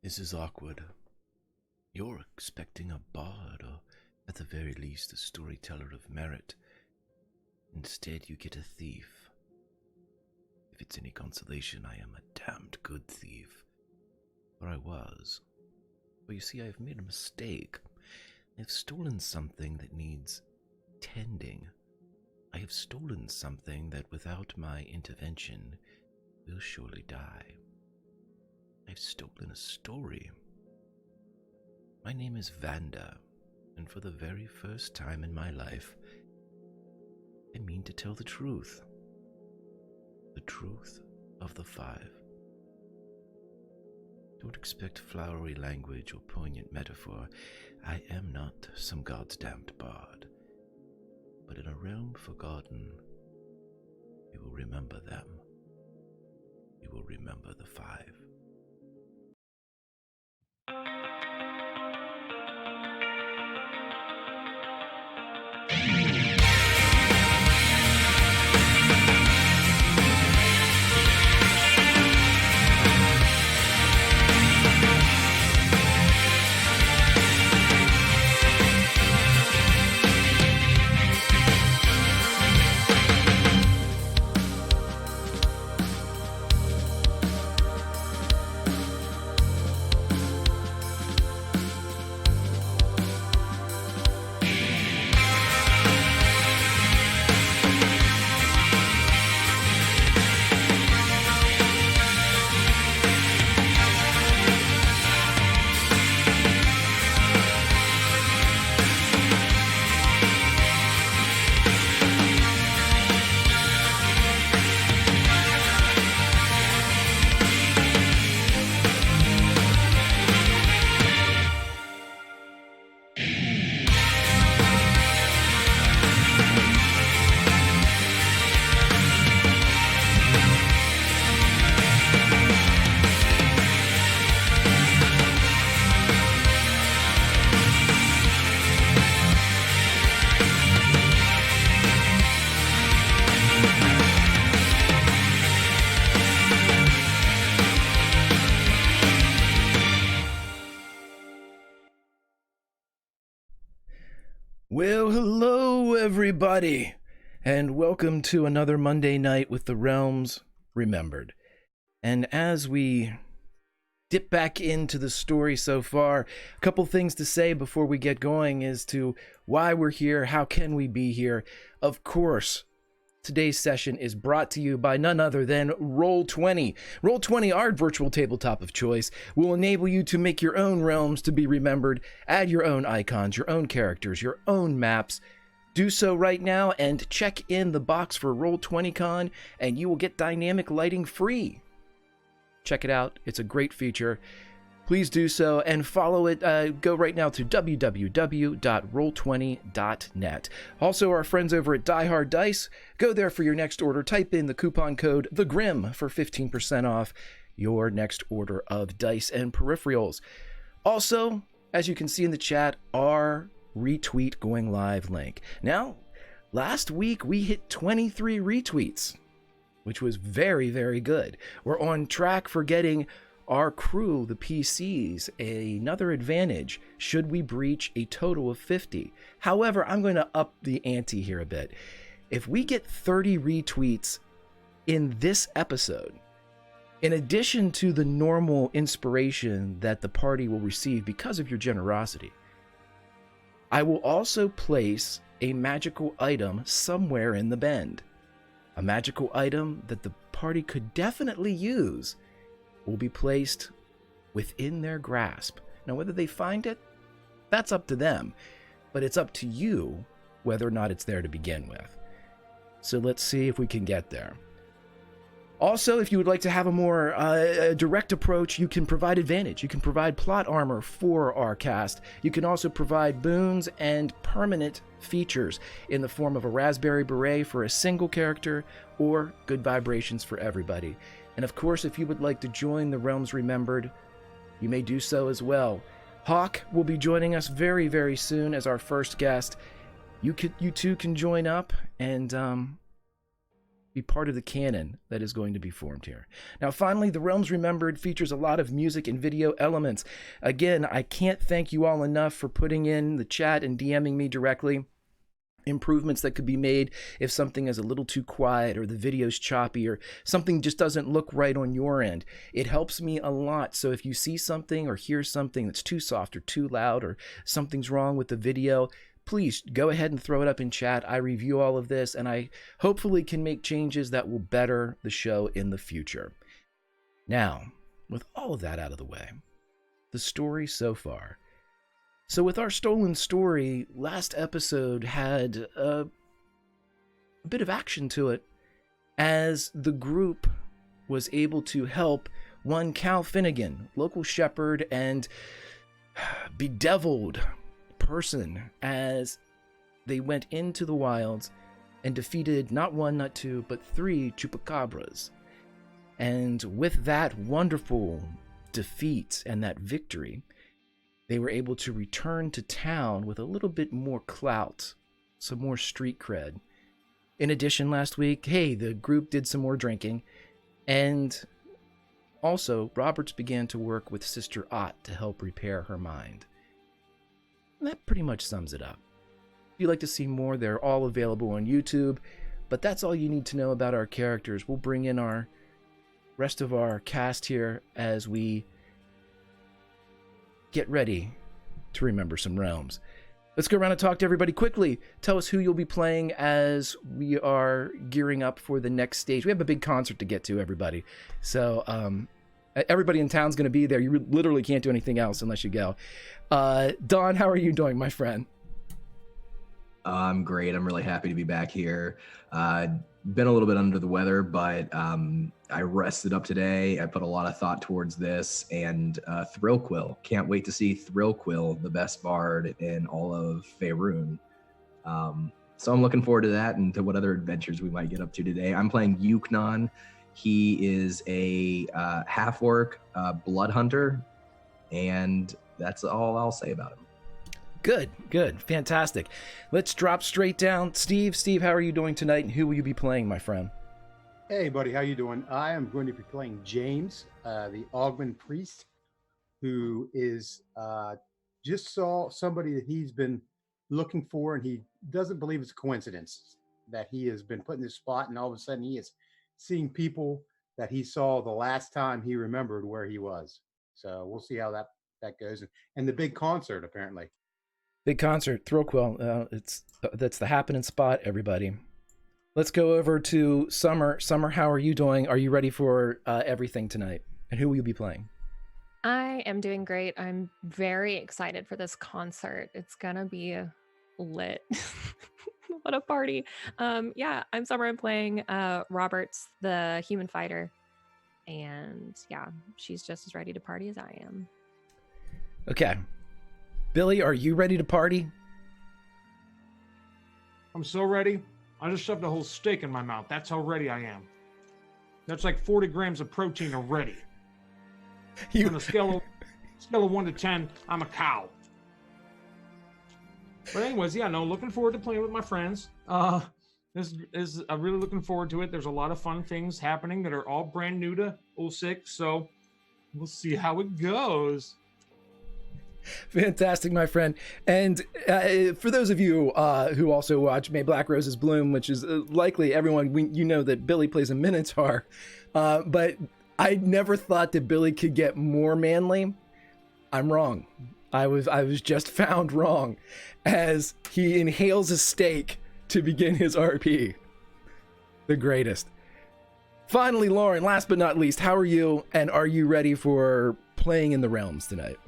This is awkward. You're expecting a bard, or at the very least a storyteller of merit. Instead, you get a thief. If it's any consolation, I am a damned good thief. Or I was. But you see, I've made a mistake. I've stolen something that needs tending. I have stolen something that, without my intervention, will surely die. I've stolen a story. My name is Vanda, and for the very first time in my life, I mean to tell the truth. The truth of the five. Don't expect flowery language or poignant metaphor. I am not some god's damned bard. But in a realm forgotten, you will remember them. You will remember the five. Well, hello everybody, and welcome to another Monday night with the Realms Remembered. And as we dip back into the story so far, a couple things to say before we get going as to why we're here, how can we be here. Of course, today's session is brought to you by none other than Roll20. Roll20, our virtual tabletop of choice, will enable you to make your own realms to be remembered, add your own icons, your own characters, your own maps. Do so right now and check in the box for Roll20Con and you will get dynamic lighting free. Check it out. It's a great feature. Please do so and follow it. Go right now to www.roll20.net. Also, our friends over at Die Hard Dice, go there for your next order. Type in the coupon code THEGRIM for 15% off your next order of dice and peripherals. Also, as you can see in the chat, our retweet going live link. Now, last week we hit 23 retweets, which was very, very good. We're on track for getting our crew, the PCs, another advantage should we breach a total of 50. However, I'm going to up the ante here a bit. If we get 30 retweets in this episode, in addition to the normal inspiration that the party will receive because of your generosity, I will also place a magical item somewhere in the bend. A magical item that the party could definitely use will be placed within their grasp. Now, whether they find it, that's up to them, but it's up to you whether or not it's there to begin with. So let's see if we can get there. Also, if you would like to have a more direct approach, you can provide advantage. You can provide plot armor for our cast. You can also provide boons and permanent features in the form of a raspberry beret for a single character or good vibrations for everybody. And of course, if you would like to join the Realms Remembered, you may do so as well. Hawk will be joining us very, very soon as our first guest. You too can join up and be part of the canon that is going to be formed here. Now, finally, The Realms Remembered features a lot of music and video elements. Again, I can't thank you all enough for putting in the chat and DMing me directly improvements that could be made if something is a little too quiet or the video's choppy or something just doesn't look right on your end. It helps me a lot. So if you see something or hear something that's too soft or too loud or something's wrong with the video, please go ahead and throw it up in chat. I review all of this, and I hopefully can make changes that will better the show in the future. Now, with all of that out of the way, the story so far. So with our stolen story, last episode had a bit of action to it, as the group was able to help one Cal Finnegan, local shepherd and bedeviled person, as they went into the wilds and defeated not one, not two, but 3 chupacabras. And with that wonderful defeat and that victory, they were able to return to town with a little bit more clout, some more street cred. In addition, last week, hey, the group did some more drinking, and also Roberts began to work with Sister Ott to help repair her mind. And that pretty much sums it up. If you'd like to see more, they're all available on YouTube, but that's all you need to know about our characters. We'll bring in our rest of our cast here as we get ready to remember some realms. Let's go around and talk to everybody quickly. Tell us who you'll be playing as we are gearing up for the next stage. We have a big concert to get to, everybody. So everybody in town's going to be there. You literally can't do anything else unless you go. Don, how are you doing, my friend? I'm great. I'm really happy to be back here. Been a little bit under the weather, but I rested up today. I put a lot of thought towards this, and Thrillquill. Can't wait to see Thrillquill, the best bard in all of Faerun. So I'm looking forward to that and to what other adventures we might get up to today. I'm playing Yuknon. He is a half-orc blood hunter, and that's all I'll say about him. Good, fantastic. Let's drop straight down. Steve, how are you doing tonight, and who will you be playing, my friend? Hey, buddy, how you doing? I am going to be playing James, the Augment Priest, who is just saw somebody that he's been looking for, and he doesn't believe it's a coincidence that he has been put in this spot, and all of a sudden he is seeing people that he saw the last time he remembered where he was. So we'll see how that goes. And the big concert, apparently. Big concert, Thrillquill. That's the happening spot, everybody. Let's go over to Summer. Summer, how are you doing? Are you ready for everything tonight? And who will you be playing? I am doing great. I'm very excited for this concert. It's gonna be lit. What a party. Yeah, I'm Summer. I'm playing Roberts, the human fighter. And yeah, she's just as ready to party as I am. Okay. Billy, are you ready to party? I'm so ready. I just shoved a whole steak in my mouth. That's how ready I am. That's like 40 grams of protein already. On a scale of 1 to 10, I'm a cow. But anyways, yeah, no, looking forward to playing with my friends. I'm really looking forward to it. There's a lot of fun things happening that are all brand new to 06, so we'll see how it goes. Fantastic, my friend. And for those of you who also watch May Black Roses Bloom, which is likely everyone, you know that Billy plays a Minotaur, but I never thought that Billy could get more manly. I'm wrong. I was just found wrong, as he inhales a steak to begin his RP. The greatest. Finally, Lauren, last but not least, how are you, and are you ready for playing in the realms tonight?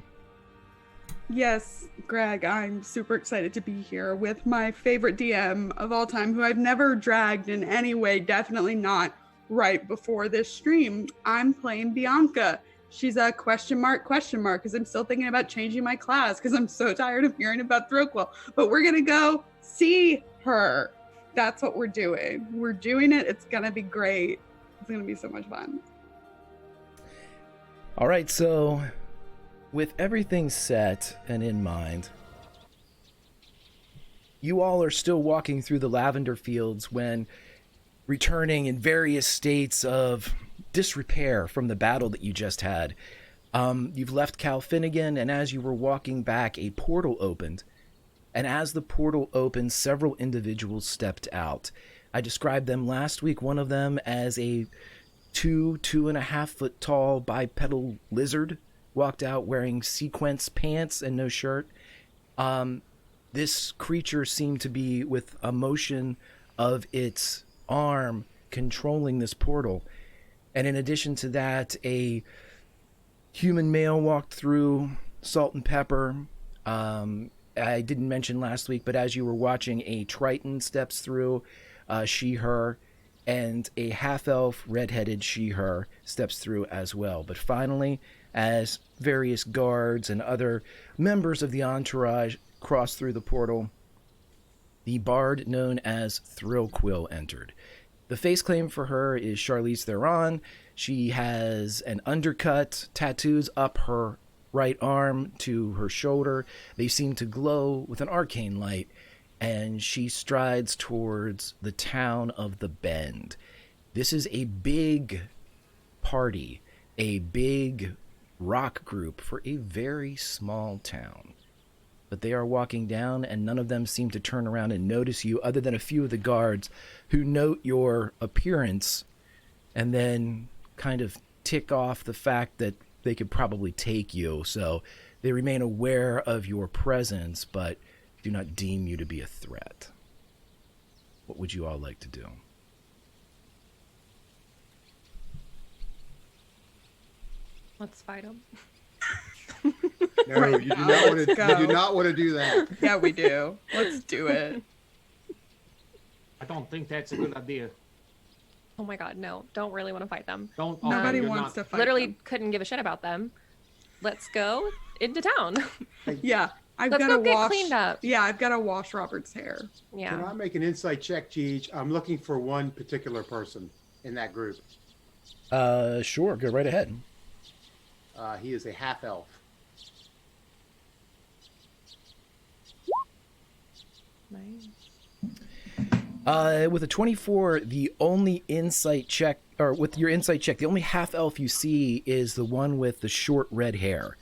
Yes, Greg, I'm super excited to be here with my favorite DM of all time, who I've never dragged in any way, definitely not right before this stream. I'm playing Bianca. She's a question mark, because I'm still thinking about changing my class because I'm so tired of hearing about Thrillquill. But we're going to go see her. That's what we're doing. We're doing it. It's going to be great. It's going to be so much fun. All right, so with everything set and in mind, you all are still walking through the lavender fields when returning in various states of disrepair from the battle that you just had. You've left Cal Finnegan, and as you were walking back, a portal opened. And as the portal opened, several individuals stepped out. I described them last week, one of them as a 2.5 foot tall bipedal lizard, walked out wearing sequence pants and no shirt. This creature seemed to be with a motion of its arm controlling this portal. And in addition to that, a human male walked through, salt and pepper. I didn't mention last week, but as you were watching, a Triton steps through, she, her, and a half-elf redheaded she, her steps through as well. But finally, as various guards and other members of the entourage cross through the portal, the bard known as Thrillquill entered. The face claim for her is Charlize Theron. She has an undercut, tattoos up her right arm to her shoulder. They seem to glow with an arcane light, and she strides towards the town of the Bend. This is a big party, a big rock group for a very small town. But they are walking down, and none of them seem to turn around and notice you, other than a few of the guards who note your appearance and then kind of tick off the fact that they could probably take you. So they remain aware of your presence, but do not deem you to be a threat. What would you all like to do? Let's fight them. No, Right you do now, not want let's to. You do go. not want to do that. Yeah, we do. Let's do it. I don't think that's a good idea. Oh my god, no. Don't really want to fight them. Don't. Nobody you're wants not. to fight Literally them. couldn't give a shit about them. Let's go into town. Yeah, I've Let's got to go get wash. cleaned up. Yeah, I've got to wash Robert's hair. Can Yeah. I make an insight check, Cheech? I'm looking for one particular person in that group. Sure, go right ahead. He is a half elf. Nice. With a 24, the only insight check, or with your insight check, the only half elf you see is the one with the short red hair.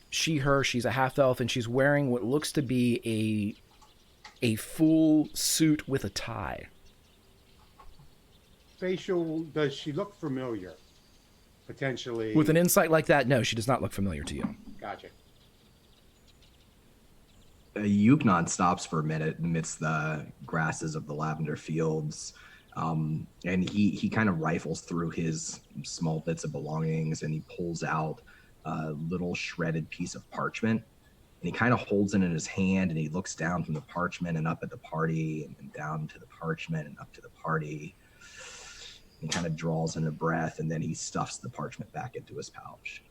She, her, she's a half elf, and she's wearing what looks to be a full suit with a tie. Facial, does she look familiar? Potentially. With an insight like that, no, she does not look familiar to you. Gotcha. Yuknon stops for a minute amidst the grasses of the lavender fields, and he kind of rifles through his small bits of belongings, and he pulls out a little shredded piece of parchment, and he kind of holds it in his hand, and he looks down from the parchment and up at the party, and then down to the parchment and up to the party. He kind of draws in a breath, and then he stuffs the parchment back into his pouch.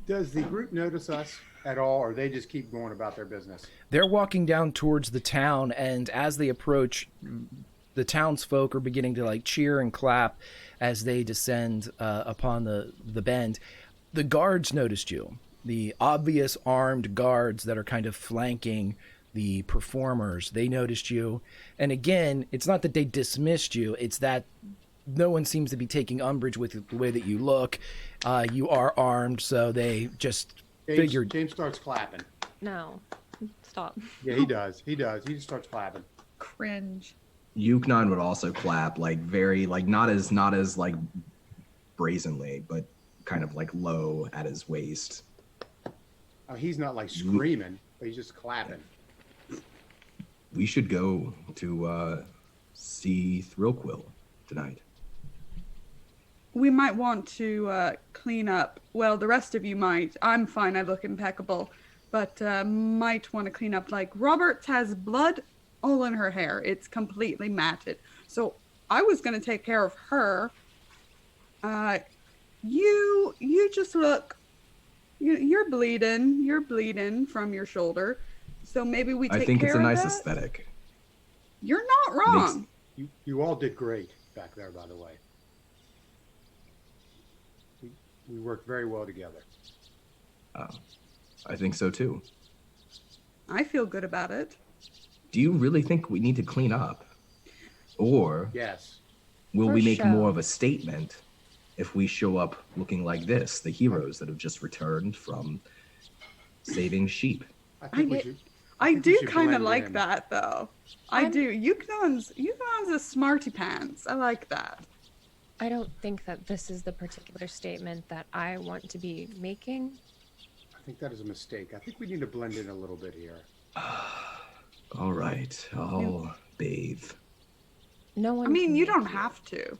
Does the group notice us at all, or they just keep going about their business? They're walking down towards the town, and as they approach, the townsfolk are beginning to like cheer and clap as they descend upon the bend. The guards noticed you, the obvious armed guards that are kind of flanking the performers. They noticed you, and again, it's not that they dismissed you, it's that no one seems to be taking umbrage with the way that you look. You are armed, so they just figured. James starts clapping. No. Stop. Yeah, he does. He does. He just starts clapping. Cringe. Yuknon would also clap, like very, like not as like brazenly, but kind of like low at his waist. Oh, he's not like screaming, but he's just clapping. We should go to see Thrillquill tonight. We might want to clean up. Well, the rest of you might. I'm fine. I look impeccable. But might want to clean up. Like, Roberts has blood all in her hair. It's completely matted. So I was going to take care of her. You just look... You're bleeding. You're bleeding from your shoulder. So maybe we take I think care it's a of nice that? aesthetic. You're not wrong. You all did great back there, by the way. We worked very well together. I think so too. I feel good about it. Do you really think we need to clean up? Or Yes. will For we make show. more of a statement if we show up looking like this, the heroes that have just returned from saving sheep? I think we get- should. I think we do should kind of blend like in. that though. I I'm- do. Yuknon's a smarty pants. I like that. I don't think that this is the particular statement that I want to be making. I think that is a mistake. I think we need to blend in a little bit here. All right, I'll bathe. No one. I mean, can you make don't have to.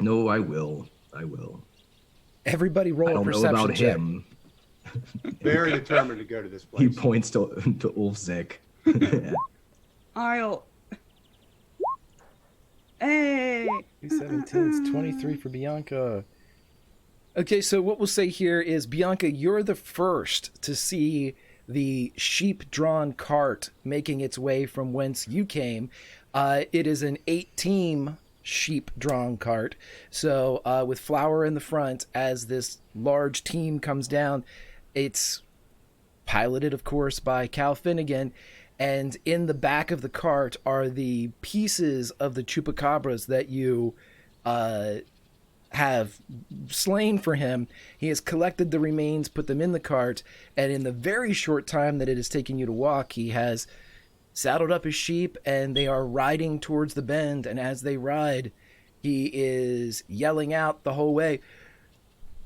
No, I will. I will. Everybody I roll a don't know perception about check. him. Very determined to go to this place. He points to Ulfzik. I'll. Hey. 17, 23 for Bianca. Okay, so what we'll say here is, Bianca, you're the first to see the sheep-drawn cart making its way from whence you came. It is an 8-team sheep-drawn cart. So with Flower in the front, as this large team comes down, it's piloted, of course, by Cal Finnegan. And in the back of the cart are the pieces of the chupacabras that you have slain for him. He has collected the remains, put them in the cart, and in the very short time that it has taken you to walk, he has saddled up his sheep, and they are riding towards the bend. And as they ride, he is yelling out the whole way,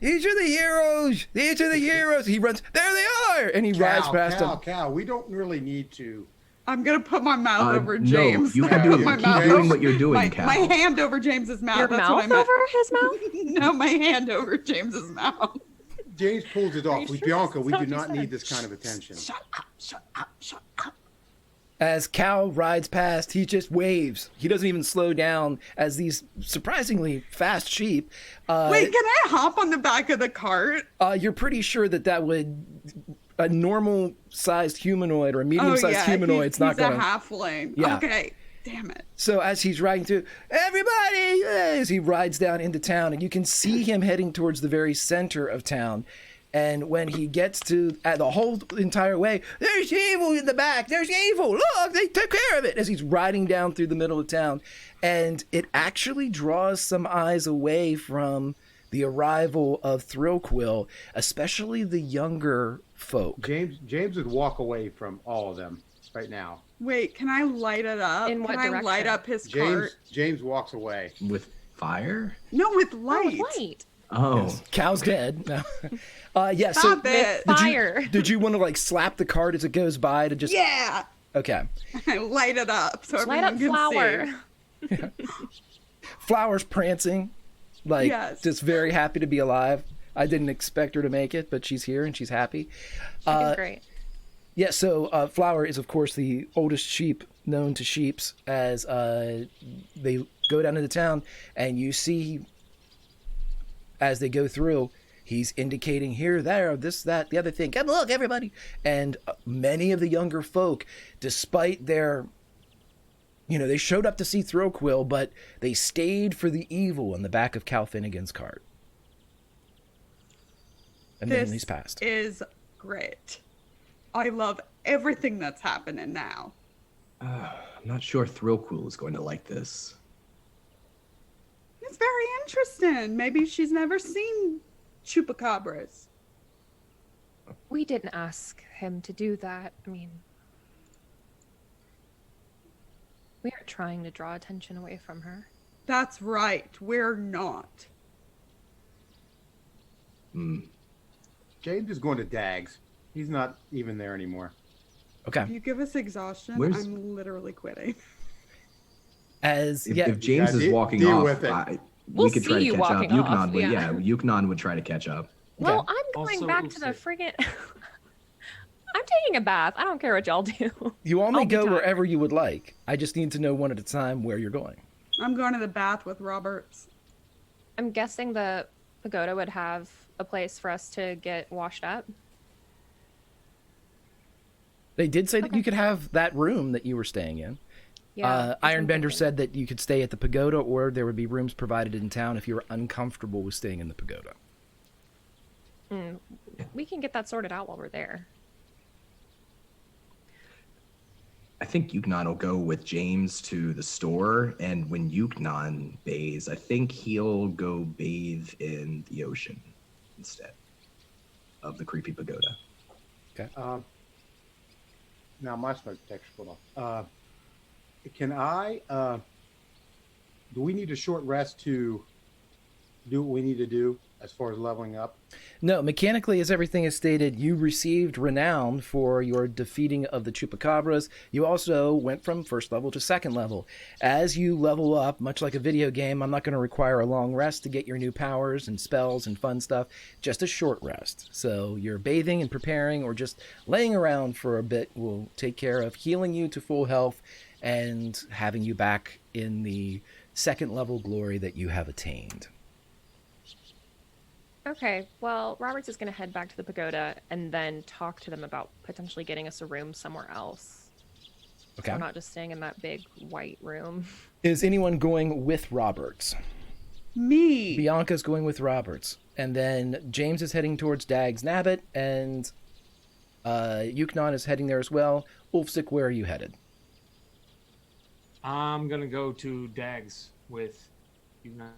"These are the heroes! These are the heroes!" He runs, "There they are!" And he rides past them. Cal, we don't really need to. I'm gonna put my mouth over no, James. you can Put do- my keep mouth doing over- what you're doing, my, Cal. My hand over James's mouth. Your That's mouth what I meant. over his mouth? No, my hand over James's mouth. James pulls it Are off. you With sure Bianca, we that's do what not you need said? this kind of attention. Shut up! Shut up! Shut up! As Cal rides past, he just waves. He doesn't even slow down as these surprisingly fast sheep. Wait, can I hop on the back of the cart? You're pretty sure that would a normal-sized humanoid or a medium-sized humanoid's not he's gonna. a halfling. Yeah. Okay. Damn it. So as he's riding through, everybody, as he rides down into town, and you can see him heading towards the very center of town. And when he gets to the whole entire way, there's evil in the back. There's evil. Look, they took care of it. As he's riding down through the middle of town, and it actually draws some eyes away from the arrival of Thrillquill, especially the younger folk. James would walk away from all of them right now. Wait, can I light it up? In what can I light direction? up his James cart? James walks away. With fire? No, with Oh, light. light. Oh. Cow's dead. No. Yeah. Stop So it. Fire. did you want to like slap the cart as it goes by to just? Yeah. Okay. I light it up so Light up everyone flower. can see. Flower's prancing, like Yes. just very happy to be alive. I didn't expect her to make it, but she's here and she's happy. It's great. Yeah, so Flower is, of course, the oldest sheep known to sheeps as they go down into town, and you see as they go through, he's indicating here, there, this, that, the other thing. Come look, everybody. And many of the younger folk, despite their, they showed up to see Thrillquill, but they stayed for the evil in the back of Cal Finnegan's cart. And then This he's passed. is great. I love everything that's happening now. I'm not sure Thrillquill is going to like this. It's very interesting. Maybe she's never seen chupacabras. We didn't ask him to do that. I mean, we aren't trying to draw attention away from her. That's right. We're not. James is going to Dags. He's not even there anymore. Okay. If you give us exhaustion, Where's- I'm literally quitting. As If, yeah, if James Yeah, is walking deal off, with it. We'll we could try see to you catch up. walking off, Yuknon would, yeah. Yuknon would try to catch up. Well, I'm going Also, back to the Ulfzik. friggin'. I'm taking a bath. I don't care what y'all do. you all I'll may be go tired. wherever you would like. I just need to know one at a time where you're going. I'm going to the bath with Roberts. I'm guessing the pagoda would have a place for us to get washed up. They did say that Okay. you could have that room that you were staying in. Yeah. that's what I'm Ironbender thinking. said that you could stay at the pagoda, or there would be rooms provided in town if you were uncomfortable with staying in the pagoda. We can get that sorted out while we're there. I think Yuknon will go with James to the store, and when Yuknon bathes, I think he'll go bathe in the ocean instead of the creepy pagoda. Okay. Now my smoke detector's going off. Can I? Do we need a short rest to do what we need to do as far as leveling up? No, mechanically, as everything is stated, you received renown for your defeating of the Chupacabras. You also went from first level to second level. As you level up, much like a video game, I'm not going to require a long rest to get your new powers and spells and fun stuff, just a short rest. So you're bathing and preparing or just laying around for a bit will take care of healing you to full health and having you back in the second level glory that you have attained. Okay, well, Roberts is going to head back to the pagoda and then talk to them about potentially getting us a room somewhere else. Okay. So we're not just staying in that big white room. Is anyone going with Roberts? Me. Bianca's going with Roberts. And then James is heading towards Dag's Nabbit, and Yuknon is heading there as well. Ulfsik, where are you headed? I'm gonna go to Dags with Yuknon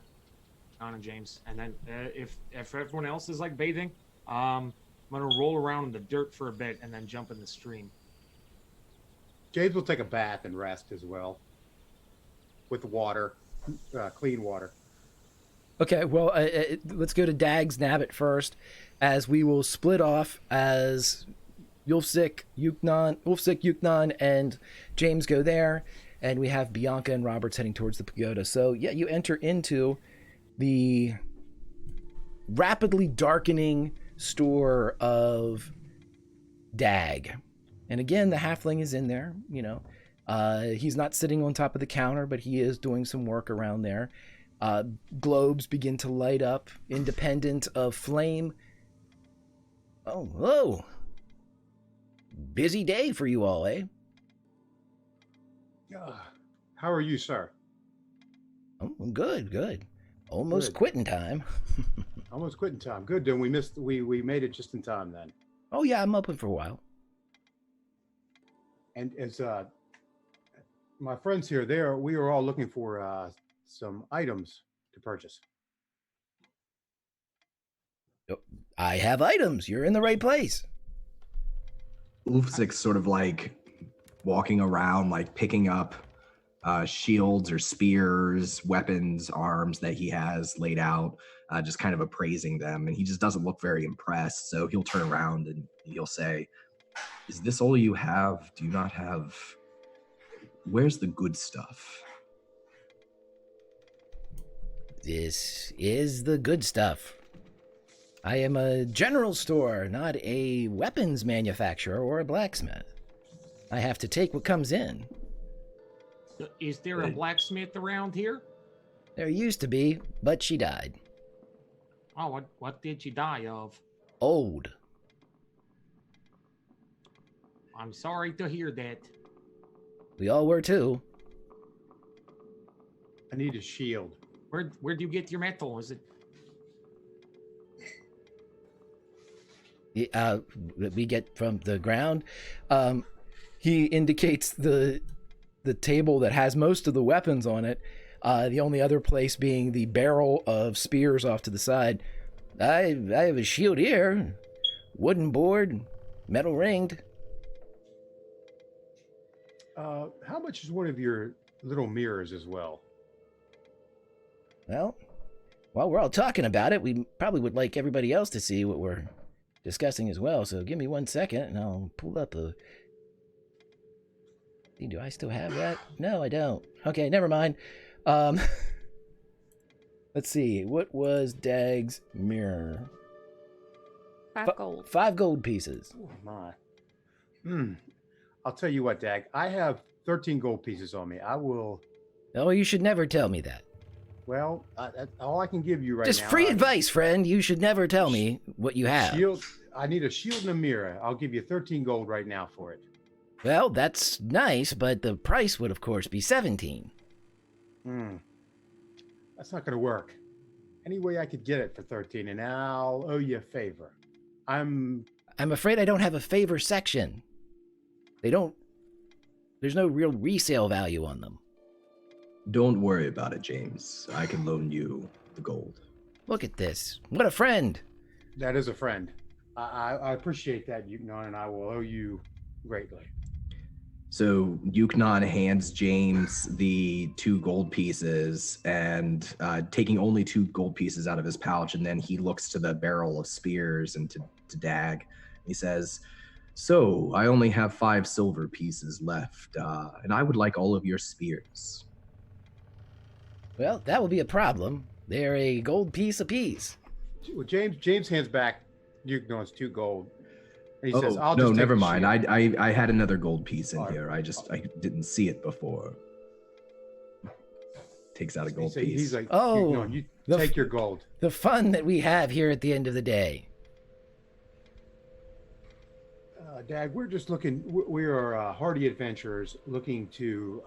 and James, and then if everyone else is like bathing, I'm gonna roll around in the dirt for a bit and then jump in the stream. James will take a bath and rest as well with water, clean water. Okay, well, let's go to Dag's Nabbit first, as we will split off as Ulfsik, Yuknon, and James go there, and we have Bianca and Roberts heading towards the pagoda. So, yeah, you enter into the rapidly darkening store of Dag. And again, the halfling is in there, you know. He's not sitting on top of the counter, but he is doing some work around there. Globes begin to light up, independent of flame. Oh, whoa. Busy day for you all, eh? How are you, sir? Oh, good. Almost Good. quitting time. Almost quitting time. Good. Then we made it just in time then. Oh, yeah, I'm open for a while. And as my friends here, we are all looking for some items to purchase. I have items. You're in the right place. Ulfsik's sort of like walking around, like picking up shields or spears, weapons, arms that he has laid out, just kind of appraising them. And he just doesn't look very impressed. So he'll turn around and he'll say, "Is this all you have? Do you not have... Where's the good stuff?" This is the good stuff. I am a general store, not a weapons manufacturer or a blacksmith. I have to take what comes in. Is there a blacksmith around here? There used to be, but she died. Oh, what did she die of? Old. I'm sorry to hear that. We all were too. I need a shield. Where'd you get your metal? Is it... We get from the ground. He indicates the table that has most of the weapons on it. The only other place being the barrel of spears off to the side. I have a shield here, wooden board, metal ringed. How much is one of your little mirrors as well? Well, while we're all talking about it, we probably would like everybody else to see what we're discussing as well. So give me 1 second and I'll pull up a... Do I still have that? No, I don't. Okay, never mind. Let's see. What was Dag's mirror? 5 gold. 5 gold pieces. Oh my. I'll tell you what, Dag. I have 13 gold pieces on me. I will... Oh, you should never tell me that. Well, that's all I can give you right Just now. free advice, friend. You should never tell me what you have. Shield. I need a shield and a mirror. I'll give you 13 gold right now for it. Well, that's nice, but the price would, of course, be 17. That's not going to work. Any way I could get it for 13, and I'll owe you a favor. I'm afraid I don't have a favor section. They don't there's no real resale value on them. Don't worry about it, James. I can loan you the gold. Look at this. What a friend. That is a friend. I appreciate that, Yuknon, and I will owe you greatly. So Yuknon hands James the 2 gold pieces and taking only 2 gold pieces out of his pouch, and then he looks to the barrel of spears and to Dag. He says, "So I only have 5 silver pieces left, and I would like all of your spears." Well, that will be a problem. They're a gold piece apiece. Well, James hands back Yukon's 2 gold. And he says, "I'll no, just take never the mind. shield." I had another gold piece in All right. here. I didn't see it before. Takes out a gold piece. He's like, Oh, "Yuknon, you the take your gold." The fun that we have here at the end of the day. Dag, we're just looking. We are hardy adventurers looking to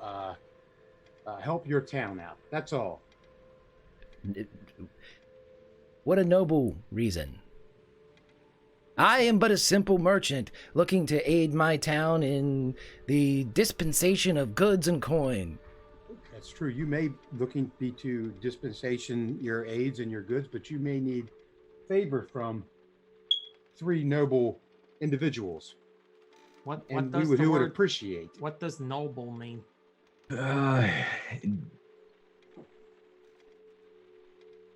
help your town out. That's all. What a noble reason. I am but a simple merchant looking to aid my town in the dispensation of goods and coin. That's true. You may looking be to dispensation your aids and your goods, but you may need favor from 3 noble individuals, What and does we the would word, appreciate. what does noble mean?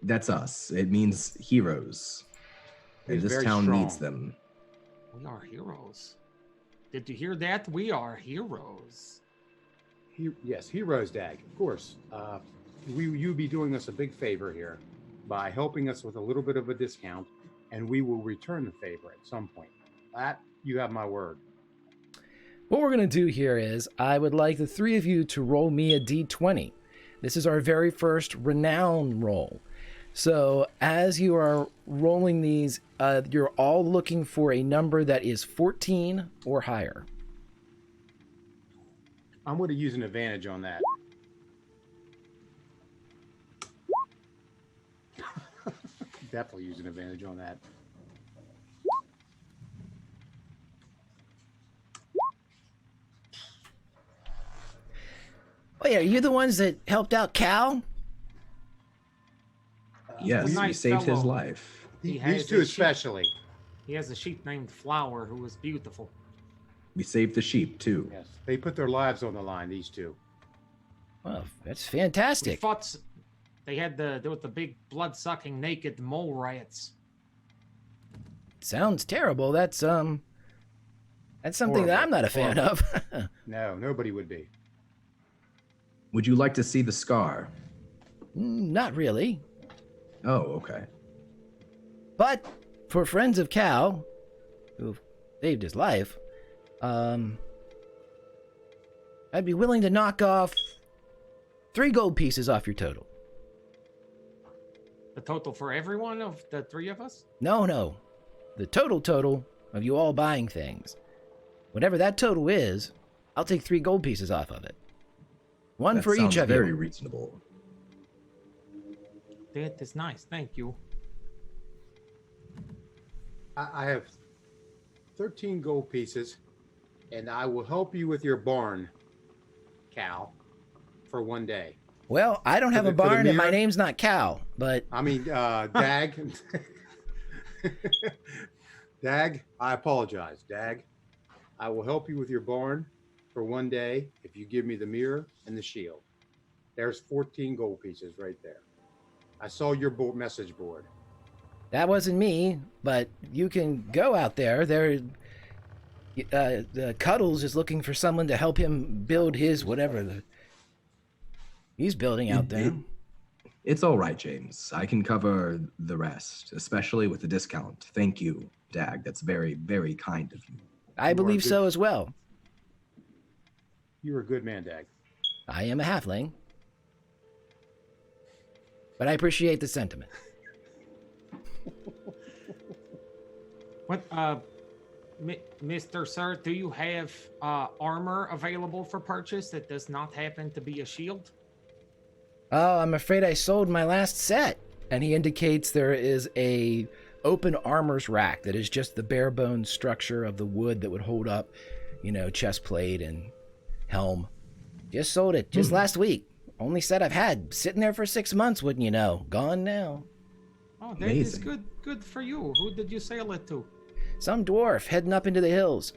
That's us. It means heroes. And He's this very town strong. needs them. We are heroes. Did you hear that? We are heroes. Yes, heroes, Dag. Of course. You be doing us a big favor here by helping us with a little bit of a discount, and we will return the favor at some point. That you have my word. What we're going to do here is I would like the 3 of you to roll me a d20. This is our very first renown roll. So as you are rolling these, you're all looking for a number that is 14 or higher. I'm going to use an advantage on that. Definitely use an advantage on that. Wait, are you the ones that helped out Cal? Yes, we nice saved his fellow. life. He These has 2 a sheep. especially. He has a sheep named Flower who was beautiful. We saved the sheep too. Yes, they put their lives on the line. These 2. Well, that's We fantastic. fought. There was the big blood-sucking naked mole riots. Sounds terrible. That's something that Horrible. I'm not a fan of. No, nobody would be. Would you like to see the scar? Not really. Oh, okay. But for friends of Cal, who saved his life, I'd be willing to knock off 3 gold pieces off your total. The total for everyone of the 3 of us? No. The total of you all buying things. Whatever that total is, I'll take 3 gold pieces off of it. One That for sounds each of very you. reasonable. That is nice. Thank you. I have 13 gold pieces, and I will help you with your barn, Cal, for 1 day. Well, I don't have a For the barn and my mirror? name's not Cal, but I mean, Dag. Dag, I apologize. Dag, I will help you with your barn for 1 day if you give me the mirror and the shield. There's 14 gold pieces right there. I saw your message board. that wasn't me. But you can go out there. Cuddles is looking for someone to help him build his whatever he's building out there. It's all right, James. I can cover the rest, especially with the discount. Thank you, Dag. That's very, very kind of you. I believe so as well. You're a good man, Dag. I am a halfling. But I appreciate the sentiment. What, Mr. Sir, do you have armor available for purchase that does not happen to be a shield? Oh, I'm afraid I sold my last set. And he indicates there is a open armor's rack that is just the bare bones structure of the wood that would hold up, chest plate and helm. Just sold it just last week. Only set I've had. Sitting there for 6 months, wouldn't you know? Gone now. Oh, that is good. Good for you. Who did you sell it to? Some dwarf heading up into the hills.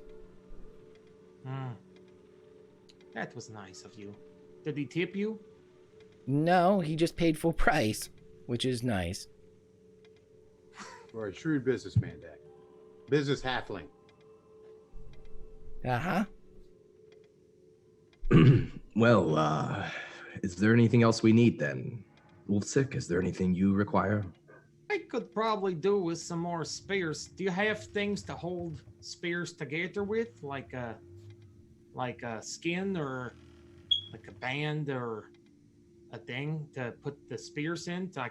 That was nice of you. Did he tip you? No, he just paid full price, which is nice. You're a shrewd businessman, Dak. Business halfling. Uh-huh. Well, is there anything else we need then? Wolfsick, is there anything you require? I could probably do with some more spears. Do you have things to hold spears together with, like a skin or like a band or a thing to put the spears in? I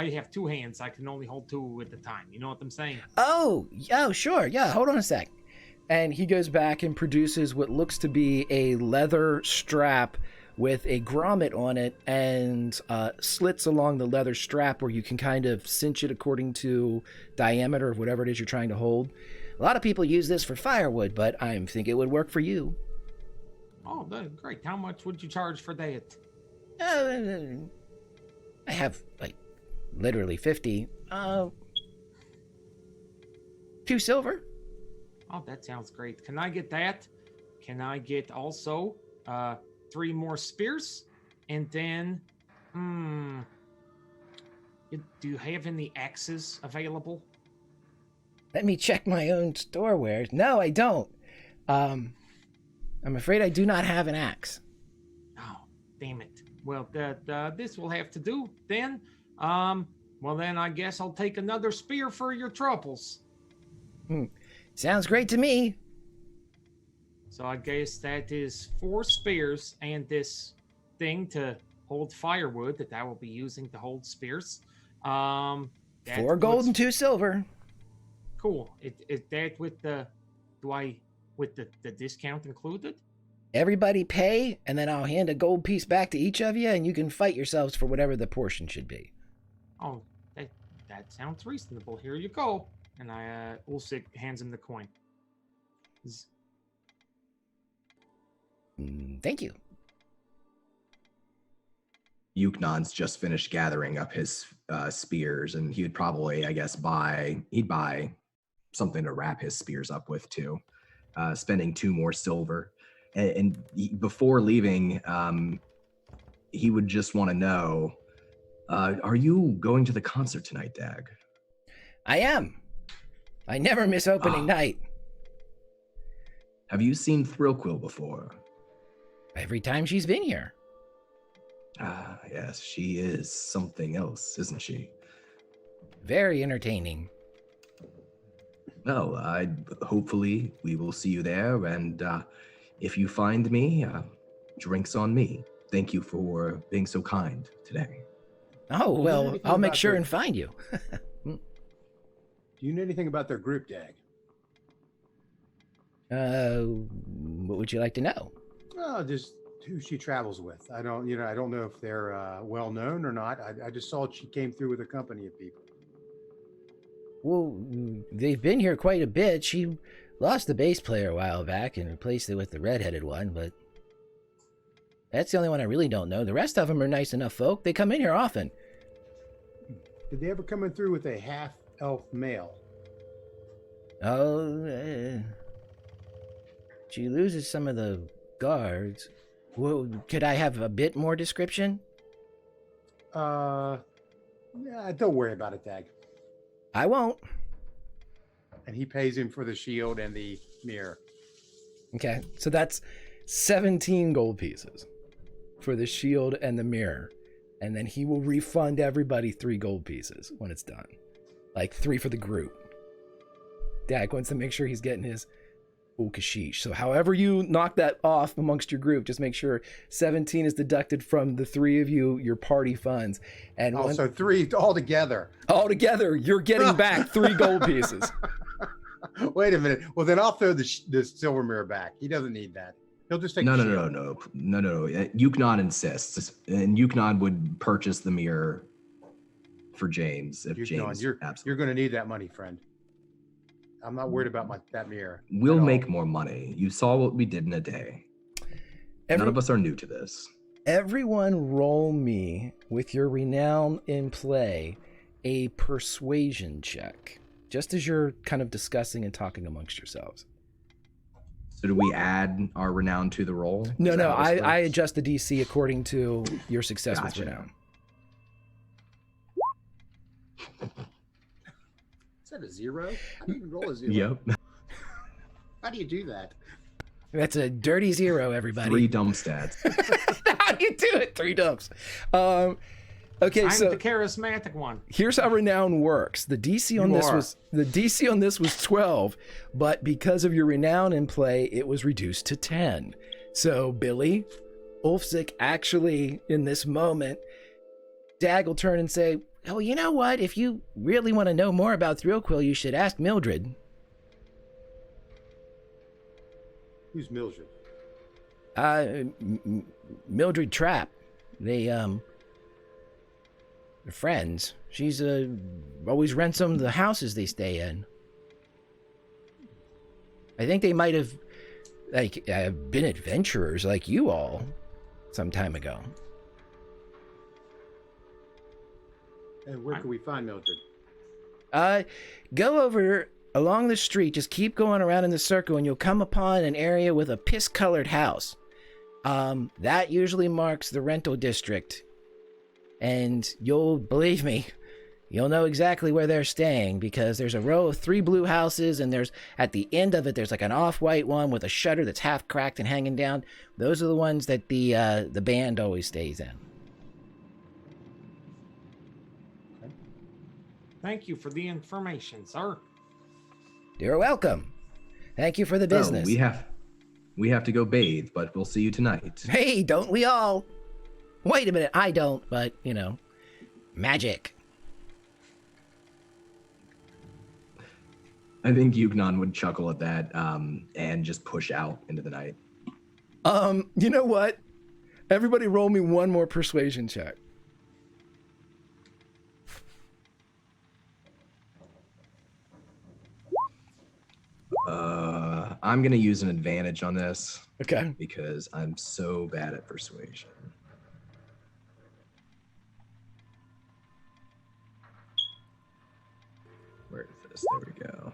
have 2 hands. I can only hold 2 at a time. You know what I'm saying? Oh, sure. Yeah, hold on a sec. And he goes back and produces what looks to be a leather strap with a grommet on it and slits along the leather strap where you can kind of cinch it according to diameter of whatever it is you're trying to hold. A lot of people use this for firewood, but I think it would work for you. Oh, great. How much would you charge for that? I have, literally 50. 2 silver? Oh, that sounds great. Can I get that? Can I get also 3 more spears? And then, do you have any axes available? Let me check my own store wares. No, I don't. I'm afraid I do not have an axe. Oh, damn it. Well, this will have to do then. Well, then I guess I'll take another spear for your troubles. Sounds great to me. So I guess that is 4 spears and this thing to hold firewood that I will be using to hold spears. 4 gold and 2 silver. Cool. Is that with the discount included? Everybody pay, and then I'll hand a gold piece back to each of you, and you can fight yourselves for whatever the portion should be. Oh, that sounds reasonable. Here you go. And Ulsik hands him the coin. Thank you. Yuknon's just finished gathering up his spears, and he would probably, I guess, buy something to wrap his spears up with too, spending 2 more silver. And before leaving, he would just want to know, are you going to the concert tonight, Dag? I am. I never miss opening night. Have you seen Thrillquill before? Every time she's been here. Ah, yes, she is something else, isn't she? Very entertaining. Well, hopefully we will see you there, and if you find me, drinks on me. Thank you for being so kind today. Oh, well, I'll make sure and find you. Do you know anything about their group, Dag? What would you like to know? Oh, just who she travels with. I don't know if they're well known or not. I just saw she came through with a company of people. Well, they've been here quite a bit. She lost the bass player a while back and replaced it with the redheaded one, but that's the only one I really don't know. The rest of them are nice enough folk. They come in here often. Did they ever come in through with a half-elf male? Oh, she loses some of the guards. Well, could I have a bit more description? Yeah, don't worry about it, Dag. I won't. And he pays him for the shield and the mirror. Okay, so that's 17 gold pieces for the shield and the mirror. And then he will refund everybody 3 gold pieces when it's done. Like 3 for the group. Dag wants to make sure he's getting his kashish. So however you knock that off amongst your group, just make sure 17 is deducted from the 3 of you, your party funds. And so 3 altogether. Altogether, you're getting back 3 gold pieces. Wait a minute. Well, then I'll throw the silver mirror back. He doesn't need that. He'll just take No. Yuknon insists, and Yuknon would purchase the mirror for James if James. You're going to need that money, friend. I'm not worried about that mirror. We'll make more money. You saw what we did in a day. None of us are new to this. Everyone roll me, with your renown in play, a persuasion check. Just as you're kind of discussing and talking amongst yourselves. So do we add our renown to the roll? No, Is that how this I works? adjust the DC according to your success Gotcha. with renown. Is that a 0? You can roll a 0. Yep. How do you do that? That's a dirty 0, everybody. 3 dumb stats. How do you do it? 3 dumps. Okay, I'm so the charismatic one. here's how renown works. The DC on this was 12, but because of your renown in play, it was reduced to 10. So Billy, Ulfsic actually in this moment, Dag will turn and say, "Oh, you know what? If you really want to know more about Thrillquill, you should ask Mildred." Who's Mildred? Mildred Trapp. They're friends. She's always rents them the houses they stay in. I think they might have been adventurers like you all some time ago. And where can we find Mildred? Go over along the street, just keep going around in the circle, and you'll come upon an area with a piss-colored house. That usually marks the rental district. And believe me, you'll know exactly where they're staying, because there's a row of 3 blue houses, and at the end of it, there's like an off-white one with a shutter that's half cracked and hanging down. Those are the ones that the band always stays in. Thank you for the information, sir. You're welcome. Thank you for the business. So we have to go bathe, but we'll see you tonight. Hey, don't we all? Wait a minute, I don't, but, magic. I think Yugnon would chuckle at that and just push out into the night. You know what? Everybody roll me one more persuasion check. I'm going to use an advantage on this. Okay. Because I'm so bad at persuasion. Where is this? There we go.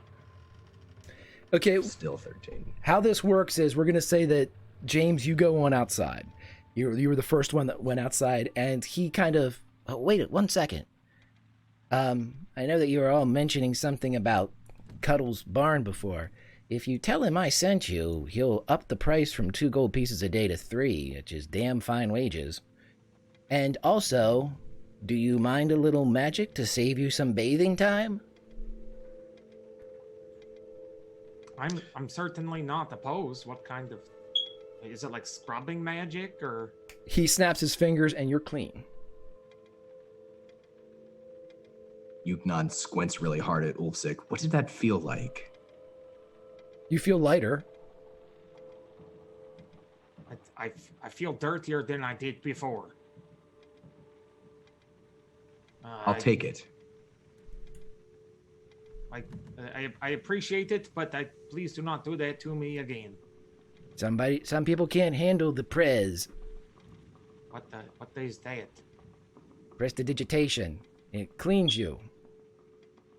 Okay. Still 13. How this works is we're going to say that, James, you go on outside. You were the first one that went outside, and he kind of... Oh, wait 1 second. I know that you were all mentioning something about Cuddle's barn before. If you tell him I sent you, he'll up the price from 2 gold pieces a day to 3, which is damn fine wages. And also, do you mind a little magic to save you some bathing time? I'm certainly not opposed. What kind of... Is it like scrubbing magic, or... He snaps his fingers and you're clean. Yugnon squints really hard at Ulfsic. What did that feel like? You feel lighter. I feel dirtier than I did before. I'll take it. I appreciate it, but please do not do that to me again. Some people can't handle the prez. What is that? Prestidigitation. It cleans you.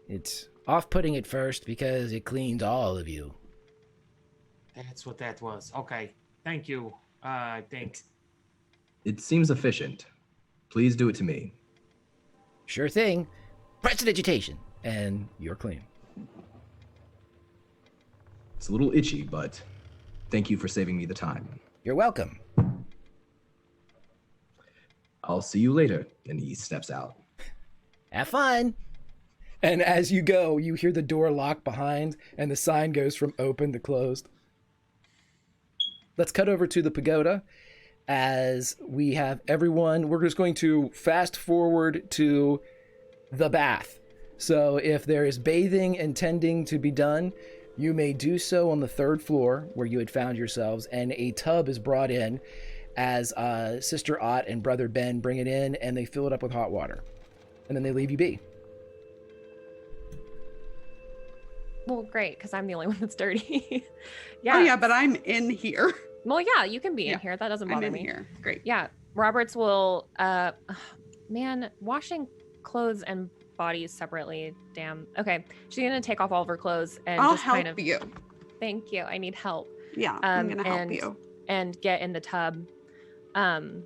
It's off-putting at first because it cleans all of you. That's what that was. Okay. Thank you. I think. It seems efficient. Please do it to me. Sure thing. Prestidigitation. And you're clean. It's a little itchy, but thank you for saving me the time. You're welcome. I'll see you later. And he steps out. Have fun. And as you go, you hear the door lock behind, and the sign goes from open to closed. Let's cut over to the pagoda as we have everyone. We're just going to fast forward to the bath. So if there is bathing and tending to be done, you may do so on the 3rd floor where you had found yourselves, and a tub is brought in as Sister Ott and Brother Ben bring it in, and they fill it up with hot water. And then they leave you be. Well, great, because I'm the only one that's dirty. Yeah. Oh, yeah, but I'm in here. Well, yeah, you can be in Yeah, here. That doesn't I'm bother in me. here. Great. Yeah, Roberts will man, washing clothes and bodies separately. Damn. Okay. She's going to take off all of her clothes and I'll just kind help of you. thank you. I need help. Yeah, I'm gonna help you. And get in the tub. And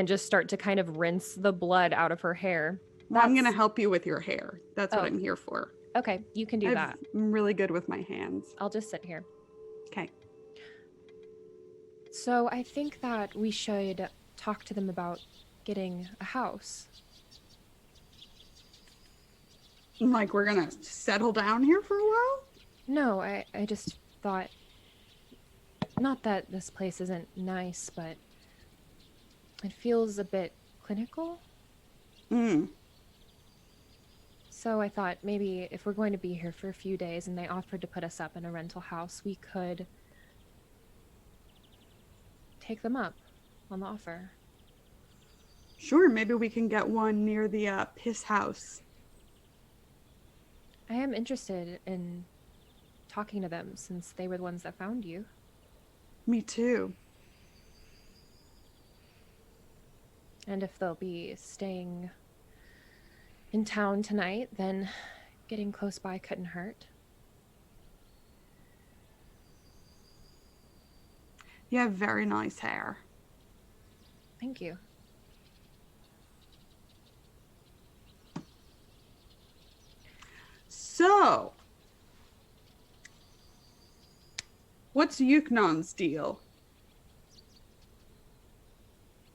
just start to kind of rinse the blood out of her hair. Well, I'm gonna help you with your hair. That's what Oh. I'm here for. Okay, you can do that. I'm really good with my hands. I'll just sit here. Okay. So I think that we should talk to them about getting a house. Like we're gonna settle down here for a while? No, I just thought, not that this place isn't nice, but it feels a bit clinical. So I thought maybe if we're going to be here for a few days and they offered to put us up in a rental house, we could take them up on the offer. Sure, maybe we can get one near the piss house. I am interested in talking to them since they were the ones that found you. Me too. And if they'll be staying in town tonight, then getting close by couldn't hurt. You have very nice hair. Thank you. So, what's Yuknon's deal?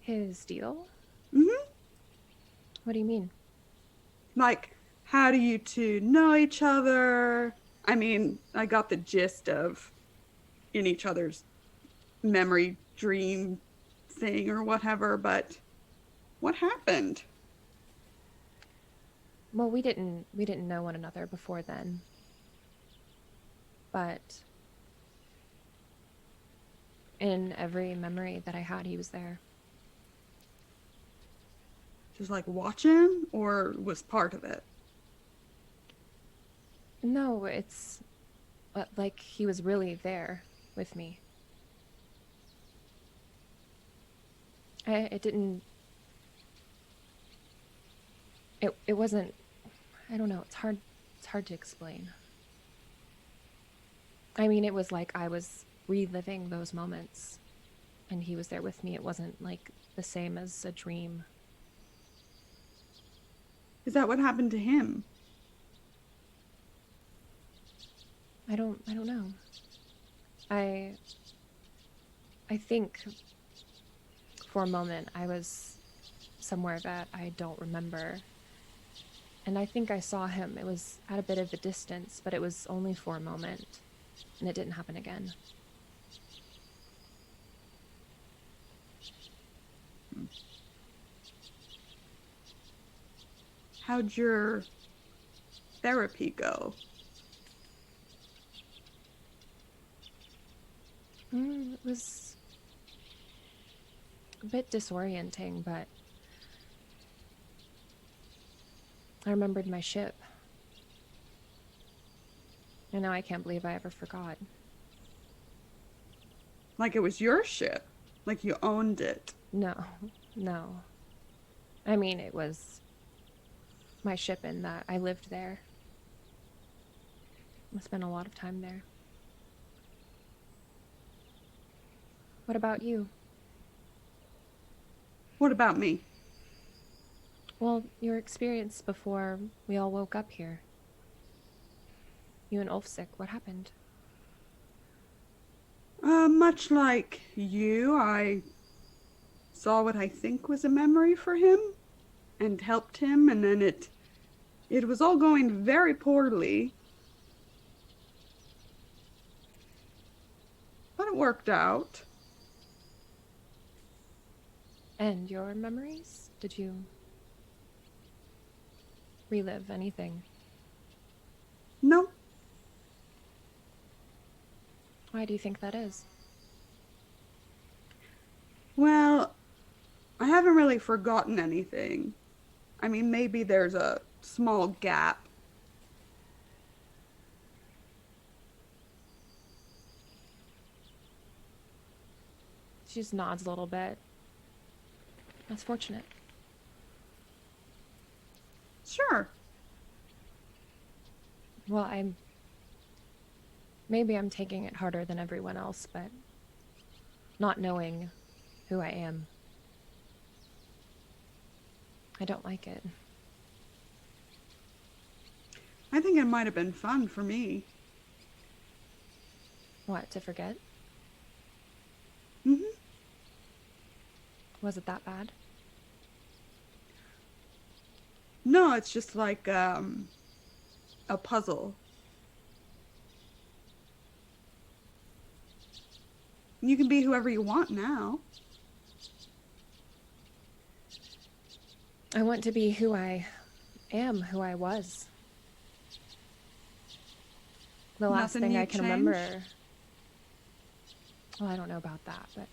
His deal? Mm-hmm. What do you mean? Like, how do you two know each other? I mean, I got the gist of in each other's memory dream thing or whatever, but what happened? Well, we didn't know one another before then. But in every memory that I had, he was there. Just like watching, or was part of it? No, it's like he was really there with me. It didn't. It wasn't. I don't know. It's hard to explain. I mean, it was like I was reliving those moments, and he was there with me. It wasn't like the same as a dream. Is that what happened to him? I don't know. I think for a moment I was somewhere that I don't remember. And I think I saw him. It was at a bit of a distance, but it was only for a moment. And it didn't happen again. How'd your therapy go? It was a bit disorienting, but I remembered my ship. And now I can't believe I ever forgot. Like it was your ship? Like you owned it? No. I mean, it was my ship in that I lived there. I spent a lot of time there. What about you? What about me? Well, your experience before we all woke up here. You and Ulfsick, what happened? Much like you, I saw what I think was a memory for him and helped him, and then it was all going very poorly. But it worked out. And your memories? Did you relive anything? No. Why do you think that is? Well, I haven't really forgotten anything. I mean, maybe there's a small gap. She just nods a little bit. That's fortunate. Sure. Well, maybe I'm taking it harder than everyone else, but not knowing who I am, I don't like it. I think it might have been fun for me. What, to forget? Mm-hmm. Was it that bad? No, it's just like a puzzle. You can be whoever you want now. I want to be who I am, who I was. The last Nothing thing you I can changed? remember. Well, I don't know about that, but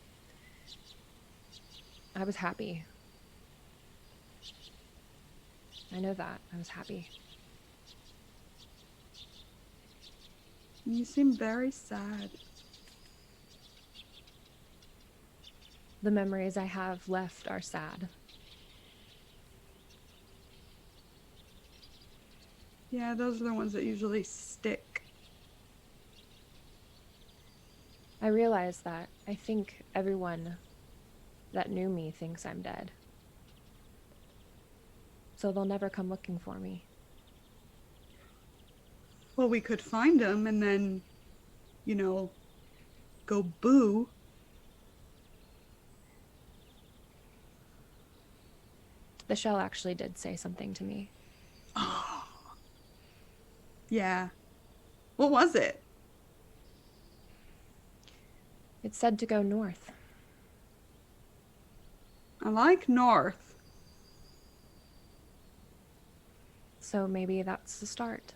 I was happy. I know that. I was happy. You seem very sad. The memories I have left are sad. Yeah, those are the ones that usually stick. I realize that I think everyone that knew me thinks I'm dead. So they'll never come looking for me. Well, we could find them and then, go boo. The shell actually did say something to me. Yeah. What was it? It said to go north. I like north. So maybe that's the start.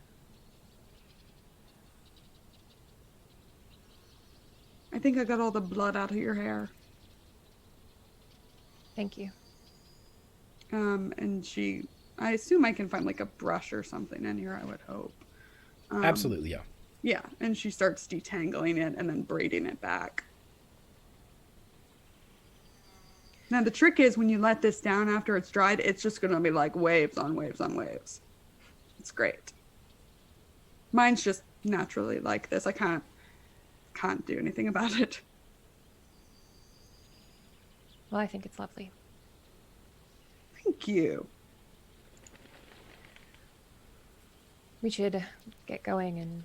I think I got all the blood out of your hair. Thank you. And I assume I can find like a brush or something in here, I would hope. Absolutely, yeah. Yeah, and she starts detangling it and then braiding it back. Now the trick is when you let this down after it's dried, it's just gonna be like waves on waves on waves. It's great. Mine's just naturally like this. I can't do anything about it. Well, I think it's lovely. Thank you. We should get going and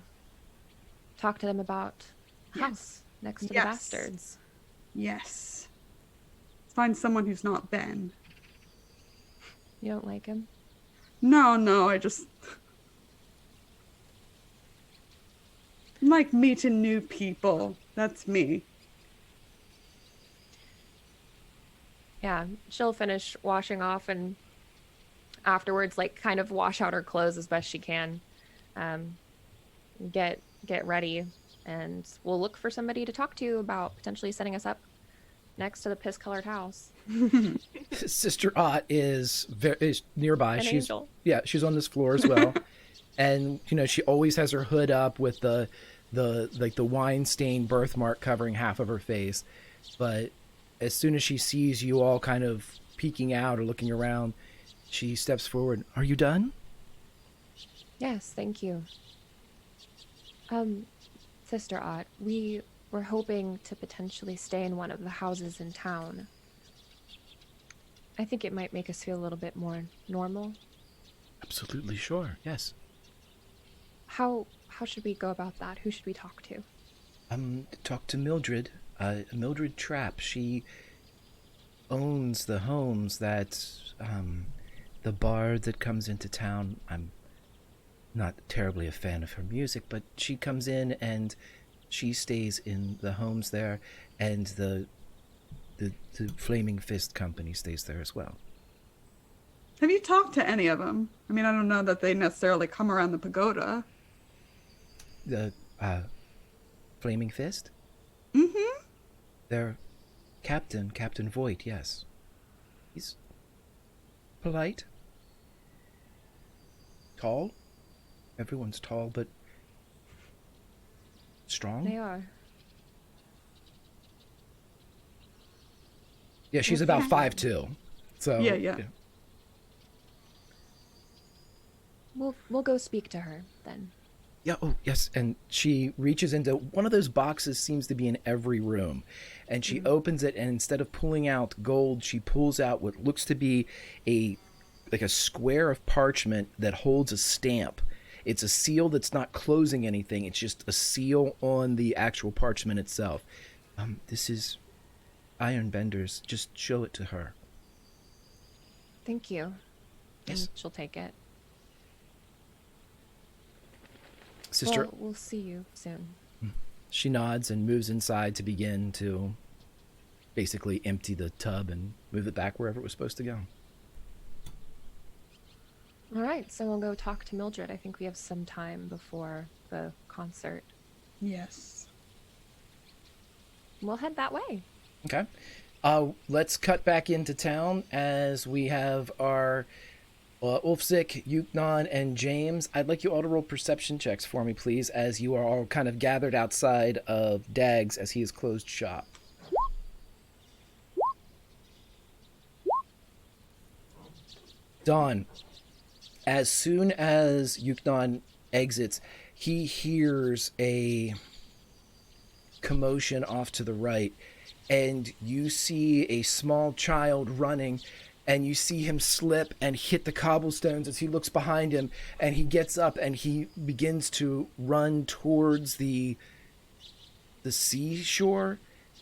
talk to them about the house next to the Yes. bastards. Yes. Find someone who's not Ben. You don't like him? No, I just like meeting new people. That's me. Yeah, she'll finish washing off and afterwards, like, kind of wash out her clothes as best she can. Get ready, and we'll look for somebody to talk to about potentially setting us up next to the piss-colored house. Sister Ott is nearby. An she's angel. Yeah, she's on this floor as well. And she always has her hood up with the wine stained birthmark covering half of her face. But as soon as she sees you all kind of peeking out or looking around, she steps forward. Are you done? Yes, thank you. Sister Ott, we were hoping to potentially stay in one of the houses in town. I think it might make us feel a little bit more normal. Absolutely, sure. Yes. How should we go about that? Who should we talk to? Talk to Mildred. Mildred Trapp. She owns the homes that the bard that comes into town. I'm not terribly a fan of her music, but she comes in and she stays in the homes there, and the Flaming Fist company stays there as well. Have you talked to any of them? I mean, I don't know that they necessarily come around the pagoda. The Flaming Fist? Mm-hmm. Their Captain Voight, yes. He's polite. Tall. Everyone's tall, but strong. They are. Yeah, she's about 5'2". So Yeah. We'll go speak to her then. Yeah, oh, yes. And she reaches into one of those boxes, seems to be in every room. And she opens it, and instead of pulling out gold, she pulls out what looks to be a square of parchment that holds a stamp. It's a seal that's not closing anything. It's just a seal on the actual parchment itself. This is Ironbender's. Just show it to her. Thank you. Yes. And she'll take it. Sister, Well, we'll see you soon. she nods and moves inside to begin to basically empty the tub and move it back wherever it was supposed to go. All right, so we'll go talk to Mildred. I think we have some time before the concert. Yes. We'll head that way. Okay. Let's cut back into town as we have our Ulfzik, Yuknon, and James. I'd like you all to roll perception checks for me, please, as you are all kind of gathered outside of Dag's as he has closed shop. Dawn, as soon as Yuknon exits, he hears a commotion off to the right, and you see a small child running, and you see him slip and hit the cobblestones as he looks behind him, and he gets up and he begins to run towards the seashore,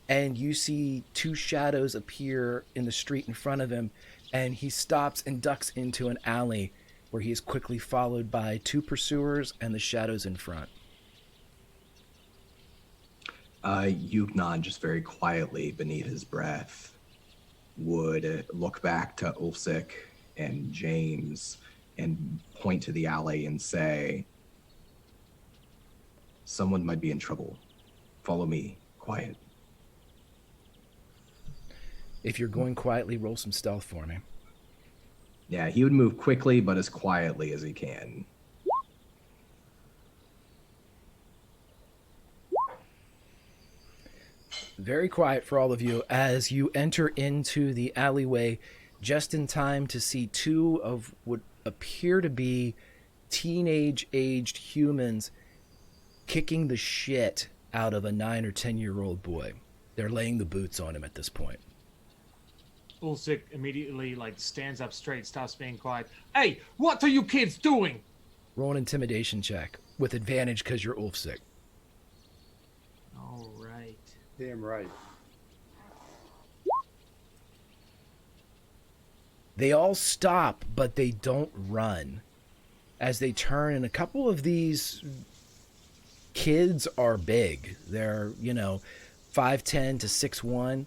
and you see two shadows appear in the street in front of him, and he stops and ducks into an alley where he is quickly followed by two pursuers and the shadows in front. Yuknon, just very quietly beneath his breath, would look back to Ulfzik and James and point to the alley and say, "Someone might be in trouble. Follow me. Quiet." If you're going quietly, roll some stealth for me. Yeah, he would move quickly, but as quietly as he can. Very quiet for all of you as you enter into the alleyway just in time to see two of what appear to be teenage-aged humans kicking the shit out of a 9 or 10-year-old boy. They're laying the boots on him at this point. Ulfzik immediately stands up straight, stops being quiet. Hey, what are you kids doing? Roll an intimidation check with advantage because you're Ulfzik. All right. Damn right. They all stop, but they don't run. As they turn, and a couple of these kids are big. They're, 5'10" to 6'1".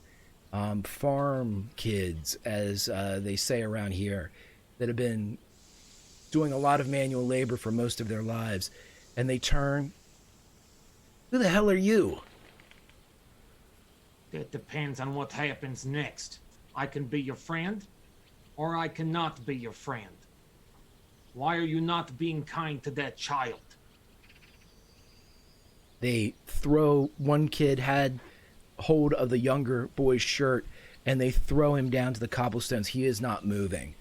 Farm kids, as they say around here, that have been doing a lot of manual labor for most of their lives. And they turn. Who the hell are you? That depends on what happens next. I can be your friend, or I cannot be your friend. Why are you not being kind to that child? They throw, one kid had hold of the younger boy's shirt, and they throw him down to the cobblestones. He is not moving.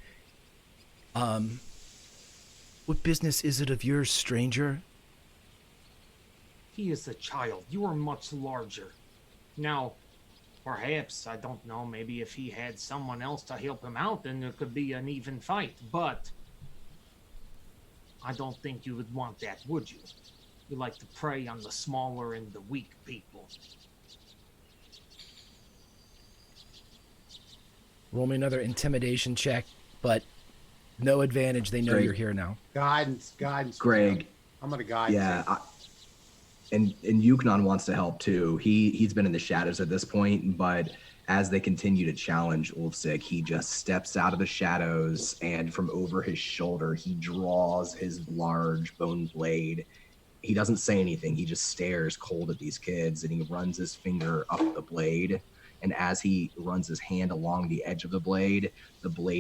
What business is it of yours, stranger? He is a child. You are much larger. Now, perhaps, I don't know, maybe if he had someone else to help him out, then there could be an even fight. But I don't think you would want that, would you? You like to prey on the smaller and the weak people. Roll me another intimidation check, but no advantage. They know Greg. you're here now. Guidance. Greg. I'm gonna guide. Yeah, and Yuknon wants to help too. He's been in the shadows at this point, but as they continue to challenge Ulfzik, he just steps out of the shadows, and from over his shoulder, he draws his large bone blade. He doesn't say anything. He just stares cold at these kids, and he runs his finger up the blade. And as he runs his hand along the edge of the blade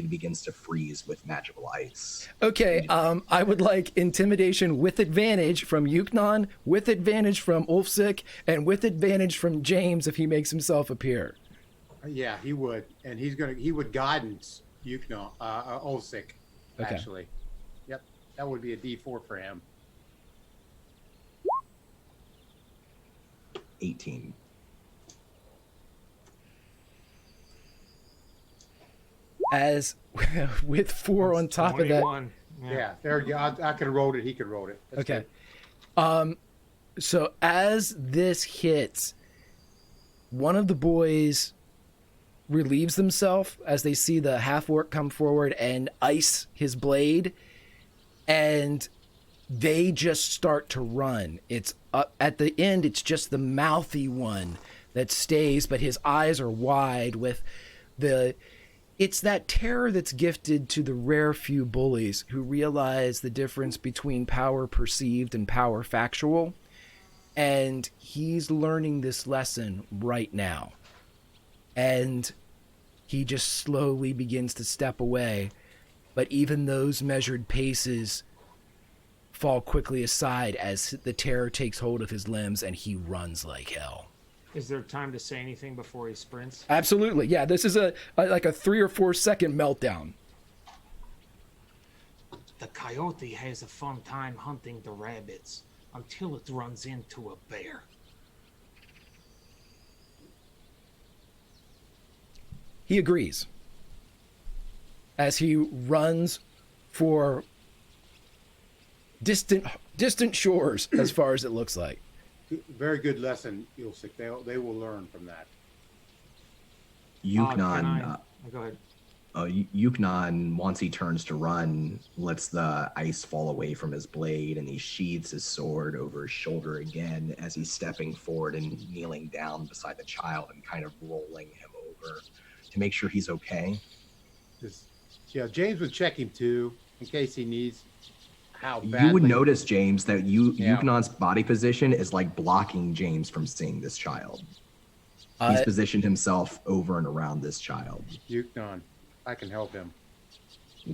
begins to freeze with magical ice. Okay, I would like intimidation with advantage from Yuknon, with advantage from Ulfzik, and with advantage from James if he makes himself appear. Yeah, he would, and he would guidance Yukno, Olsik, Okay. actually. Yep, that would be a D4 for him. 18. As with 4 on top of that. 21. Yeah, there you go. I could have rolled it. He could roll it. That's Okay. good. So as this hits, one of the boys relieves themselves as they see the half-orc come forward and ice his blade, and they just start to run. It's at the end, it's just the mouthy one that stays, but his eyes are wide with it's that terror that's gifted to the rare few bullies who realize the difference between power perceived and power factual. And he's learning this lesson right now. And he just slowly begins to step away. But even those measured paces fall quickly aside as the terror takes hold of his limbs and he runs like hell. Is there time to say anything before he sprints? Absolutely. Yeah, this is like a 3 or 4 second meltdown. The coyote has a fun time hunting the rabbits until it runs into a bear. He agrees. As he runs for distant shores as far as it looks like. Very good lesson, Ilsik. They will learn from that. Yuknon, Go ahead. Yuknon, once he turns to run, lets the ice fall away from his blade, and he sheathes his sword over his shoulder again as he's stepping forward and kneeling down beside the child and kind of rolling him over to make sure he's okay. Yeah, James would check him too in case he needs. How badly. You would notice, James, that Yuknon's body position is like blocking James from seeing this child. He's positioned himself over and around this child. Yuknon, I can help him.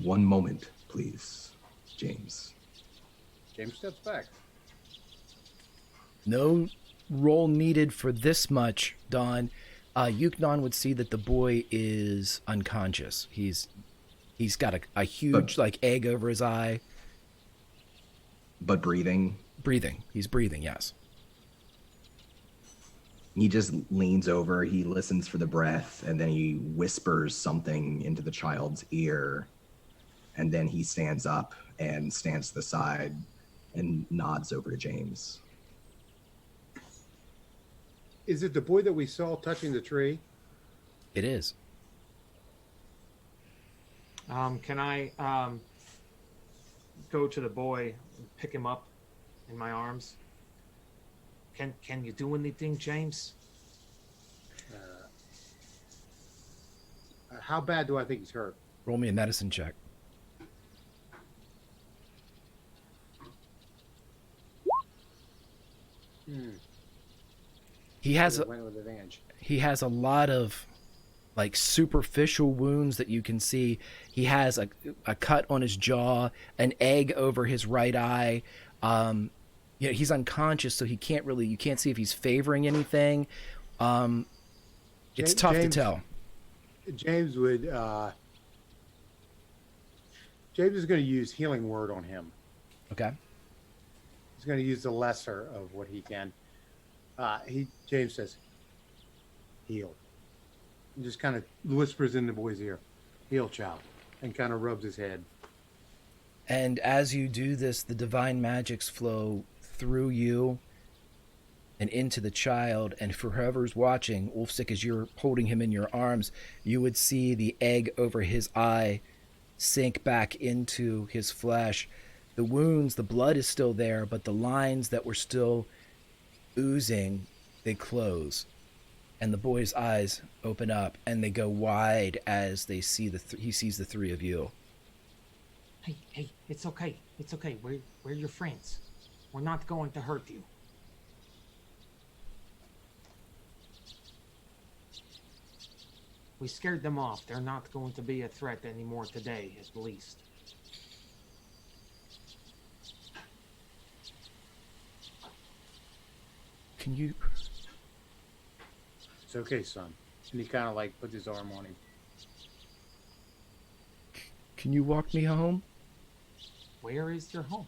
One moment, please, James. James steps back. No roll needed for this much, Don. Yuknon would see that the boy is unconscious. He's got a huge egg over his eye. But breathing? Breathing. He's breathing, yes. He just leans over, he listens for the breath, and then he whispers something into the child's ear. And then he stands up and stands to the side and nods over to James. Is it the boy that we saw touching the tree? It is. Can I go to the boy and pick him up in my arms? Can you do anything, James? How bad do I think he's hurt? Roll me a medicine check. He has Went with advantage. he has a lot of superficial wounds that you can see. He has a cut on his jaw, an egg over his right eye. He's unconscious, so you can't see if he's favoring anything. It's tough to tell. James would James is going to use healing word on him. Okay. He's going to use the lesser of what he can. James says, heal. And just kind of whispers in the boy's ear, heal, child, and kind of rubs his head. And as you do this, the divine magics flow through you and into the child. And for whoever's watching, Ulfsik, as you're holding him in your arms, you would see the egg over his eye sink back into his flesh. The wounds, the blood is still there, but the lines that were still oozing, they close. And the boy's eyes open up and they go wide as they see he sees the three of you. Hey, it's okay. It's okay. We're your friends. We're not going to hurt you. We scared them off. They're not going to be a threat anymore today, at least. Can you... It's okay, son. And he kind of like puts his arm on him. Can you walk me home? Where is your home?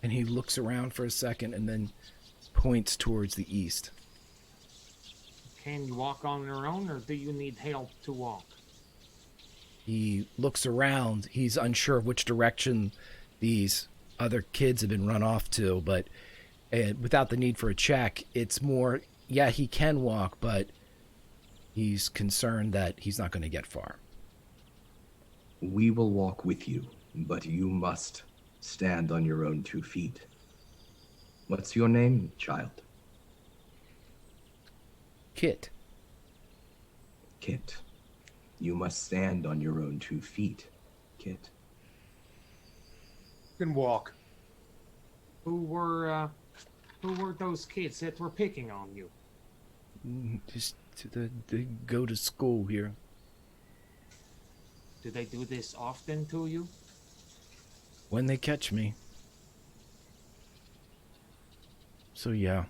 And he looks around for a second and then points towards the east. Can you walk on your own, or do you need help to walk? He looks around. He's unsure of which direction these other kids have been run off to, but without the need for a check, it's more, yeah, he can walk, but he's concerned that he's not going to get far. We will walk with you, but you must stand on your own 2 feet. What's your name, child? Kit. Kit. You must stand on your own 2 feet, Kit. You can walk. Who were those kids that were picking on you? Just they go to school here. Do they do this often to you? When they catch me. So yeah.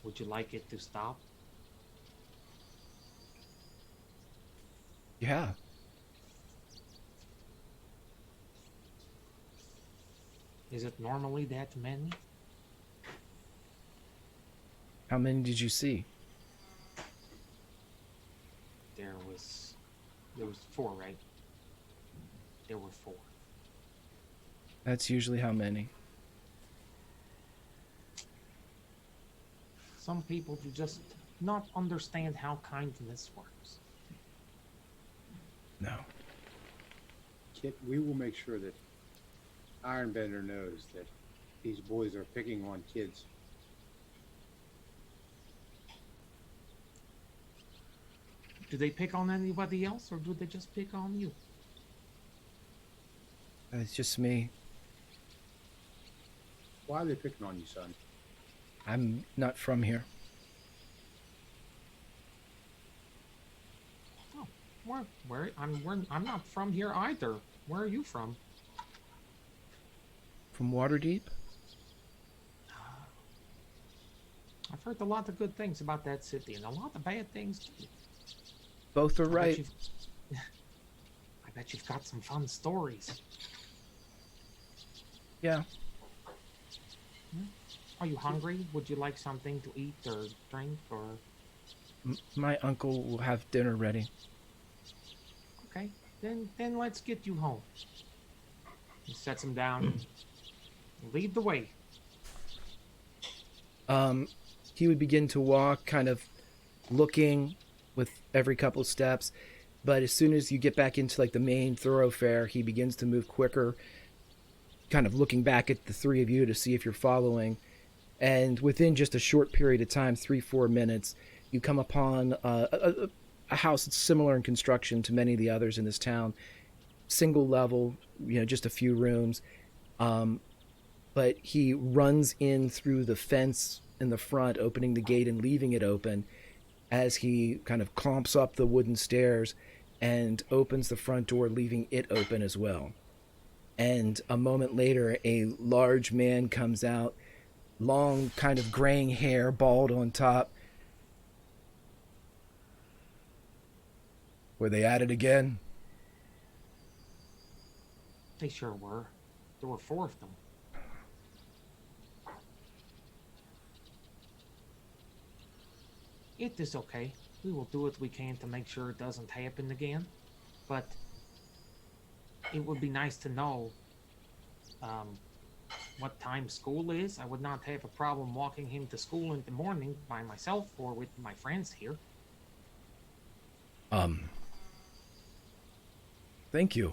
Would you like it to stop? Yeah. Is it normally that many? How many did you see? There was 4, right? There were 4. That's usually how many. Some people do just not understand how kindness works. No. Kit, we will make sure that Ironbender knows that these boys are picking on kids. Do they pick on anybody else, or do they just pick on you? It's just me. Why are they picking on you, son? I'm not from here. Oh, I'm not from here either. Where are you from? From Waterdeep? I've heard a lot of good things about that city, and a lot of bad things too. Both are I bet right. I bet you've got some fun stories. Yeah. Are you hungry? Would you like something to eat or drink or... My uncle will have dinner ready. Okay, then let's get you home. He sets him down. Lead the way. He would begin to walk, kind of looking with every couple steps, but as soon as you get back into like the main thoroughfare, he begins to move quicker, kind of looking back at the three of you to see if you're following. And within just a short period of time, 3-4 minutes, you come upon a house that's similar in construction to many of the others in this town. Single level, just a few rooms. But he runs in through the fence in the front, opening the gate and leaving it open as he kind of clomps up the wooden stairs and opens the front door, leaving it open as well. And a moment later, a large man comes out, long kind of graying hair, bald on top. Were they at it again? They sure were. There were 4 of them. It is okay. We will do what we can to make sure it doesn't happen again. But it would be nice to know what time school is. I would not have a problem walking him to school in the morning by myself or with my friends here. Thank you.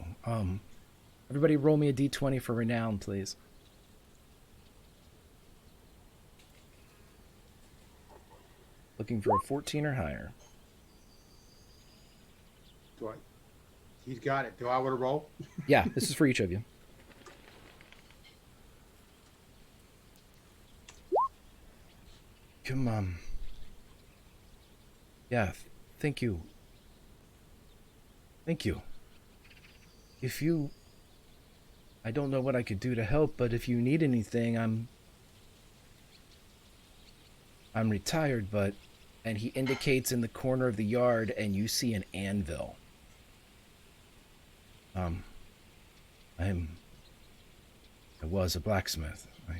Everybody roll me a d20 for renown, please. Looking for a 14 or higher. He's got it. Do I want to roll? Yeah, this is for each of you. Come on. Yeah, thank you. Thank you. I don't know what I could do to help, but if you need anything, I'm retired, but... And he indicates in the corner of the yard, and you see an anvil. I was a blacksmith. I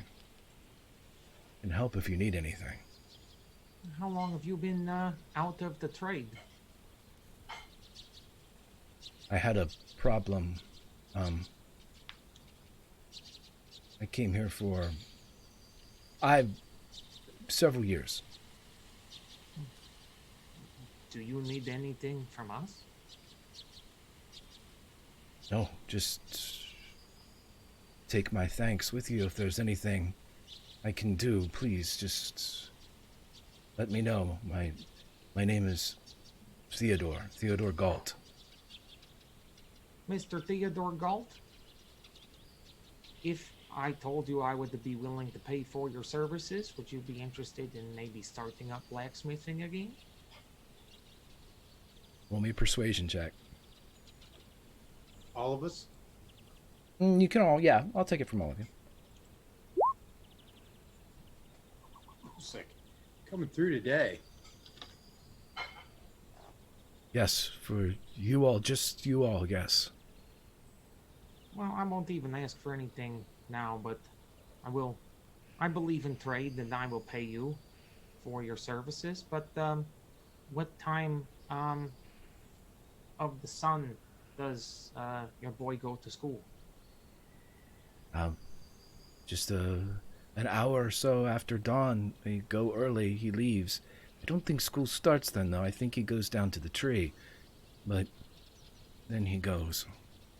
can help if you need anything. How long have you been out of the trade? I had a problem. I came here for... several years. Do you need anything from us? No, just take my thanks with you. If there's anything I can do, please just let me know. My name is Theodore Galt. Mr. Theodore Galt? If I told you I would be willing to pay for your services, would you be interested in maybe starting up blacksmithing again? Roll me a persuasion check. All of us? You can all, yeah, I'll take it from all of you. Sick. Coming through today. Yes, for you all, just you all, yes. Well, I won't even ask for anything now, but I believe in trade and I will pay you for your services, but what time of the sun does your boy go to school? Just an hour or so after dawn. They go early, he leaves. I don't think school starts then, though. I think he goes down to the tree. But then he goes.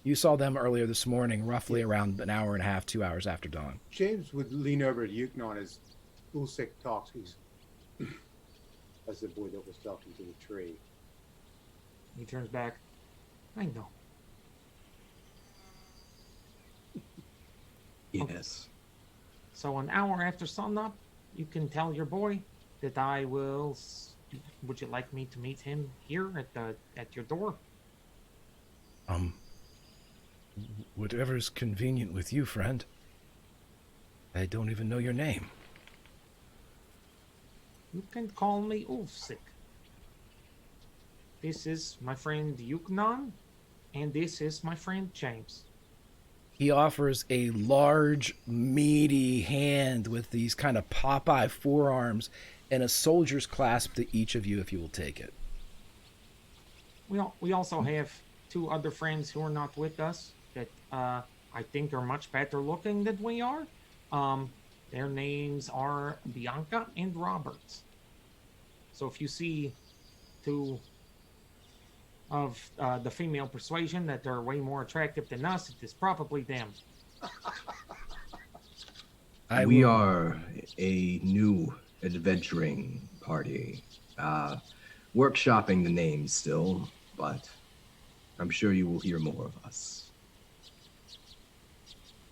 You saw them earlier this morning, roughly around an hour and a half, 2 hours after dawn. James would lean over to Yuknon as Ulsik talks. That's the boy that was talking to the tree. He turns back. I know. Yes. So an hour after sunup, you can tell your boy that I will. Would you like me to meet him here at your door? Whatever's convenient with you, friend. I don't even know your name. You can call me Ulfsik. This is my friend Yuknon, and this is my friend James. He offers a large, meaty hand with these kind of Popeye forearms and a soldier's clasp to each of you if you will take it. We also have two other friends who are not with us that I think are much better looking than we are. Their names are Bianca and Roberts. So if you see two of the female persuasion that they're way more attractive than us, it is probably them. We are a new adventuring party. Workshopping the names still, but I'm sure you will hear more of us.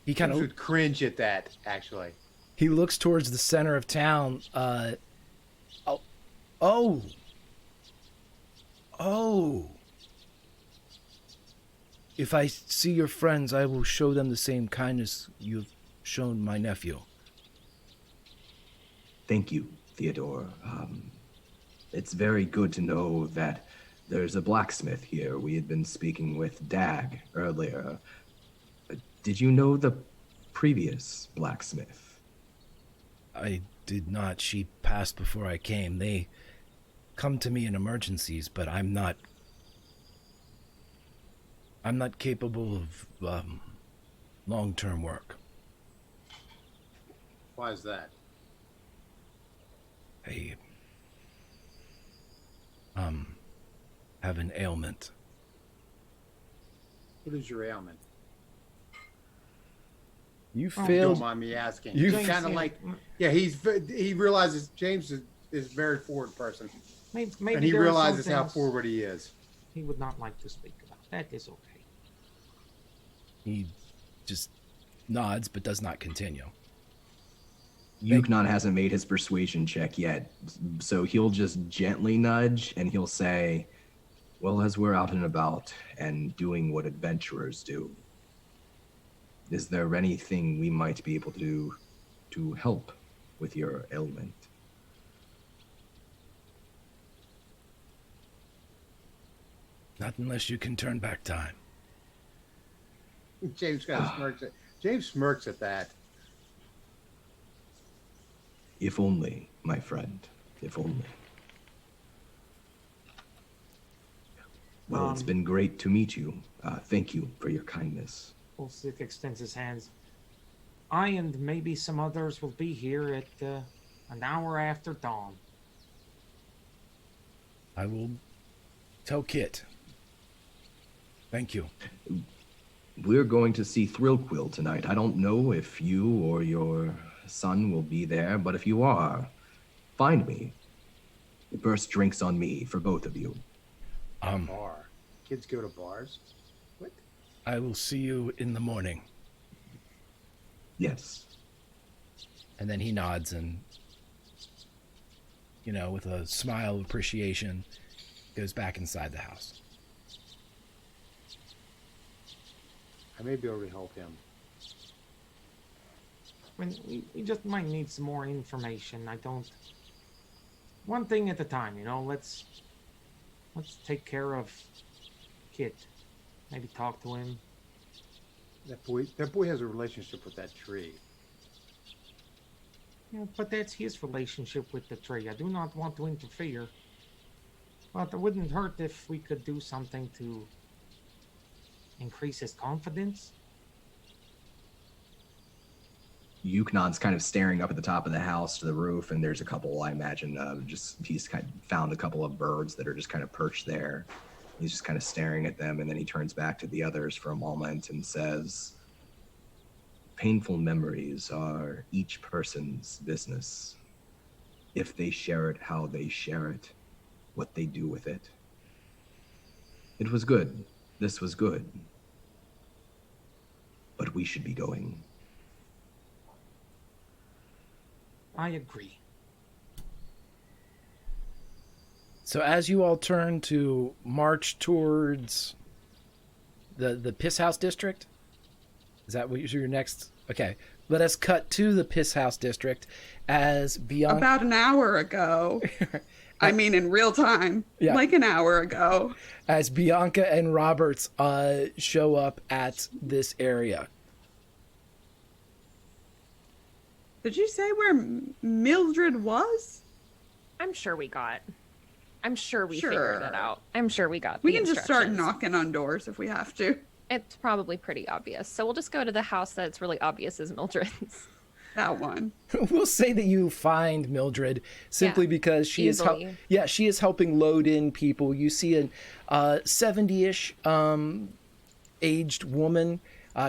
He kind of would cringe at that, actually. He looks towards the center of town. Oh. If I see your friends, I will show them the same kindness you've shown my nephew. Thank you, Theodore. It's very good to know that there's a blacksmith here. We had been speaking with Dag earlier. Did you know the previous blacksmith? I did not. She passed before I came. They come to me in emergencies, but I'm not capable of long-term work. Why is that? I have an ailment. What is your ailment? You Don't failed. mind me asking. You He's kind of like, yeah, he realizes James is a very forward person. Maybe and he there are some realizes how things forward he is. he would not like to speak about. That is okay. He just nods but does not continue. Yuknon hasn't made his persuasion check yet, so he'll just gently nudge and he'll say, well, as we're out and about and doing what adventurers do, is there anything we might be able to do to help with your ailment? Not unless you can turn back time. James kind of smirks at James smirks at that. If only, my friend. If only. Well, it's been great to meet you. Thank you for your kindness. Ulsik extends his hands. I and maybe some others will be here at an hour after dawn. I will tell Kit. Thank you. We're going to see Thrillquill tonight. I don't know if you or your son will be there, but if you are, find me. The first drink's on me for both of you. Bar. Kids go to bars? What? I will see you in the morning. Yes. And then he nods and, with a smile of appreciation, goes back inside the house. I may be able to help him. I mean, we just might need some more information. I don't... One thing at a time, let's take care of Kit. Maybe talk to him. That boy has a relationship with that tree. Yeah, but that's his relationship with the tree. I do not want to interfere. But it wouldn't hurt if we could do something to increase his confidence. Yuknon's kind of staring up at the top of the house to the roof, and there's a couple, I imagine, he's kind of found a couple of birds that are just kind of perched there. He's just kind of staring at them, and then he turns back to the others for a moment and says, painful memories are each person's business. If they share it, how they share it, what they do with it. It was good. This was good. But we should be going. I agree. So as you all turn to march towards the Piss House District, is that what your next? Okay, let us cut to the Piss House District as Bianca. About an hour ago. I mean, in real time, Yeah. like an hour ago. As Bianca and Roberts show up at this area. Did you say where Mildred was? I'm sure we Sure. figured it out. I'm sure we got We the can just start instructions. knocking on doors if we have to. It's probably pretty obvious. So we'll just go to the house that's really obvious is Mildred's. That one. We'll say that you find Mildred simply Yeah, because she easily. she is helping load in people. You see a 70-ish aged woman,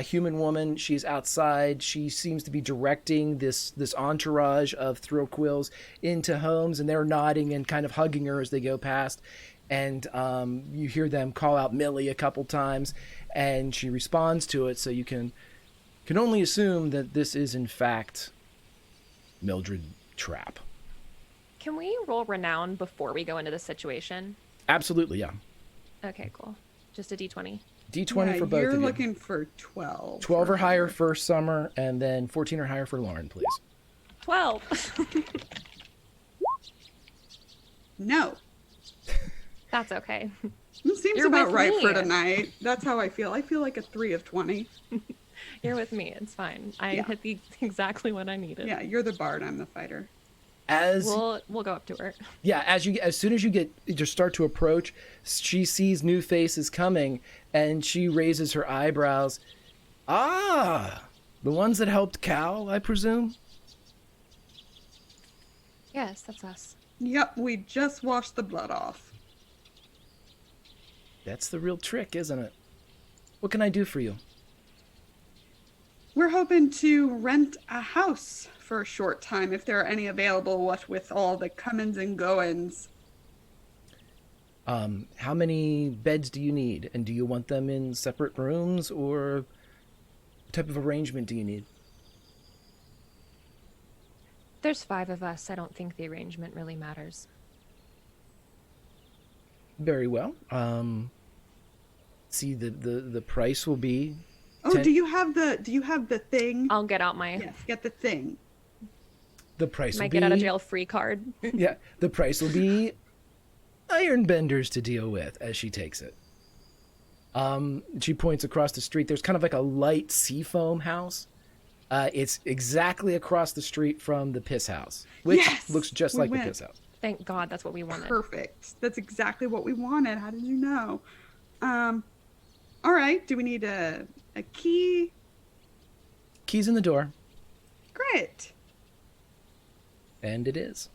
human woman. She's outside. She seems to be directing this entourage of Thrillquills into homes, and they're nodding and kind of hugging her as they go past. And you hear them call out Millie a couple times, and she responds to it. So you can only assume that this is in fact Mildred Trapp. Can we roll renown before we go into the situation? Absolutely, yeah. Okay, cool. Just a d20. D20 for both you're of you. looking for 12. 12 or for higher her. for Summer, and then 14 or higher for Lauren, please. 12. No. That's okay. It seems You're about with right me. for tonight. That's how I feel. I feel like a 3 of 20. You're with me. It's fine. I Yeah. hit exactly what I needed. Yeah, you're the bard. I'm the fighter. As We'll go up to her. yeah, as soon as you just start to approach, she sees new faces coming, and she raises her eyebrows. Ah, the ones that helped Cal, I presume. Yes, that's us. Yep, we just washed the blood off. That's the real trick, isn't it? What can I do for you? We're hoping to rent a house for a short time if there are any available, what with all the comings and goings. How many beds do you need, and do you want them in separate rooms, or what type of arrangement do you need? There's 5 of us. I don't think the arrangement really matters. Very well. See, the price will be. Oh, 10 do you have the thing? I'll get out my Yes, get the thing. The price will my be. get out of jail free card. Yeah, the price will be ironbenders to deal with as she takes it. She points across the street. There's kind of like a light seafoam house. It's exactly across the street from the piss house, which Yes! looks just We like went. the piss house. Thank God that's what we wanted. Perfect. That's exactly what we wanted. How did you know? All right. Do we need a key? Keys in the door, Great. and it is.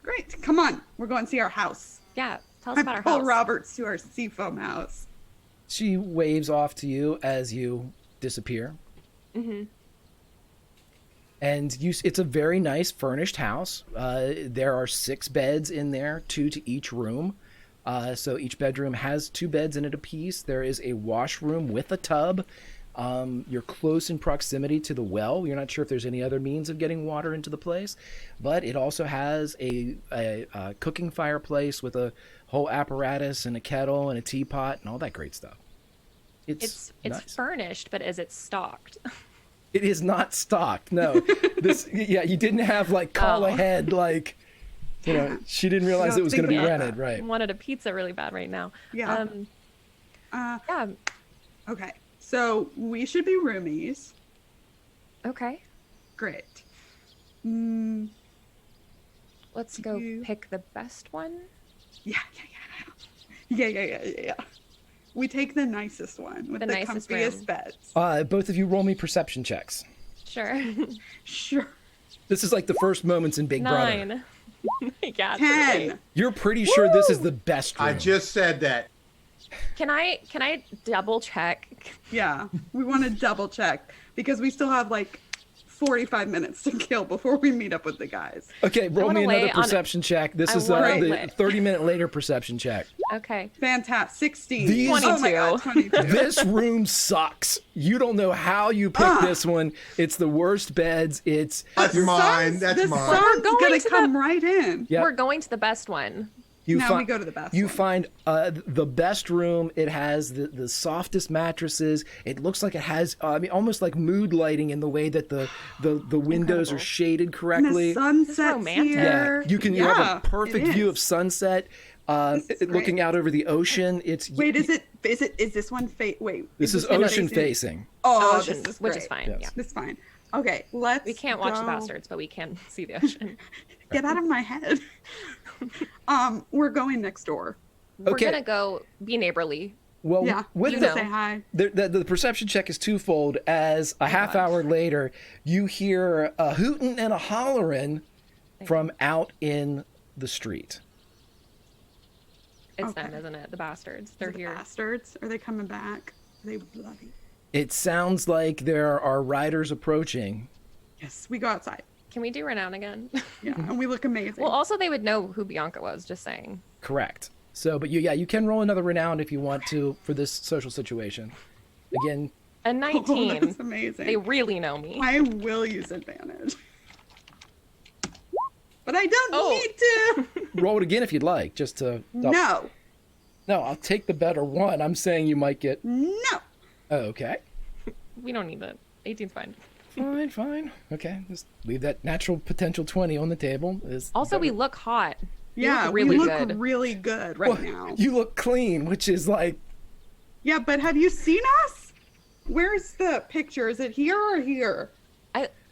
Great. Come on. We're going to see our house. Yeah, tell us I about our pull house. Roberts to our seafoam house. She waves off to you as you disappear. Mm-hmm. And it's a very nice furnished house. There are 6 beds in there, 2 to each room. So each bedroom has 2 beds in it apiece. There is a washroom with a tub. You're close in proximity to the well. You're not sure if there's any other means of getting water into the place, but it also has a cooking fireplace with a whole apparatus and a kettle and a teapot and all that great stuff. It's nice. Furnished, but is it stocked? It is not stocked. No, you didn't have like call ahead, like, she didn't realize it was going to be rented, right? I wanted a pizza really bad right now. Yeah. Yeah. Okay. So we should be roomies. Okay. Great. Let's go pick the best one. Yeah. We take the nicest one with the nicest comfiest room. beds. Both of you roll me perception checks. Sure. Sure. This is like the first moments in Big Brother. 9. Yeah. 10. You're pretty sure this is the best room. I just said that. Can I double check? Yeah. We want to double check because we still have like 45 minutes to kill before we meet up with the guys. Okay, roll wanna me another lay on- perception check. This I is wanna the lay- 30-minute later perception check. Okay. Fantastic. 16. These- Oh my God, 22. 22. This room sucks. You don't know how you picked this one. It's the worst beds. It's That's mine. That's the mine. sun's going gonna to come right in. Yep. We're going to the best one. Now we go to the best You one. find the best room. It has the softest mattresses. It looks like it has almost like mood lighting in the way that the windows are Incredible. shaded And the correctly. sunset's romantic. here. You have Yeah, a perfect it view is. of sunset. This is Looking great. out over the ocean. Wait, is this one wait. This is one ocean facing. Oh, Ocean, this is which great. is fine. Yes. Yeah. This is fine. Okay, let's We can't watch the go- bastards, but we can see the ocean. Get out of my head. We're going next door. We're Okay. gonna go be neighborly. Well, Yeah, with you to know. say hi. the perception check is twofold. As a half hour later, you hear a hootin' and a hollerin' from out in the street. It's Okay. them, isn't it? The bastards. They're The here. bastards. Are they coming back? Are they bloody? It sounds like there are riders approaching. Yes, we go outside. Can we do renown again? Yeah, and we look amazing. Well, also they would know who Bianca was. Just saying. Correct. So, but you can roll another renown if you want to for this social situation. Again, A Oh, 19. that's amazing. They really know me. I will use advantage. But I don't Oh. need to. roll it again if you'd like, just to. No. No, I'll take the better one. I'm saying you might get. No. Oh, okay. We don't need that. 18's fine. Fine. Okay, just leave that natural potential 20 on the table. Also, we look hot. We Yeah, look really we look good. really good right Well, now. You look clean, which is like. Yeah, but have you seen us? Where's the picture? Is it here or here?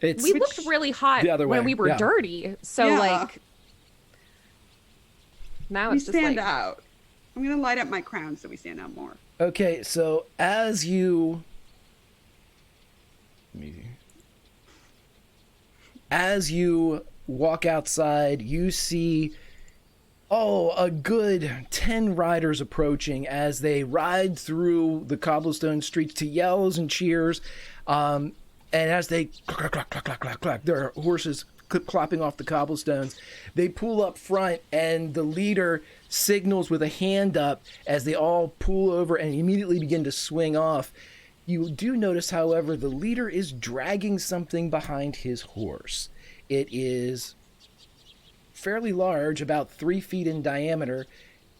It's We looked really hot the other when way, we were yeah. dirty. So Yeah. like now We it's just stand like out. I'm gonna light up my crown so we stand out more. Okay, so as you walk outside, you see a good 10 riders approaching as they ride through the cobblestone streets to yells and cheers. And as they clack, clack, clack, clack, clack, clack, their horses clopping off the cobblestones, they pull up front and the leader signals with a hand up as they all pull over and immediately begin to swing off. You do notice, however, the leader is dragging something behind his horse. It is fairly large, about 3 feet in diameter.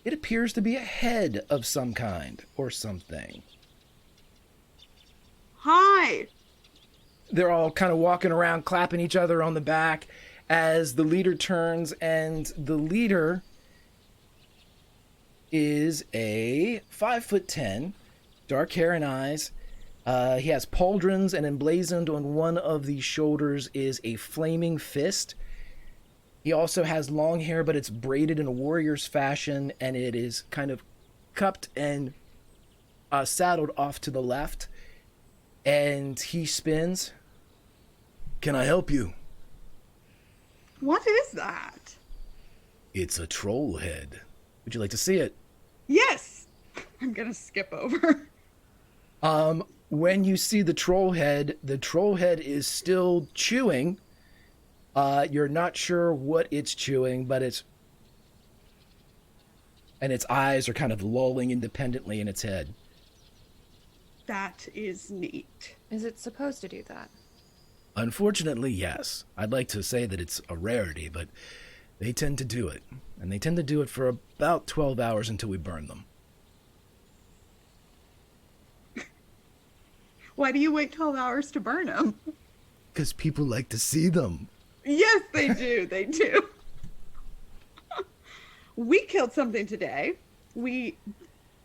It appears to be a head of some kind or something. Hi. They're all kind of walking around, clapping each other on the back as the leader turns, and the leader is a 5'10", dark hair and eyes. He has pauldrons, and emblazoned on one of the shoulders is a flaming fist. He also has long hair, but it's braided in a warrior's fashion, and it is kind of cupped and saddled off to the left. And he spins. Can I help you? What is that? It's a troll head. Would you like to see it? Yes. I'm gonna skip over. When you see the troll head is still chewing. You're not sure what it's chewing, but its eyes are kind of lolling independently in its head. That is neat. Is it supposed to do that? Unfortunately, yes. I'd like to say that it's a rarity, but they tend to do it. And they tend to do it for about 12 hours until we burn them. Why do you wait 12 hours to burn them? Because people like to see them. Yes, they do. They do. We killed something today. We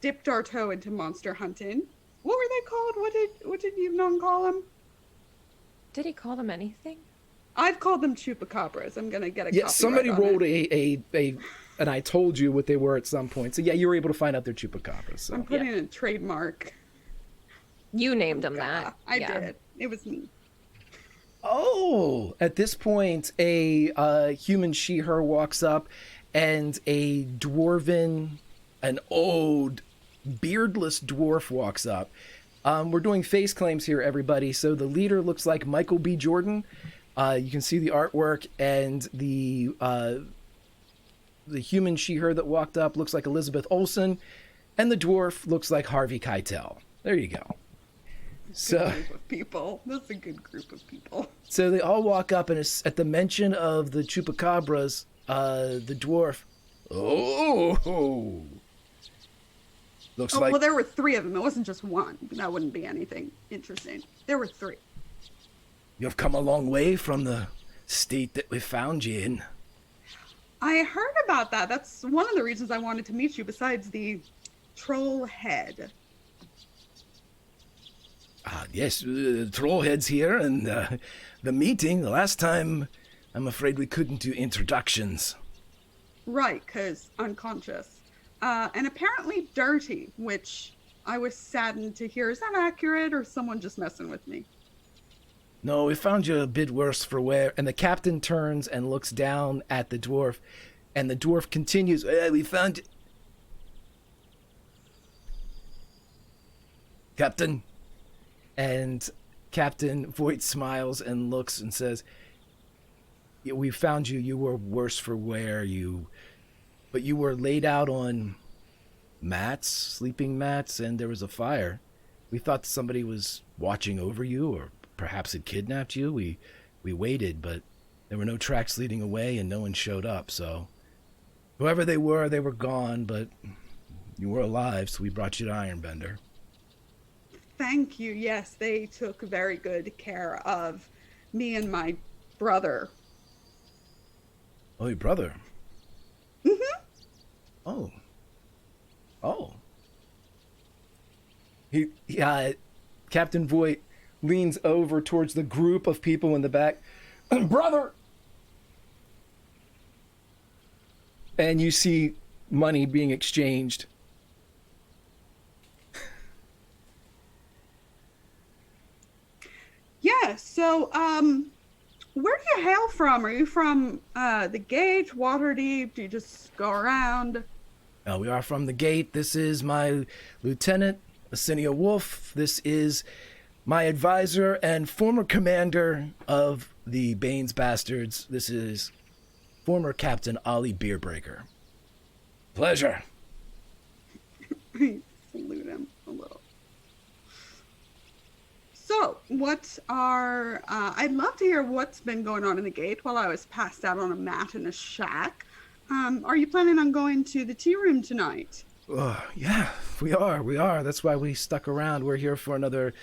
dipped our toe into monster hunting. What were they called? What did you non call them? Did he call them anything? I've called them chupacabras. I'm gonna get a Yeah, somebody rolled it. a and I told you what they were at some point. So yeah, you were able to find out they're chupacabras. So. I'm putting in a trademark. You named him that. I did. It was me. Oh, at this point, a human she/her walks up, and an old, beardless dwarf walks up. We're doing face claims here, everybody. So the leader looks like Michael B. Jordan. You can see the artwork, and the human she/her that walked up looks like Elizabeth Olsen, and the dwarf looks like Harvey Keitel. There you go. Good group of people. That's a good group of people. So they all walk up, and at the mention of the chupacabras, the dwarf, looks like... Well, there were 3 of them. It wasn't just one. That wouldn't be anything interesting. There were 3. You've come a long way from the state that we found you in. I heard about that. That's one of the reasons I wanted to meet you, besides the troll head. Yes, Trollhead's here, and the meeting, the last time, I'm afraid we couldn't do introductions. Right, because unconscious. And apparently dirty, which I was saddened to hear. Is that accurate, or someone just messing with me? No, we found you a bit worse for wear. And the captain turns and looks down at the dwarf, and the dwarf continues, we found you... Captain... And Captain Voight smiles and looks and says, we found you. You were worse for wear. But you were laid out on mats, sleeping mats, and there was a fire. We thought somebody was watching over you, or perhaps had kidnapped you. We waited, but there were no tracks leading away, and no one showed up. So whoever they were gone, but you were alive, so we brought you to Ironbender. Thank you. Yes, they took very good care of me and my brother. Oh, your brother? Mm-hmm. Oh. Captain Voight leans over towards the group of people in the back. Brother! And you see money being exchanged. Yeah, so, where do you hail from? Are you from, the Gate, Waterdeep? Do you just go around? We are from the Gate. This is my lieutenant, Asinia Wolf. This is my advisor and former commander of the Bane's Bastards. This is former Captain Ollie Beerbreaker. Pleasure. Salute him a little. So, I'd love to hear what's been going on in the Gate while I was passed out on a mat in a shack. Are you planning on going to the tea room tonight? Yeah, we are. That's why we stuck around. We're here for another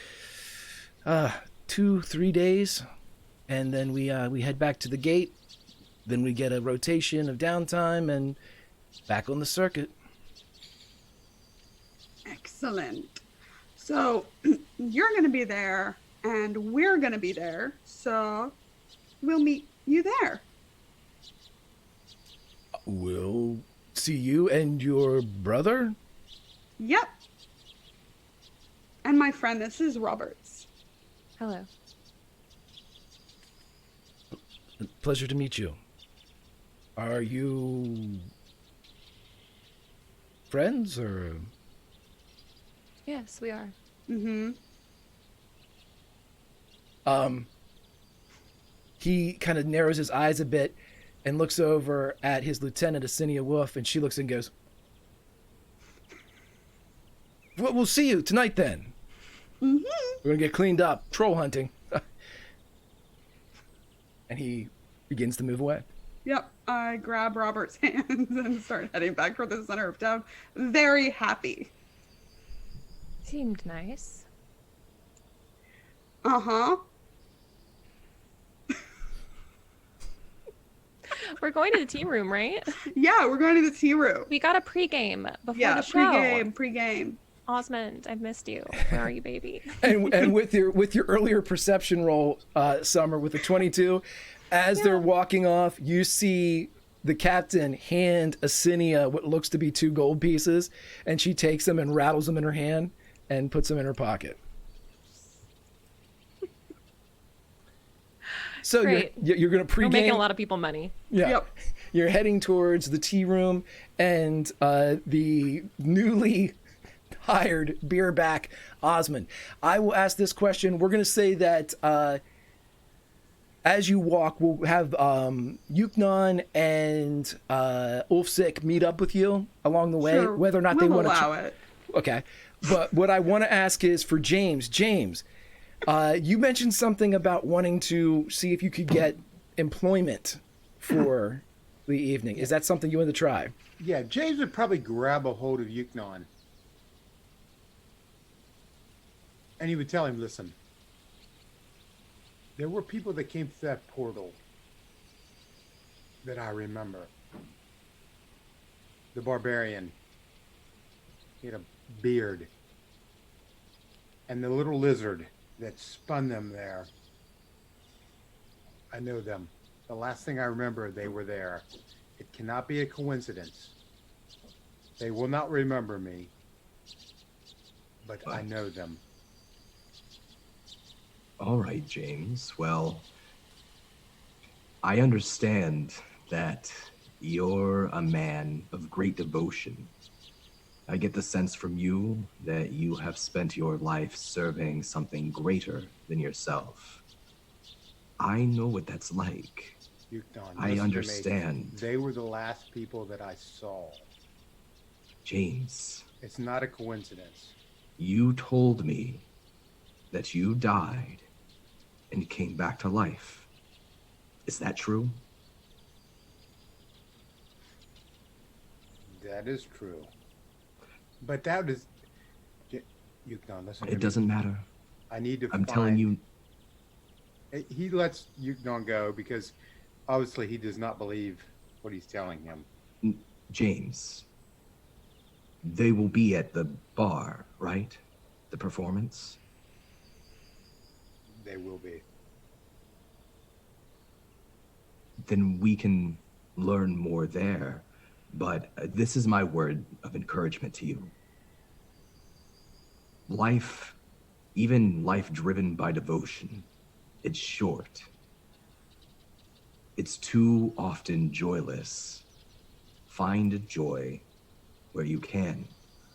2-3 days, and then we head back to the Gate. Then we get a rotation of downtime and back on the circuit. Excellent. So you're going to be there and we're going to be there. So we'll meet you there. We'll see you and your brother? Yep. And my friend, this is Roberts. Hello. Pleasure to meet you. Are you friends or? Yes, we are. Mm-hmm. He kind of narrows his eyes a bit and looks over at his lieutenant, Asinia Wolf, and she looks and goes, "Well, we'll see you tonight then. Mm-hmm. We're going to get cleaned up. Troll hunting." And he begins to move away. Yep. I grab Robert's hands and start heading back for the center of town. Very happy. Seemed nice. Uh-huh. We're going to the tea room, right? Yeah, we're going to the tea room. We got a pregame before Yeah, the show. pregame. Osmond, I've missed you. Where are you, baby? And with your earlier perception roll, Summer, with the 22, as they're walking off, you see the captain hand Asinia what looks to be 2 gold pieces, and she takes them and rattles them in her hand and puts them in her pocket. So Great. you're going to pregame. We're making a lot of people money. Yeah. Yep. You're heading towards the tea room, and the newly hired beer back Osmond. I will ask this question. We're going to say that as you walk, we'll have Yuknon and Ulfsik meet up with you along the way, Sure. whether or not we'll they want to. allow it. Okay. But what I want to ask is for James. James, you mentioned something about wanting to see if you could get employment for the evening. Is that something you want to try? Yeah, James would probably grab a hold of Yuknon. And he would tell him, listen, there were people that came through that portal that I remember. The barbarian. He had a beard. And the little lizard that spun them there. I know them. The last thing I remember, they were there. It cannot be a coincidence. They will not remember me. But I know them. All right, James. Well, I understand that you're a man of great devotion. I get the sense from you that you have spent your life serving something greater than yourself. I know what that's like. Yukon, I listen to me. understand. They were the last people that I saw. James, It's not a coincidence. you told me that you died and came back to life. Is that true? That is true. But that is... Yukon, listen to It me. doesn't matter. I need to I'm telling you, He lets Yukon go because obviously he does not believe what he's telling him. James, they will be at the bar, right? The performance? They will be. Then we can learn more there. But this is my word of encouragement to you. Life, even life driven by devotion, it's short. It's too often joyless. Find joy where you can.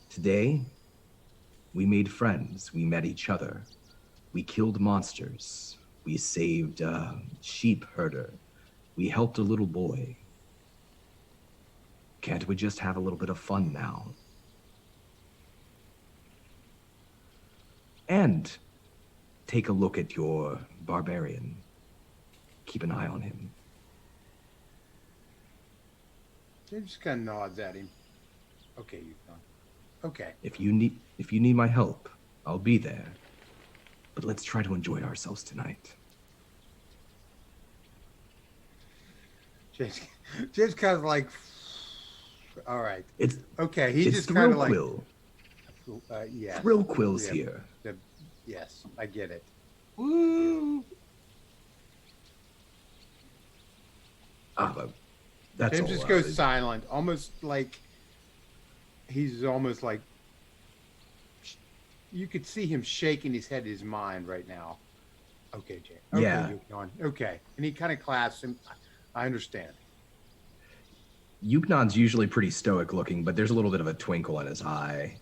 Today, we made friends. We met each other. We killed monsters. We saved a sheep herder. We helped a little boy. Can't we just have a little bit of fun now? And take a look at your barbarian. Keep an eye on him. He just kind of nods at him. Okay, Yukon. Okay. If you need my help, I'll be there. But let's try to enjoy ourselves tonight. James kind of like, all right. It's Okay, he it's just kind of thrill like, quill. Yes. Thrill Quill's Yeah, here. yes, I get it. Woo! But that's James all. just goes silent, almost like he's almost like you could see him shaking his head in his mind right now. Okay, James. Okay, Yeah. Yukon. Okay. And he kind of clasps him. I understand. Yuknon's usually pretty stoic looking, but there's a little bit of a twinkle in his eye.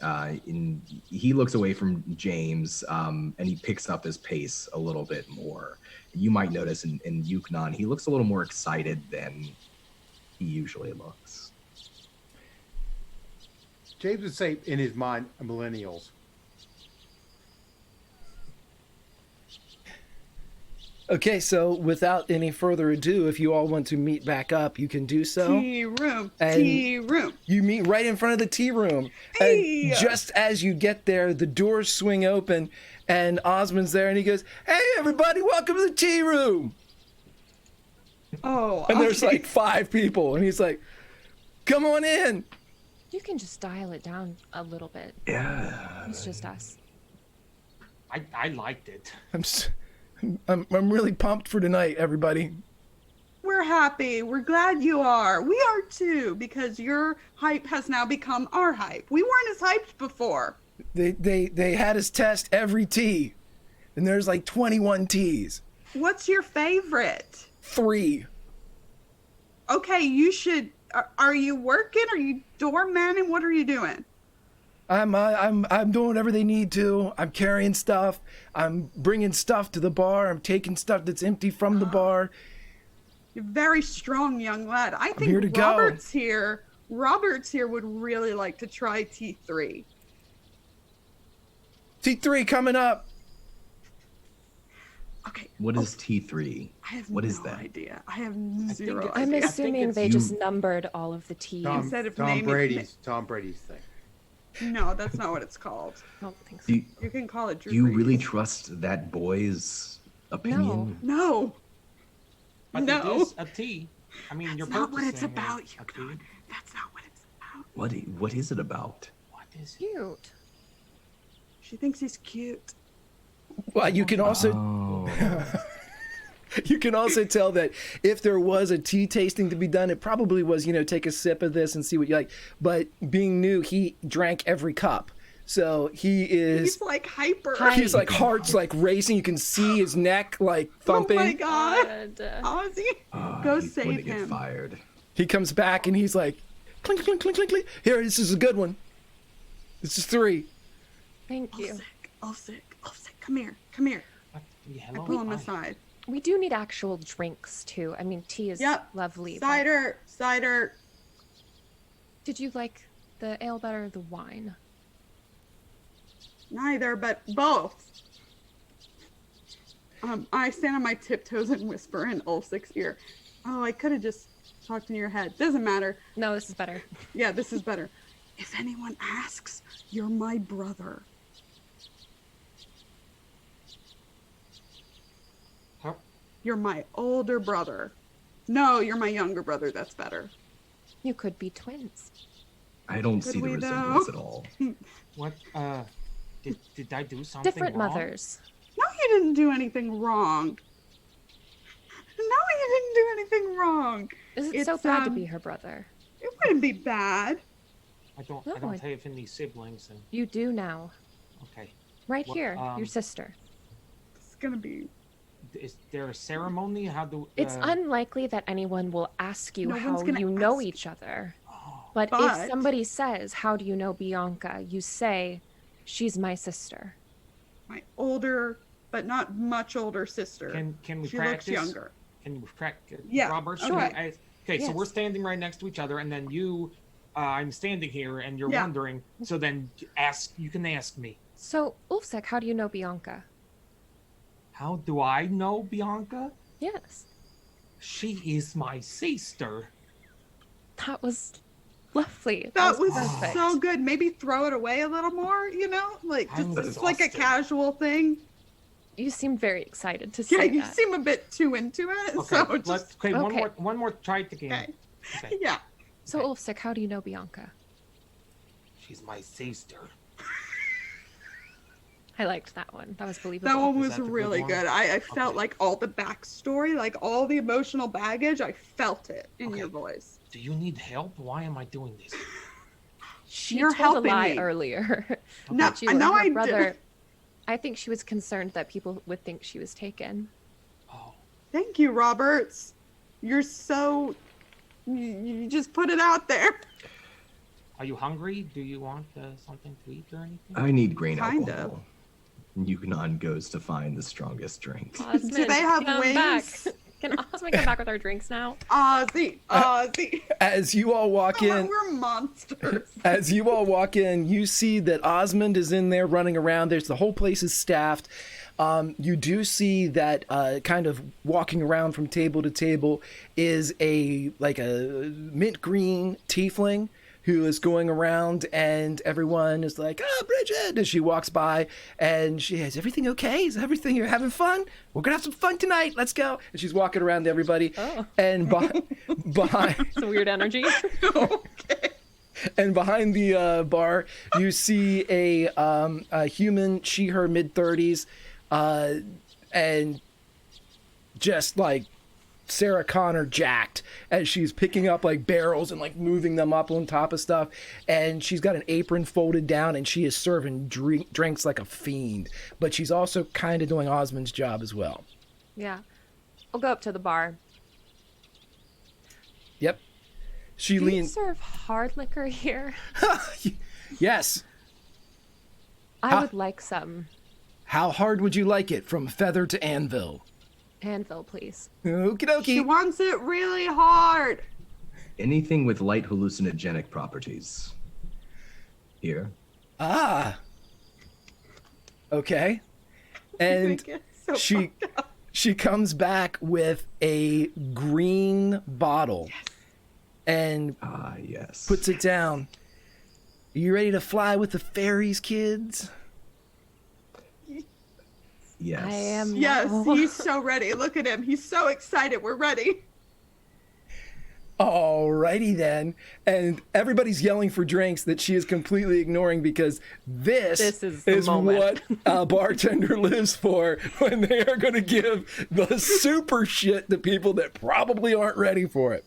He looks away from James, and he picks up his pace a little bit more. You might notice in Yuknon, he looks a little more excited than he usually looks. James would say in his mind, millennials. Okay, so without any further ado, if you all want to meet back up, you can do so. Tea room. And Tea room. You meet right in front of the tea room. Hey! And just as you get there, the doors swing open and Osmond's there and he goes, "Hey everybody, welcome to the tea room." Oh, And there's okay. like 5 people and he's like, "Come on in." You can just dial it down a little bit. Yeah. It's just us. I liked it. I'm really pumped for tonight, everybody. We're happy. We're glad you are. We are too, because your hype has now become our hype. We weren't as hyped before. They had us test every tea, and there's like 21 teas. What's your favorite? 3. Okay, you should. Are you working? Are you doormanning? What are you doing? I'm doing whatever they need to. I'm carrying stuff. I'm bringing stuff to the bar. I'm taking stuff that's empty from the bar. You're a very strong young lad. I think here to go. Robert's here would really like to try T3. T3 coming up. Okay. What is T3? I have What no is that? idea. I have zero it's- I'm idea. think assuming it's they you- just numbered all of the T's. Instead of Tom naming- Brady's thing. No, that's not what it's called. I don't think so. Do You can call it do you Drew really Brees. trust that boy's opinion? No. But No. it is a tea. I mean, That's you're not what it's purchasing about, a Yukon. tea. That's not what it's about. What is it about? What is it? Cute. She thinks he's cute. Well, you can also Oh. you can also tell that if there was a tea tasting to be done, it probably was, take a sip of this and see what you like. But being new, he drank every cup. So He's like hyper. he's like heart's like racing. You can see his neck like thumping. Oh my god. God. Ozzy, Oh, go he's going to save get him. fired. He comes back and he's like, clink, clink, clink, clink, clink. Here, this is a good one. This is 3. Thank you. All sick. Come here. What? Yeah, I hello, pull him hi. aside. We do need actual drinks too. I mean, tea is Yep. lovely. but Cider. Did you like the ale better or the wine? Neither, but both. I stand on my tiptoes and whisper in Ulfsic's ear. Oh, I could have just talked in your head. Doesn't matter. No, this is better. Yeah, this is better. If anyone asks, you're my brother. Huh? You're my older brother. No, you're my younger brother. That's better. You could be twins. I don't Could see the we, resemblance though? at all. What? Did I do something Different wrong? mothers. No, you didn't do anything wrong. No, you didn't do anything wrong. Is it so It's, bad to be her brother? It wouldn't be bad. I don't No, I- have any siblings. And You do now. okay, Right What, here, your um, sister. It's gonna be. is there a ceremony? How do? It's unlikely that anyone will ask you No how one's gonna you know ask. each other. Oh, But But- if somebody says, "How do you know Bianca?" you say, "She's my sister." My older, but not much older sister. can we she practice? looks younger. Can we practice? Yeah, Robert, sure. okay, so Yes. we're standing right next to each other, and then I'm standing here, and you're Yeah. wondering. So then you can ask me. So, Ulfsec, how do you know Bianca? How do I know Bianca? Yes, She is my sister. that was lovely. That was perfect. so good. Maybe throw it away a little more, like I'm just like a exhausted. casual thing. You seem very excited to Yeah, say you that. seem a bit too into it. Okay, So just okay, Okay. one more try it again. okay. Okay. Yeah. So, Ulfsec, how do you know Bianca? She's my sister. I liked that one. That was believable. That one Is was that the good really one? good. I felt Okay. like all the backstory, like all the emotional baggage, I felt it in Okay. your voice. Do you need help? Why am I doing this? She You're told helping a lie me. earlier. No, that you I were know her I brother. did. I think she was concerned that people would think she was taken. Oh, Thank you, Roberts. You're so. You just put it out there. are you hungry? Do you want something to eat or anything? I need grain Kind of. alcohol. Yukon goes to find the strongest drink. Osmond, Do they have come wings? back. Can Osmond come back with our drinks now? Ozzy. As you all walk in, We're monsters. As you all walk in, you see that Osmond is in there running around. The whole place is staffed. You do see that kind of walking around from table to table is a mint green tiefling who is going around, and everyone is like, "Oh, Bridget!" as she walks by, and she has, "Everything okay? Is everything, you're having fun? We're gonna have some fun tonight. Let's go!" And she's walking around to everybody, Oh. and behind. It's a weird energy. Okay. And behind the bar, you see a human, she, her, mid-30s, and just like Sarah Connor jacked as she's picking up like barrels and like moving them up on top of stuff. And she's got an apron folded down and she is serving drinks like a fiend. But she's also kind of doing Osmond's job as well. Yeah. I'll go up to the bar. Yep. She Do you leans. serve hard liquor here? Yes. I would like some. How hard would you like it from feather to anvil? Anvil, please. Okie She dokie. wants it really hard. Anything with light hallucinogenic properties. Here. Ah. Okay. And It gets so she fucked up. she comes back with a green bottle and Ah, yes. puts it down. Are you ready to fly with the fairies, kids? Yes. I am. Yes, now. he's so ready. Look at him. He's so excited. We're ready. Alrighty then. And everybody's yelling for drinks that she is completely ignoring because this is the moment. what a bartender lives for when they are going to give the super shit to people that probably aren't ready for it.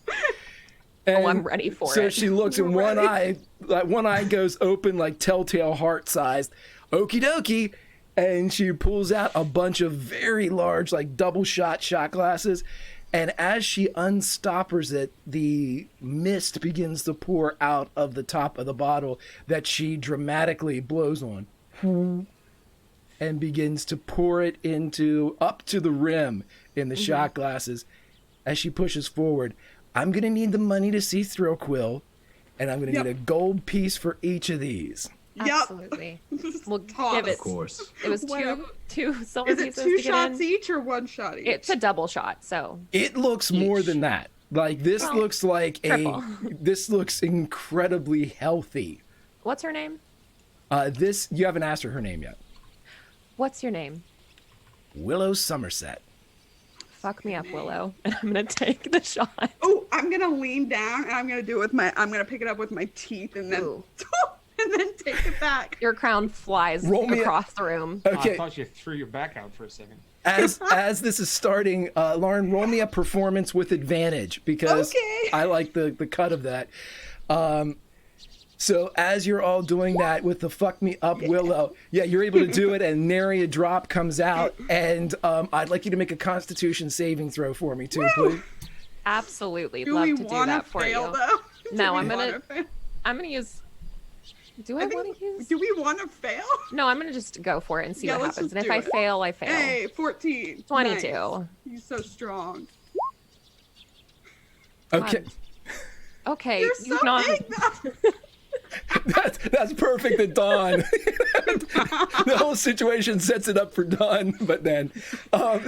And I'm ready for so it. she looks and one eye goes open like telltale heart sized. Okie dokie. And she pulls out a bunch of very large, like double shot glasses. And as she unstoppers it, the mist begins to pour out of the top of the bottle that she dramatically blows on and begins to pour it up to the rim in the shot glasses. As she pushes forward, I'm going to need the money to see Thrill Quill, and I'm going to Yep. need a gold piece for each of these. Absolutely. We'll Toss. give it. Of course. It was Whatever. two silver Is it pieces 2 to get shots in. each or 1 shot each? It's a double shot, so It looks more Each. than that. Like this Well, looks like triple. this looks incredibly healthy. what's her name? This, you haven't asked her name yet. What's your name? Willow Somerset. Fuck me up, Willow, and I'm gonna take the shot. Oh, I'm gonna lean down and I'm gonna do it with my. I'm gonna pick it up with my teeth and then Ooh. and then take it back. Your crown flies Roll me a- across the room. Oh, Okay, I thought you threw your back out for a second. as this is starting, Lauren, roll me a performance with advantage because Okay. I like the cut of that. So as you're all doing that with the fuck me up Willow, yeah, you're able to do it, and nary a drop comes out. And I'd like you to make a Constitution saving throw for me too, please. Absolutely, Do love we to do want to that for fail you. though? No, Do we I'm gonna- wanna fail? I'm gonna use. Do I, I think- want to use? Do we want to fail? No, I'm gonna just go for it and see Yeah, what let's happens. just And if do I it. fail, I fail. Hey, 14. 22. Nice. He's so strong. Okay, Okay, You're you've so not. big though. that's perfect at dawn. The whole situation sets it up for dawn, but then,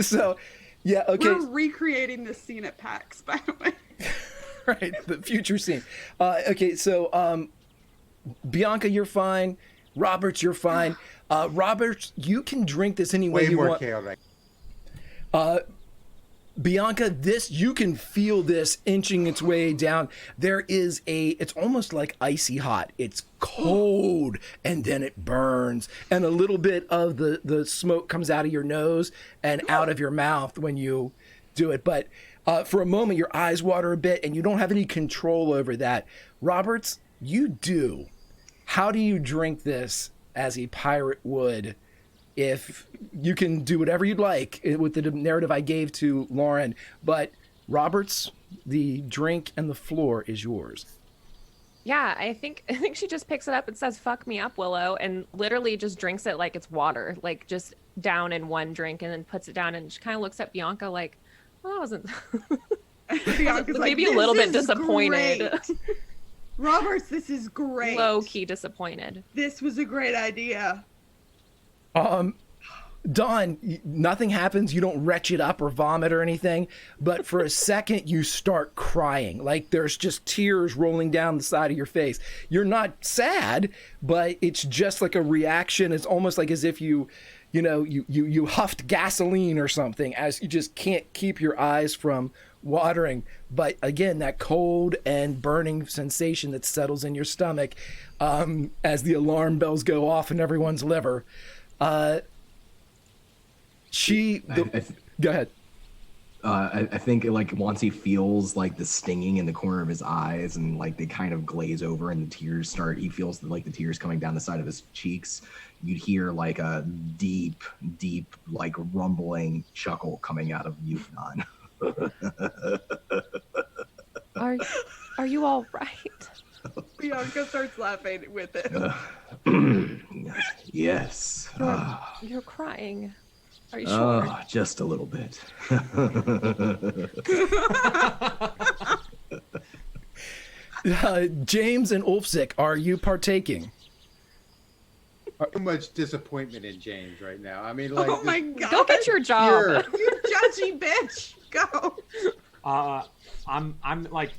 so yeah, okay. We're recreating this scene at PAX, by the way. Right, the future scene. Okay, so Bianca, you're fine. Roberts, you're fine. Roberts, you can drink this any way Way you more want. chaotic. Bianca, you can feel this inching its way down. There is it's almost like icy hot. It's cold and then it burns. And a little bit of the smoke comes out of your nose and out of your mouth when you do it. But for a moment, your eyes water a bit and you don't have any control over that. Roberts, you do. How do you drink this as a pirate would? If you can do whatever you'd like with the narrative I gave to Lauren, but Roberts, the drink and the floor is yours. Yeah, I think she just picks it up and says, "Fuck me up, Willow," and literally just drinks it like it's water, like just down in one drink, and then puts it down, and she kind of looks at Bianca like, "Well, that wasn't." Bianca's maybe like, a little bit "This is disappointed. great. Roberts, this is great. Low key disappointed. This was a great idea. Dawn, nothing happens. You don't retch it up or vomit or anything, but for a second you start crying. Like there's just tears rolling down the side of your face. You're not sad, but it's just like a reaction. It's almost like as if you huffed gasoline or something, as you just can't keep your eyes from watering. But again, that cold and burning sensation that settles in your stomach as the alarm bells go off in everyone's liver. Go ahead. I think like once he feels like the stinging in the corner of his eyes and like they kind of glaze over and the tears start, he feels like the tears coming down the side of his cheeks. You'd hear like a deep, like rumbling chuckle coming out of you, Don. Are you all right? Bianca starts laughing with it. Yes. You're crying. Are you sure? Just a little bit. James and Ulfsick, are you partaking? Too much disappointment in James right now. I mean, like, Oh my god. Go get your job. You judgy bitch. Go. I'm like,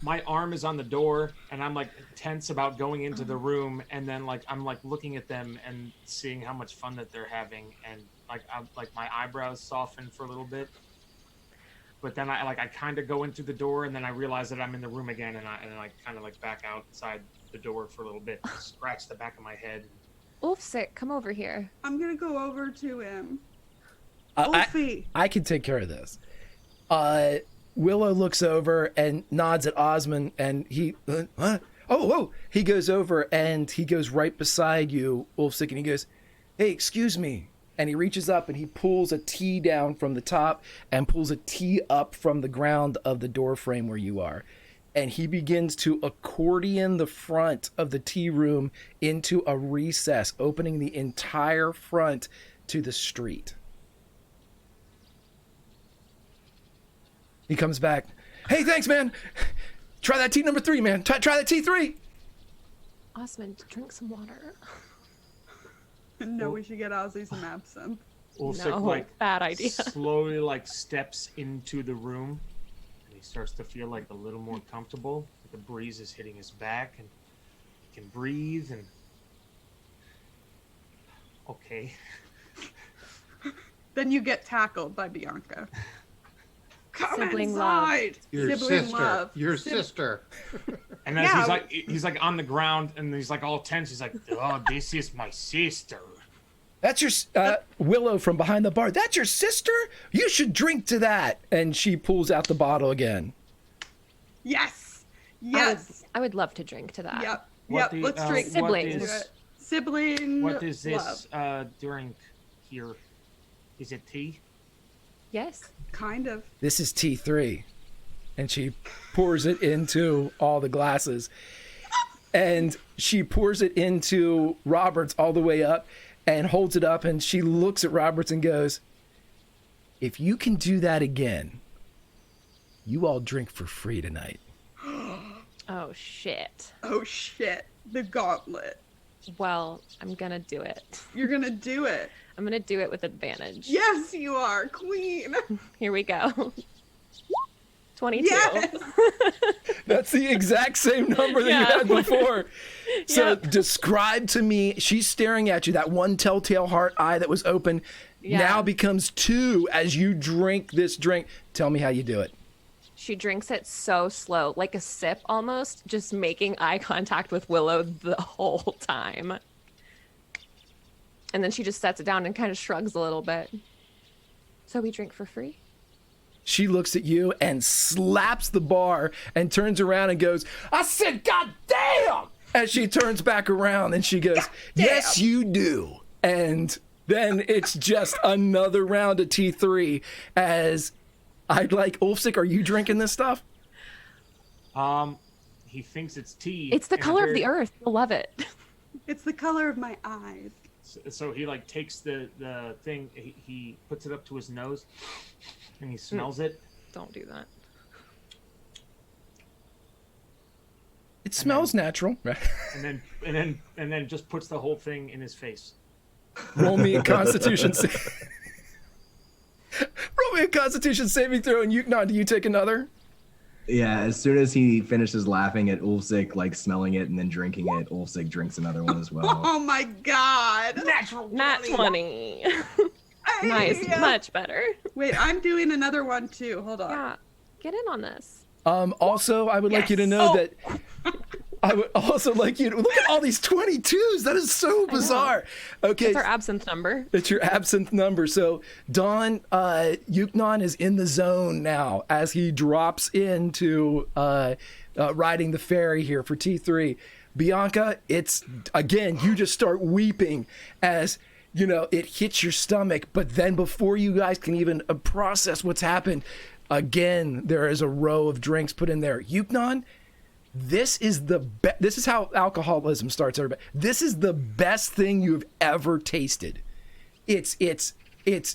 my arm is on the door and I'm like tense about going into the room, and then like I'm like looking at them and seeing how much fun that they're having, and like I'm like my eyebrows soften for a little bit, but then I kind of go into the door and then I realize that I'm in the room again, and I kind of like back outside the door for a little bit, scratch the back of my head. Ulfsick, come over here. I'm gonna go over to him. I can take care of this. Willow looks over and nods at Osmond, and he he goes over and he goes right beside you, Ulfsick, and he goes, "Hey, excuse me." And he reaches up and he pulls a T down from the top and pulls a T up from the ground of the door frame where you are. And he begins to accordion the front of the tea room into a recess, opening the entire front to the street. He comes back. "Hey, thanks, man. Try that tea number 3, man. Try that tea 3. Osmond, drink some water. No, we should get Ozzy some absinthe. Ulfsick, No, like bad idea. slowly like steps into the room, and he starts to feel like a little more comfortable. The breeze is hitting his back, and he can breathe. And okay. Then you get tackled by Bianca. Come Sibling love. inside. your Sibling sister. love. Your Sib- sister. And as Yeah. he's like on the ground, and he's like all tense. He's like, "Oh, this is my sister." That's your Willow from behind the bar. That's your sister? You should drink to that." And she pulls out the bottle again. Yes. Yes. I would love to drink to that. Yep. What Yep. the- Let's drink. Siblings. Do it. Sibling. What is this love. drink here? Is it tea? Yes. Kind of. "This is T3." And she pours it into all the glasses. And she pours it into Roberts all the way up and holds it up. And she looks at Roberts and goes, "If you can do that again, you all drink for free tonight." Oh, shit. Oh shit. The gauntlet. Well, I'm gonna do it. You're gonna do it. I'm gonna do it with advantage. Yes, you are, queen. Here we go. 22. Yes. That's the exact same number that you Yeah. had before. So Yep. describe to me, she's staring at you, that one telltale heart eye that was open Yeah. now becomes 2 as you drink this drink. Tell me how you do it. She drinks it so slow, like a sip almost, just making eye contact with Willow the whole time. And then she just sets it down and kind of shrugs a little bit. So we drink for free? She looks at you and slaps the bar and turns around and goes, I said, God damn! As she turns back around and she goes, yes, you do. And then it's just another round of T3 as I'd like, Ulfsic, are you drinking this stuff? He thinks it's tea. It's the and color of very- the earth. You'll love it. It's the color of my eyes. So he like takes the thing, he puts it up to his nose, and he smells it. Don't do that. It smells natural. And then just puts the whole thing in his face. Roll me a Constitution Roll me a Constitution saving throw, and Yuknon, do you take another? Yeah, as soon as he finishes laughing at Ulfsic, like smelling it and then drinking it, Ulfsic drinks another one as well. Oh my god. Natural Nat 20. Nice. Much better. Wait, I'm doing another one too. Hold on. Yeah. Get in on this. Also, I would like you to know that I would also like you to look at all these 22s. That is so bizarre. Okay. It's our absinthe number. It's your absinthe number. So Don, Yuknon is in the zone now as he drops into riding the ferry here for T3. Bianca, it's again, you just start weeping as you know it hits your stomach. But then before you guys can even process what's happened, again there is a row of drinks put in there. Yuknon, this is this is how alcoholism starts, everybody. This is the best thing you've ever tasted. It's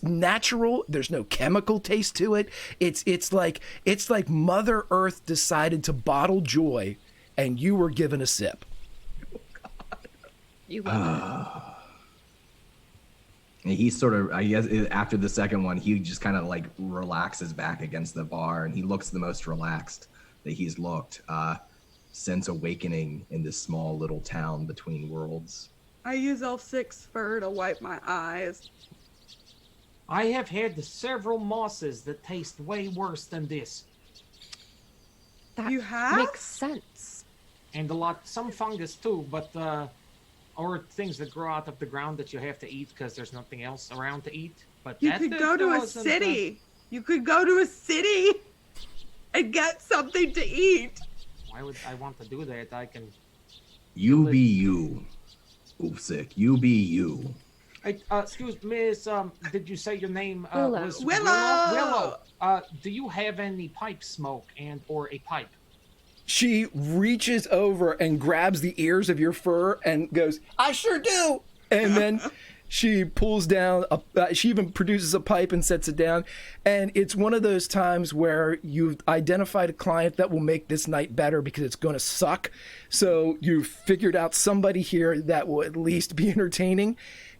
natural. There's no chemical taste to it. It's like Mother Earth decided to bottle joy, and you were given a sip. You love And he sort of, I guess, after the second one, he just kind of like relaxes back against the bar, and he looks the most relaxed that he's looked since awakening in this small little town between worlds. I use L6 fur to wipe my eyes. I have had several mosses that taste way worse than this, That You have? makes sense. and some fungus too, but or things that grow out of the ground that you have to eat because there's nothing else around to eat. But You that could go to a wasn't, city. You could go to a city and get something to eat. Why would I want to do that? I can. You be you, Ulfsic. You be you. Excuse Miss. Did you say your name Willow. was Willow! Willow. Do you have any pipe smoke or a pipe? She reaches over and grabs the ears of your fur and goes, I sure do. And then she pulls down, she even produces a pipe and sets it down. And it's one of those times where you've identified a client that will make this night better because it's going to suck. So you've figured out somebody here that will at least be entertaining.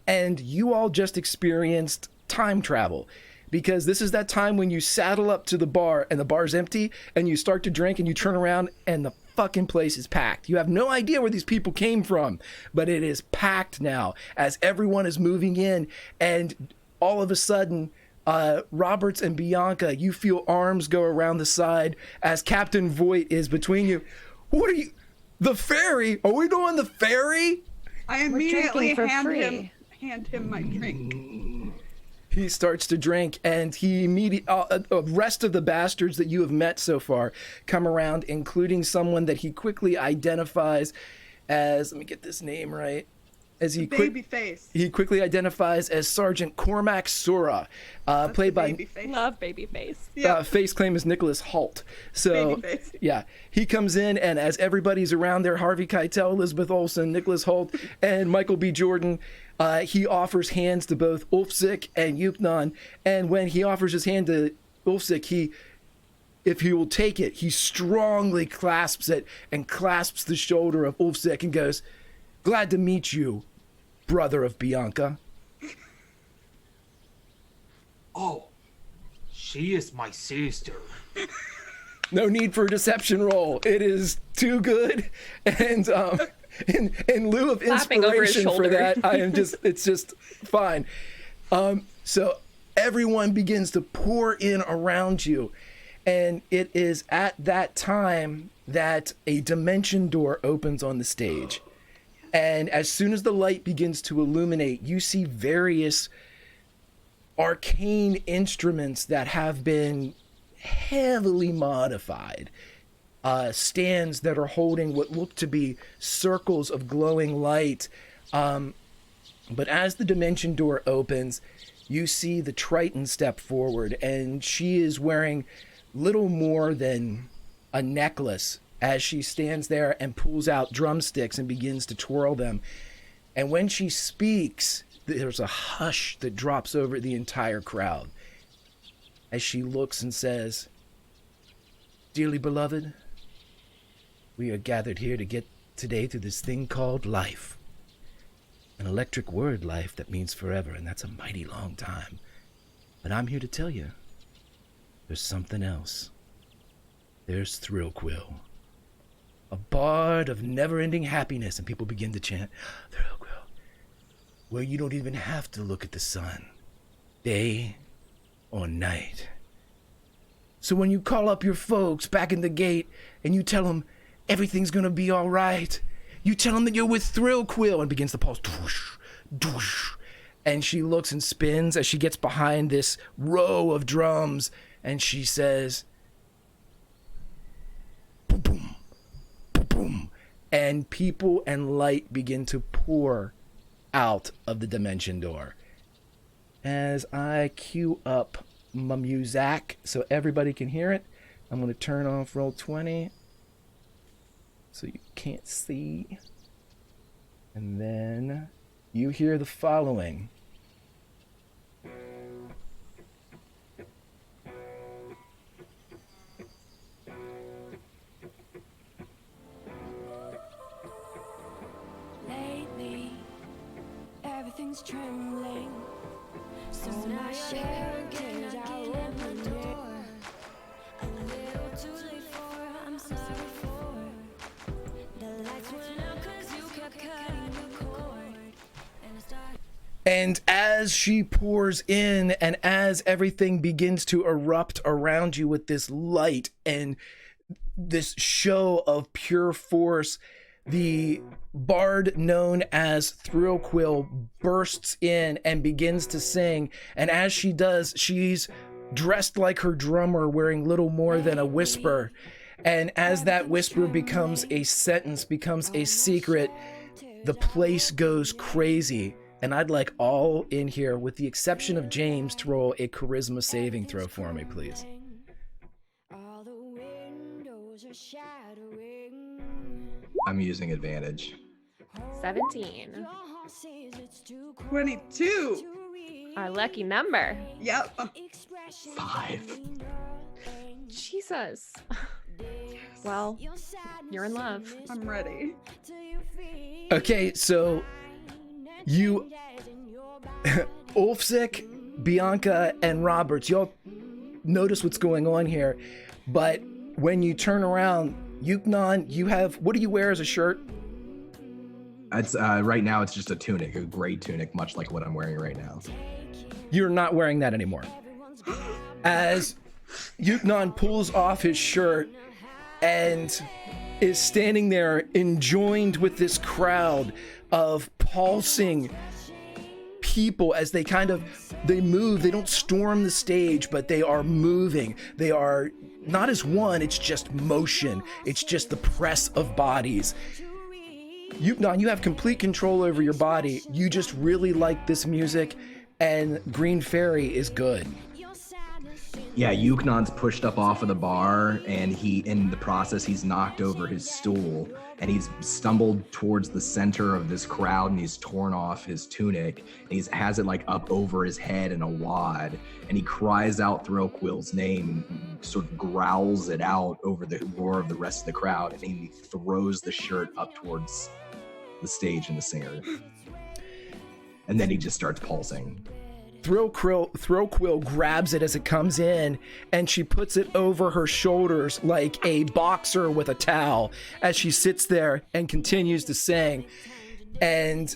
And you all just experienced time travel. Because this is that time when you saddle up to the bar and the bar's empty and you start to drink and you turn around and the fucking place is packed. You have no idea where these people came from, but it is packed now as everyone is moving in. And all of a sudden, Roberts and Bianca, you feel arms go around the side as Captain Voight is between you. What are you? The ferry? Are we doing the ferry? I We're immediately drinking for hand him my drink. He starts to drink, and he immediately, the rest of the bastards that you have met so far come around, including someone that he quickly identifies as, let me get this name right, as he Baby face. he quickly identifies as Sergeant Cormac Sura, played by Baby face. Love baby face. Yeah. face claim is Nicholas Holt. So Babyface. yeah, he comes in, and as everybody's around there, Harvey Keitel, Elizabeth Olsen, Nicholas Holt, and Michael B. Jordan, he offers hands to both Ulfsic and Yuknon. And when he offers his hand to Ulfsic, if he will take it, he strongly clasps it and clasps the shoulder of Ulfsic and goes, "Glad to meet you, brother of Bianca." Oh, she is my sister. No need for a deception roll. It is too good. And in lieu of Clapping over his inspiration for shoulder. that, it's just fine. So everyone begins to pour in around you. And it is at that time that a dimension door opens on the stage. And as soon as the light begins to illuminate, you see various arcane instruments that have been heavily modified. Stands that are holding what look to be circles of glowing light. But as the dimension door opens, you see the Triton step forward, and she is wearing little more than a necklace as she stands there and pulls out drumsticks and begins to twirl them. And when she speaks, there's a hush that drops over the entire crowd as she looks and says, "Dearly beloved, we are gathered here to get today through this thing called life. An electric word, life, that means forever, and that's a mighty long time. But I'm here to tell you, there's something else. There's Thrillquill, a bard of never-ending happiness," and people begin to chant, "Thrillquill, where you don't even have to look at the sun, day or night. So when you call up your folks back in the gate and you tell them everything's gonna be all right, you tell them that you're with Thrillquill," and begins to pulse. Doosh, doosh. And she looks and spins as she gets behind this row of drums, and she says, "Boom, boom, boom, boom," and people and light begin to pour out of the dimension door. As I cue up my music so everybody can hear it, I'm going to turn off Roll20 so you can't see. And then you hear the following. Lately, everything's trembling. So now share cage, I open the door. A little too late for, I'm sorry for. The lights went out 'cause you kept cutting the cord. And I started. And as she pours in and as everything begins to erupt around you with this light and this show of pure force, the bard known as Thrillquill bursts in and begins to sing. And as she does, she's dressed like her drummer, wearing little more than a whisper. And as that whisper becomes a sentence, becomes a secret, the place goes crazy. And I'd like all in here, with the exception of James, to roll a charisma saving throw for me, please. All the windows are shattering. I'm using advantage. 17. Your heart says it's too 22. to read. Our lucky number. Yep. Expression 5. Jesus. Well, Your sadness you're in love. I'm ready. till you feel Okay, so you, Ulfsic, Bianca, and Roberts, y'all notice what's going on here. But when you turn around, Yuknon, you have, what do you wear as a shirt? It's right now it's just a tunic, a gray tunic, much like what I'm wearing right now. You're not wearing that anymore. As Yuknon pulls off his shirt and is standing there enjoined with this crowd of pulsing people as they they move. They don't storm the stage, but they are moving. They are not as one, it's just motion. It's just the press of bodies. Yuknon, you have complete control over your body. You just really like this music, and Green Fairy is good. Yeah, Yuknon's pushed up off of the bar, and in the process, he's knocked over his stool, and he's stumbled towards the center of this crowd, and he's torn off his tunic, and he has it like up over his head in a wad, and he cries out Thrillquill's name, and sort of growls it out over the roar of the rest of the crowd, and he throws the shirt up towards the stage and the singer. And then he just starts pulsing. Thrillquill grabs it as it comes in, and she puts it over her shoulders like a boxer with a towel as she sits there and continues to sing. And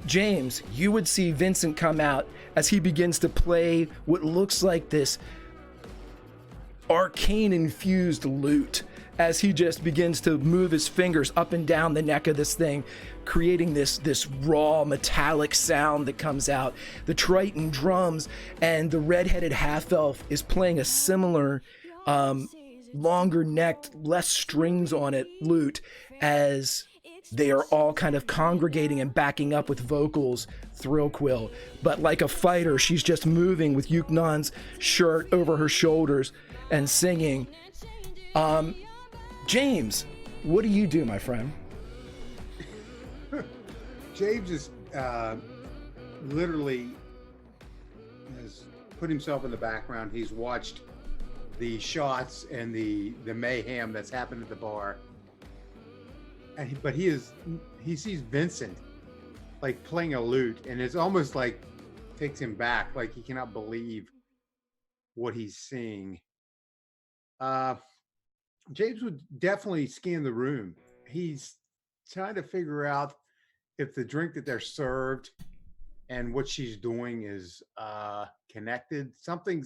James, you would see Vincent come out as he begins to play what looks like this arcane-infused lute, as he just begins to move his fingers up and down the neck of this thing, creating this raw metallic sound that comes out. The Triton drums, and the red-headed half-elf is playing a similar longer necked, less strings on it lute, as they are all kind of congregating and backing up with vocals Thrillquill. But like a fighter, she's just moving with Yuknon's shirt over her shoulders and singing. James, what do you do, my friend? James is literally has put himself in the background. He's watched the shots and the mayhem that's happened at the bar. But he sees Vincent like playing a lute, and it's almost like takes him back, like he cannot believe what he's seeing. James would definitely scan the room. He's trying to figure out if the drink that they're served and what she's doing is connected. Something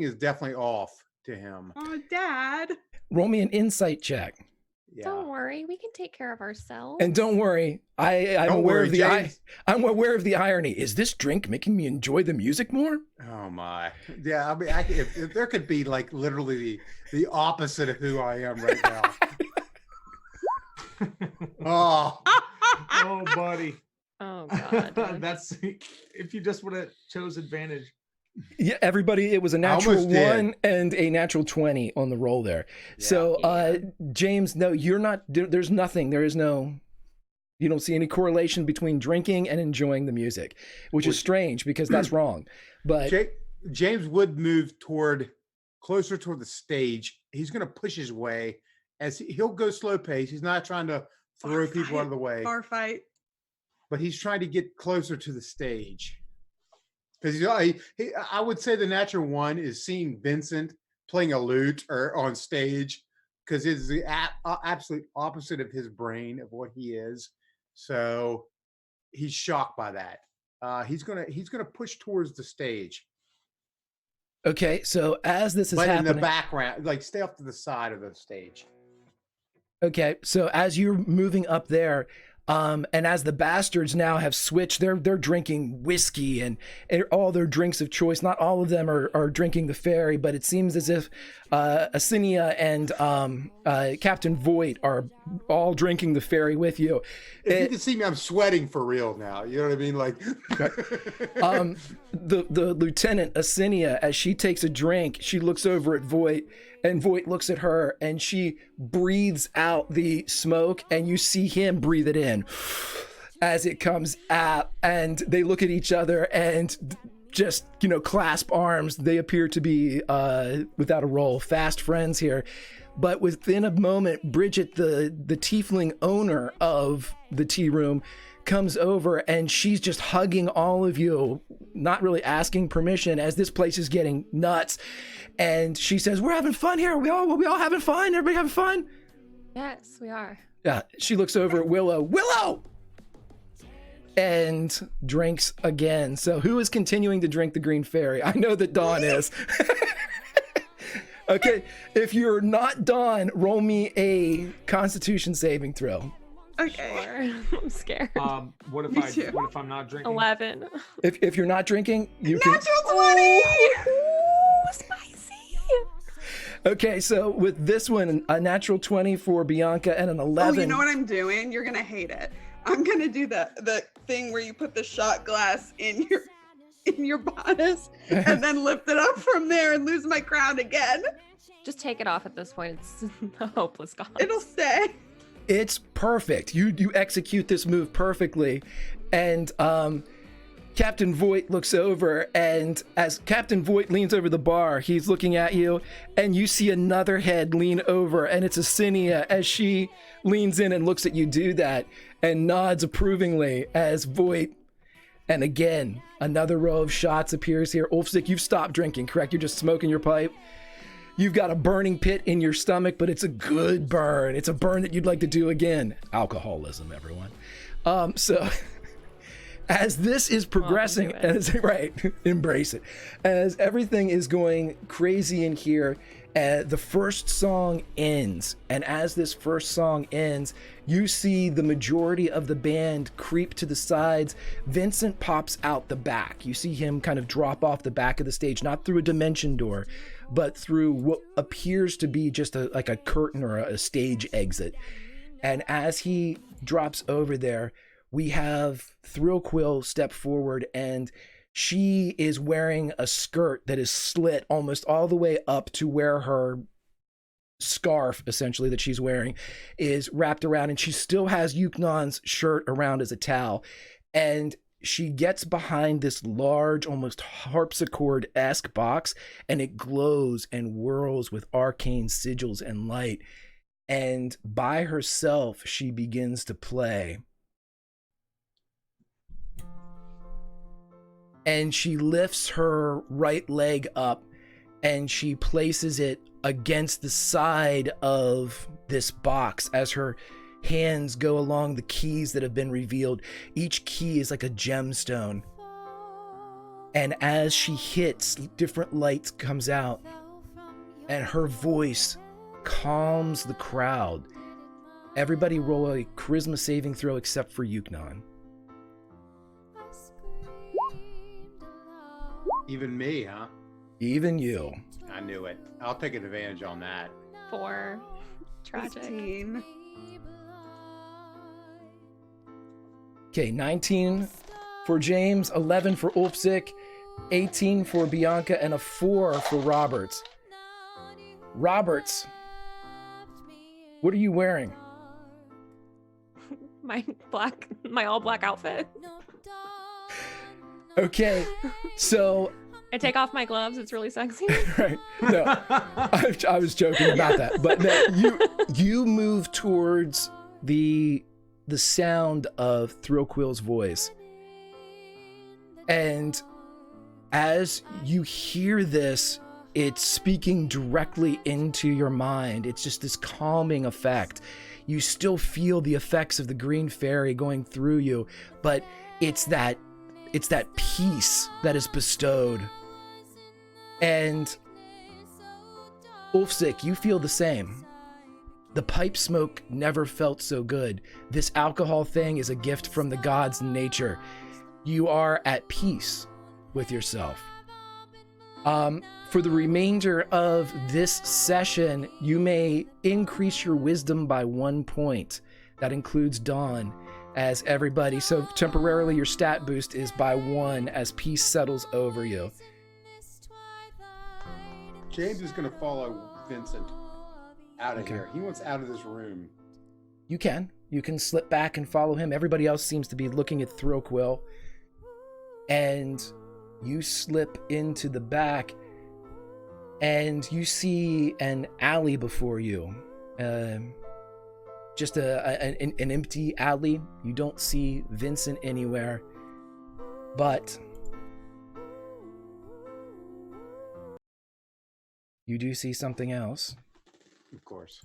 is definitely off to him. Oh, Dad. Roll me an insight check. Yeah. Don't worry, we can take care of ourselves. And don't worry, I'm Don't aware worry, of the James. I'm aware of the irony. Is this drink making me enjoy the music more? Oh my. Yeah, I mean, if there could be like literally the opposite of who I am right now. Oh. Oh, buddy. Oh God. That's if you just would have chose advantage. Yeah, everybody, it was a natural 1 and a natural 20 on the roll there. Yeah. So, James, no, you're not, there's nothing. You don't see any correlation between drinking and enjoying the music, which is strange because that's wrong. But James would move closer toward the stage. He's going to push his way as he'll go slow pace. He's not trying to throw people out of the way, Bar fight. but he's trying to get closer to the stage. Because I would say the natural 1 is seeing Vincent playing a lute or on stage, because it's the absolute opposite of his brain of what he is. So he's shocked by that. He's gonna push towards the stage, okay, so as this is but happening, in the background, like stay off to the side of the stage. okay, so as you're moving up there, and as the bastards now have switched, they're drinking whiskey and all their drinks of choice. Not all of them are drinking the fairy, but it seems as if Asinia and Captain Voight are all drinking the fairy with you. If you can see me, I'm sweating for real now. You know what I mean? Like, the lieutenant Asinia, as she takes a drink, she looks over at Voight, and Voight looks at her, and she breathes out the smoke, and you see him breathe it in as it comes out, and they look at each other and just, clasp arms. They appear to be, without a roll, fast friends here. But within a moment, Bridget, the tiefling owner of the tea room, comes over, and she's just hugging all of you, not really asking permission, as this place is getting nuts. And she says, "We're having fun here. We all having fun? Everybody having fun?" Yes, we are. Yeah. She looks over at Willow, and drinks again. So who is continuing to drink the green fairy? I know that Dawn is. Okay, if you're not Dawn, roll me a Constitution saving throw. Okay. Sure. I'm scared. What Me if too. what if I'm not drinking? 11. If you're not drinking, you can. Natural 20! Ooh, spicy. Okay, so with this one, a natural 20 for Bianca and an 11. Oh, you know what I'm doing? You're gonna hate it. I'm gonna do the thing where you put the shot glass in your bodice and then lift it up from there and lose my crown again. Just take it off at this point. It's a hopeless cause. It'll stay. It's perfect. You execute this move perfectly. And Captain Voight looks over, and as Captain Voight leans over the bar, he's looking at you, and you see another head lean over, and it's Asinia as she leans in and looks at you do that and nods approvingly as Voight And again, another row of shots appears here. Ulfsick, you've stopped drinking, correct? You're just smoking your pipe. You've got a burning pit in your stomach, but it's a good burn. It's a burn that you'd like to do again. Alcoholism, everyone. So as this is progressing, right, embrace it. As everything is going crazy in here, the first song ends, and as this first song ends, you see the majority of the band creep to the sides. Vincent pops out the back. You see him kind of drop off the back of the stage, not through a dimension door, but through what appears to be just like a curtain or a stage exit. And as he drops over there, we have Thrillquill step forward, and she is wearing a skirt that is slit almost all the way up to where her scarf, essentially, that she's wearing is wrapped around, and she still has Yuknon's shirt around as a towel. And she gets behind this large, almost harpsichord-esque box, and it glows and whirls with arcane sigils and light. And by herself, she begins to play. And she lifts her right leg up and she places it against the side of this box as her hands go along the keys that have been revealed. Each key is like a gemstone. And as she hits, different lights comes out and her voice calms the crowd. Everybody roll a charisma saving throw except for Yuknon. Even me, huh? Even you. I knew it. I'll take advantage on that. 4. Tragic. 15. Okay, 19 for James, 11 for Ulfsick, 18 for Bianca, and a 4 for Roberts. Roberts, what are you wearing? My all black outfit. Okay, so I take off my gloves. It's really sexy. right. No, I was joking about that. But no, you move towards the sound of Thrillquill's voice. And as you hear this, it's speaking directly into your mind. It's just this calming effect. You still feel the effects of the green fairy going through you, but it's that peace that is bestowed. And Ulfsick, you feel the same. The pipe smoke never felt so good. This alcohol thing is a gift from the gods in nature. You are at peace with yourself. For the remainder of this session, you may increase your wisdom by 1 point. That includes Dawn, as everybody. So temporarily your stat boost is by 1 as peace settles over you. James is going to follow Vincent out of here. He wants out of this room. You can slip back and follow him. Everybody else seems to be looking at Thrillquill. And you slip into the back and you see an alley before you. Just an empty alley. You don't see Vincent anywhere. But you do see something else. Of course.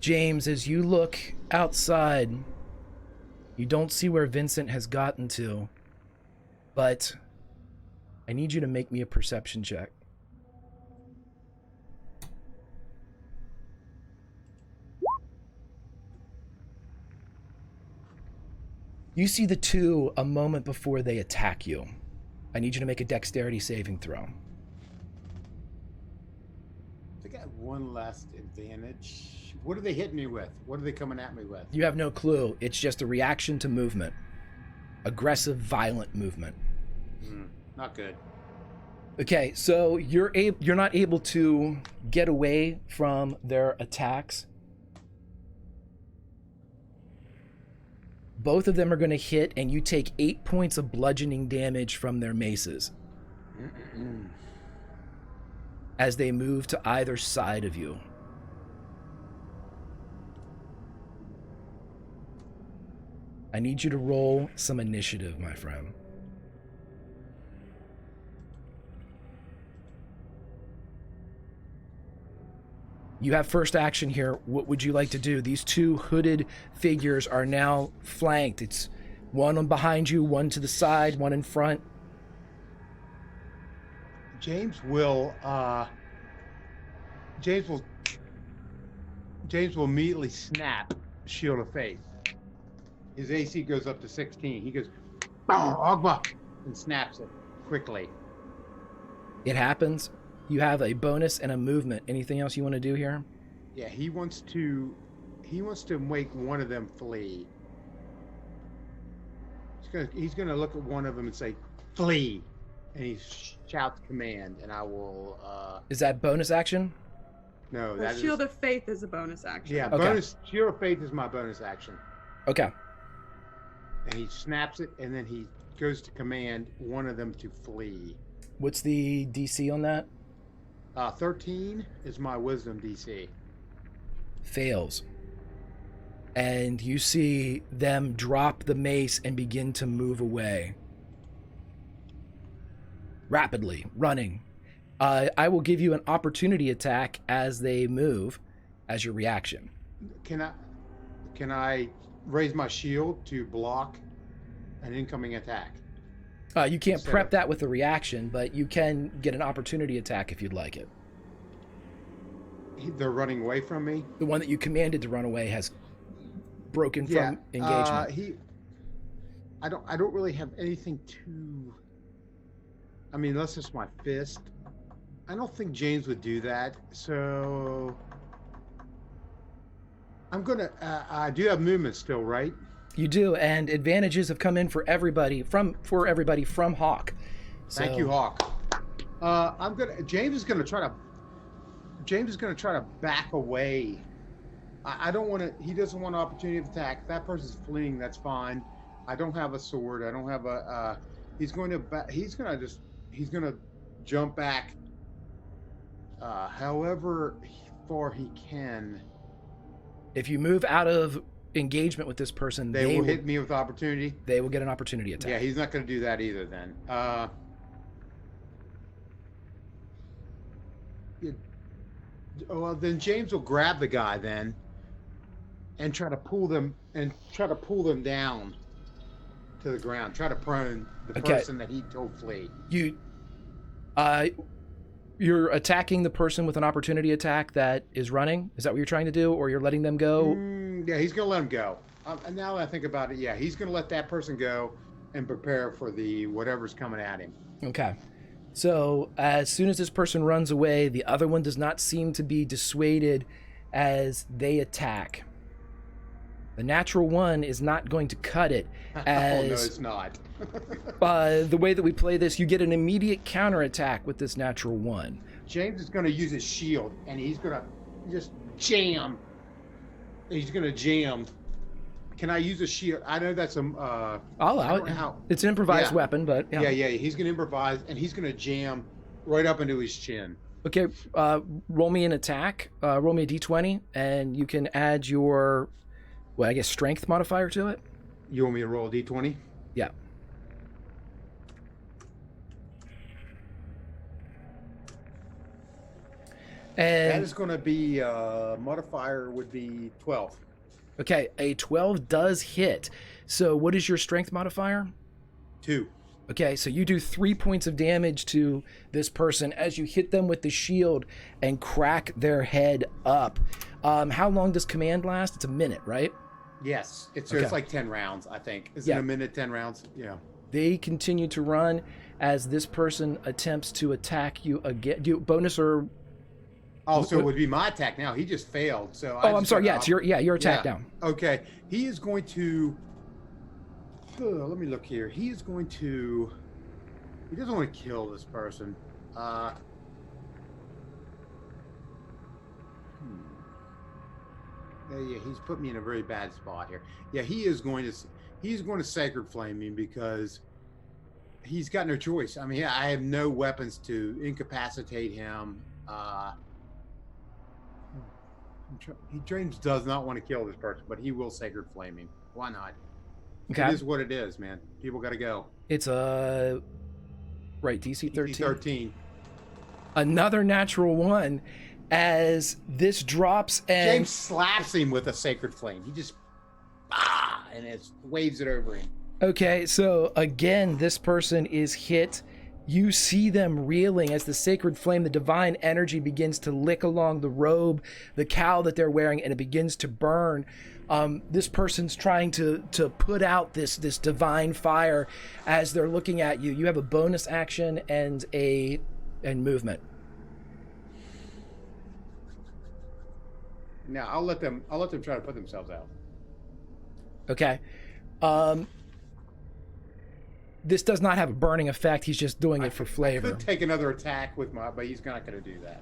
James, as you look outside, you don't see where Vincent has gotten to, but I need you to make me a perception check. You see the two a moment before they attack you. I need you to make a dexterity saving throw. They got one last advantage. What are they hitting me with? What are they coming at me with? You have no clue. It's just a reaction to movement. Aggressive, violent movement. Not good. Okay, so you're not able to get away from their attacks. Both of them are going to hit, and you take 8 points of bludgeoning damage from their maces as they move to either side of you. I need you to roll some initiative, my friend. You have first action here. What would you like to do? These two hooded figures are now flanked. It's one on behind you, one to the side, one in front. James will immediately snap Shield of Faith. His AC goes up to 16. He goes, Ogba, and snaps it quickly. It happens. You have a bonus and a movement. Anything else you want to do here? Yeah, he wants to make one of them flee. He's gonna look at one of them and say, "Flee," and he shouts command, and I will. Is that bonus action? No, Well, that is. Shield of Faith is a bonus action. Yeah, Okay. bonus. Shield of Faith is my bonus action, Okay. and he snaps it, and then he goes to command one of them to flee. What's the DC on that? 13 is my Wisdom DC. Fails. And you see them drop the mace and begin to move away. Rapidly, running. I will give you an opportunity attack as they move as your reaction. Can I raise my shield to block an incoming attack? You can't So- prep that with a reaction, but you can get an opportunity attack if you'd like it. They're running away from me. The one that you commanded to run away has broken Yeah, from engagement. I don't really have anything to. I mean, unless it's my fist. I don't think James would do that. So I'm gonna. I do have movement still, right? You do, and advantages have come in for everybody from Hawk. Thank you, Hawk. James is gonna try to back away. I don't want to. He doesn't want an opportunity of attack. If that person's fleeing, that's fine. I don't have a sword. I don't have a. He's going to jump back. However far he can. If you move out of engagement with this person, They will hit me with opportunity. They will get an opportunity attack. Yeah, he's not going to do that either. Then. Well, then James will grab the guy then, and try to pull them down to the ground. Try to prone the Okay. person that he told flee. You're attacking the person with an opportunity attack that is running. Is that what you're trying to do, or you're letting them go? Yeah, he's going to let him go. And now that I think about it, yeah, he's going to let that person go and prepare for the whatever's coming at him. Okay. So as soon as this person runs away, the other one does not seem to be dissuaded as they attack. The natural one is not going to cut it. As, Oh no, it's not. the way that we play this, you get an immediate counterattack with this natural one. James is going to use his shield, and he's going to just jam. He's going to jam. Can I use a shield? I know that's a. I'll allow I it. don't know how- It's an improvised Yeah. weapon, but yeah. Yeah. He's going to improvise, and he's going to jam right up into his chin. Okay, roll me an attack. Roll me a d20, and you can add your, well, I guess strength modifier to it. You want me to roll a d20? Yeah. That And is going to be modifier would be 12. okay, a 12 does hit. So what is your strength modifier? 2. Okay, so you do 3 points of damage to this person as you hit them with the shield and crack their head up. How long does command last? It's a minute, right? Yes, it's Okay. like 10 rounds, I think. Is Yeah. it a minute, 10 rounds? Yeah. They continue to run as this person attempts to attack you again. Do you bonus or? Oh, so it would be my attack now. He just failed. So Oh, I'm sorry. Yeah, it's your attack Yeah. down. Okay, he is going to. Let me look here. He is going to. He doesn't want to kill this person. Yeah, he's put me in a very bad spot here. Yeah, he is going to. he's going to sacred flame me because he's got no choice. I mean, I have no weapons to incapacitate him. James does not want to kill this person, but he will sacred flame him. Why not? Okay. It is what it is, man. People got to go. It's right, DC 13. DC 13. Another natural one as this drops and James slaps him with a sacred flame. He just and it waves it over him. Okay, so again, this person is hit. You see them reeling as the sacred flame, the divine energy begins to lick along the robe, the cowl that they're wearing, and it begins to burn. This person's trying to put out this divine fire as they're looking at you. You have a bonus action and movement. Now I'll let them try to put themselves out. Okay. This does not have a burning effect. He's just doing it for flavor. I could take another attack with but he's not going to do that.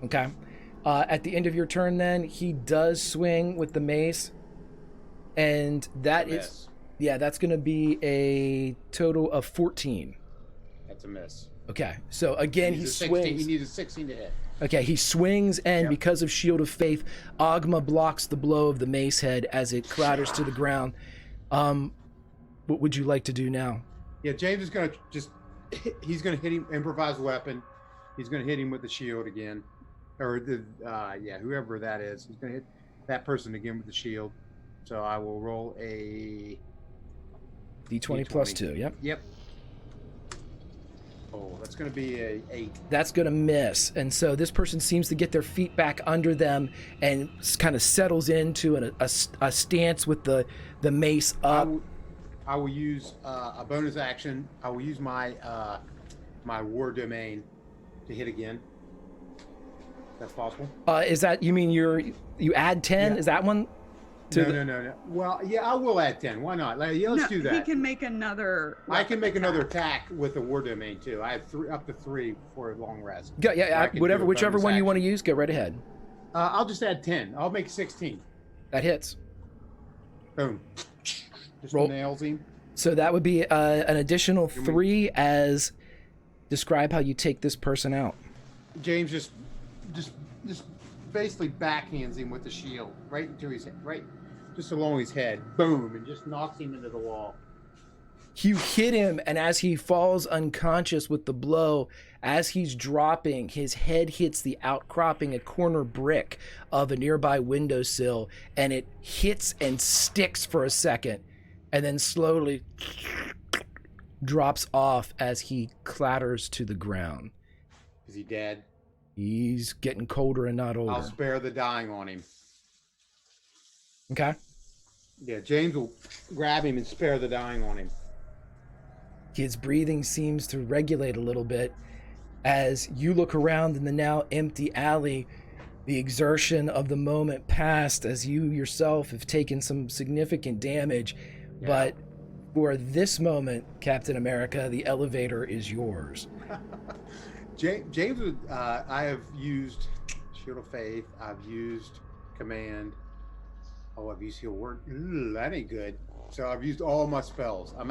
Okay. At the end of your turn, then he does swing with the mace, and that's going to be a total of 14. That's a miss. Okay. So again, he swings. He needs a 16 to hit. Okay, he swings, and because of Shield of Faith, Ogma blocks the blow of the mace head as it clatters to the ground. What would you like to do now? Yeah, James is going to he's going to hit him, improvise weapon. He's going to hit him with the shield again. Or, whoever that is. He's going to hit that person again with the shield. So I will roll a... D20 plus 2, yep. Yep. Oh, that's going to be a 8. That's going to miss. And so this person seems to get their feet back under them and kind of settles into a stance with the mace up. I will use a bonus action. I will use my my war domain to hit again. That's possible. Is that, you mean you add 10? Yeah. Is that one? No. Well, yeah, I will add 10. Why not? Let's do that. He can make another. I can make another attack with the war domain too. I have up to 3 for a long rest. Yeah, whichever one you want to use, go right ahead. I'll just add 10. I'll make 16. That hits. Boom. Just Roll. nails him. So that would be an additional 3 as describe how you take this person out. James just basically backhands him with the shield right into his head, right just along his head. Boom, and just knocks him into the wall. You hit him, and as he falls unconscious with the blow, as he's dropping, his head hits the outcropping, a corner brick of a nearby windowsill, and it hits and sticks for a second, and then slowly drops off as he clatters to the ground. Is he dead? He's getting colder and not older. I'll spare the dying on him. Okay. Yeah, James will grab him and spare the dying on him. His breathing seems to regulate a little bit as you look around in the now empty alley. The exertion of the moment passed as you yourself have taken some significant damage. Yeah. But for this moment, Captain America, the elevator is yours. James, I have used Shield of Faith. I've used Command. Oh, I've used Heal Word. That ain't good. So I've used all my spells. I'm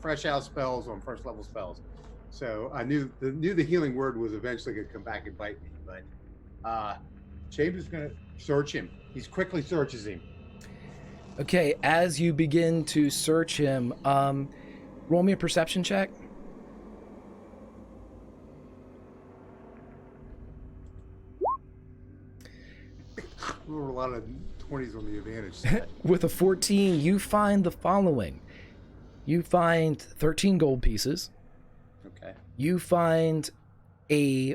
fresh out of spells on first level spells. So I knew the Healing Word was eventually going to come back and bite me. But James is going to search him. He quickly searches him. Okay, as you begin to search him, roll me a perception check. There were a lot of 20s on the advantage side. With a 14, you find the following. You find 13 gold pieces. Okay. You find a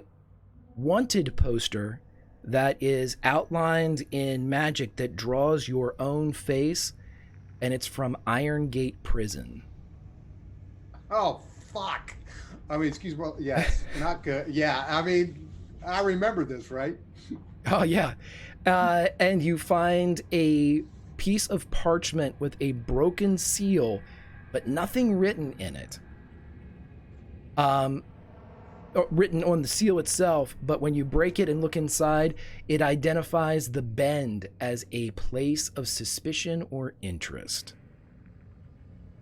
wanted poster that is outlined in magic that draws your own face, and it's from Iron Gate Prison. Oh, fuck. I mean, excuse me. Yes, not good. Yeah, I mean, I remember this, right? Oh, yeah. And you find a piece of parchment with a broken seal, but nothing written in it. Written on the seal itself, but when you break it and look inside, it identifies the Bend as a place of suspicion or interest.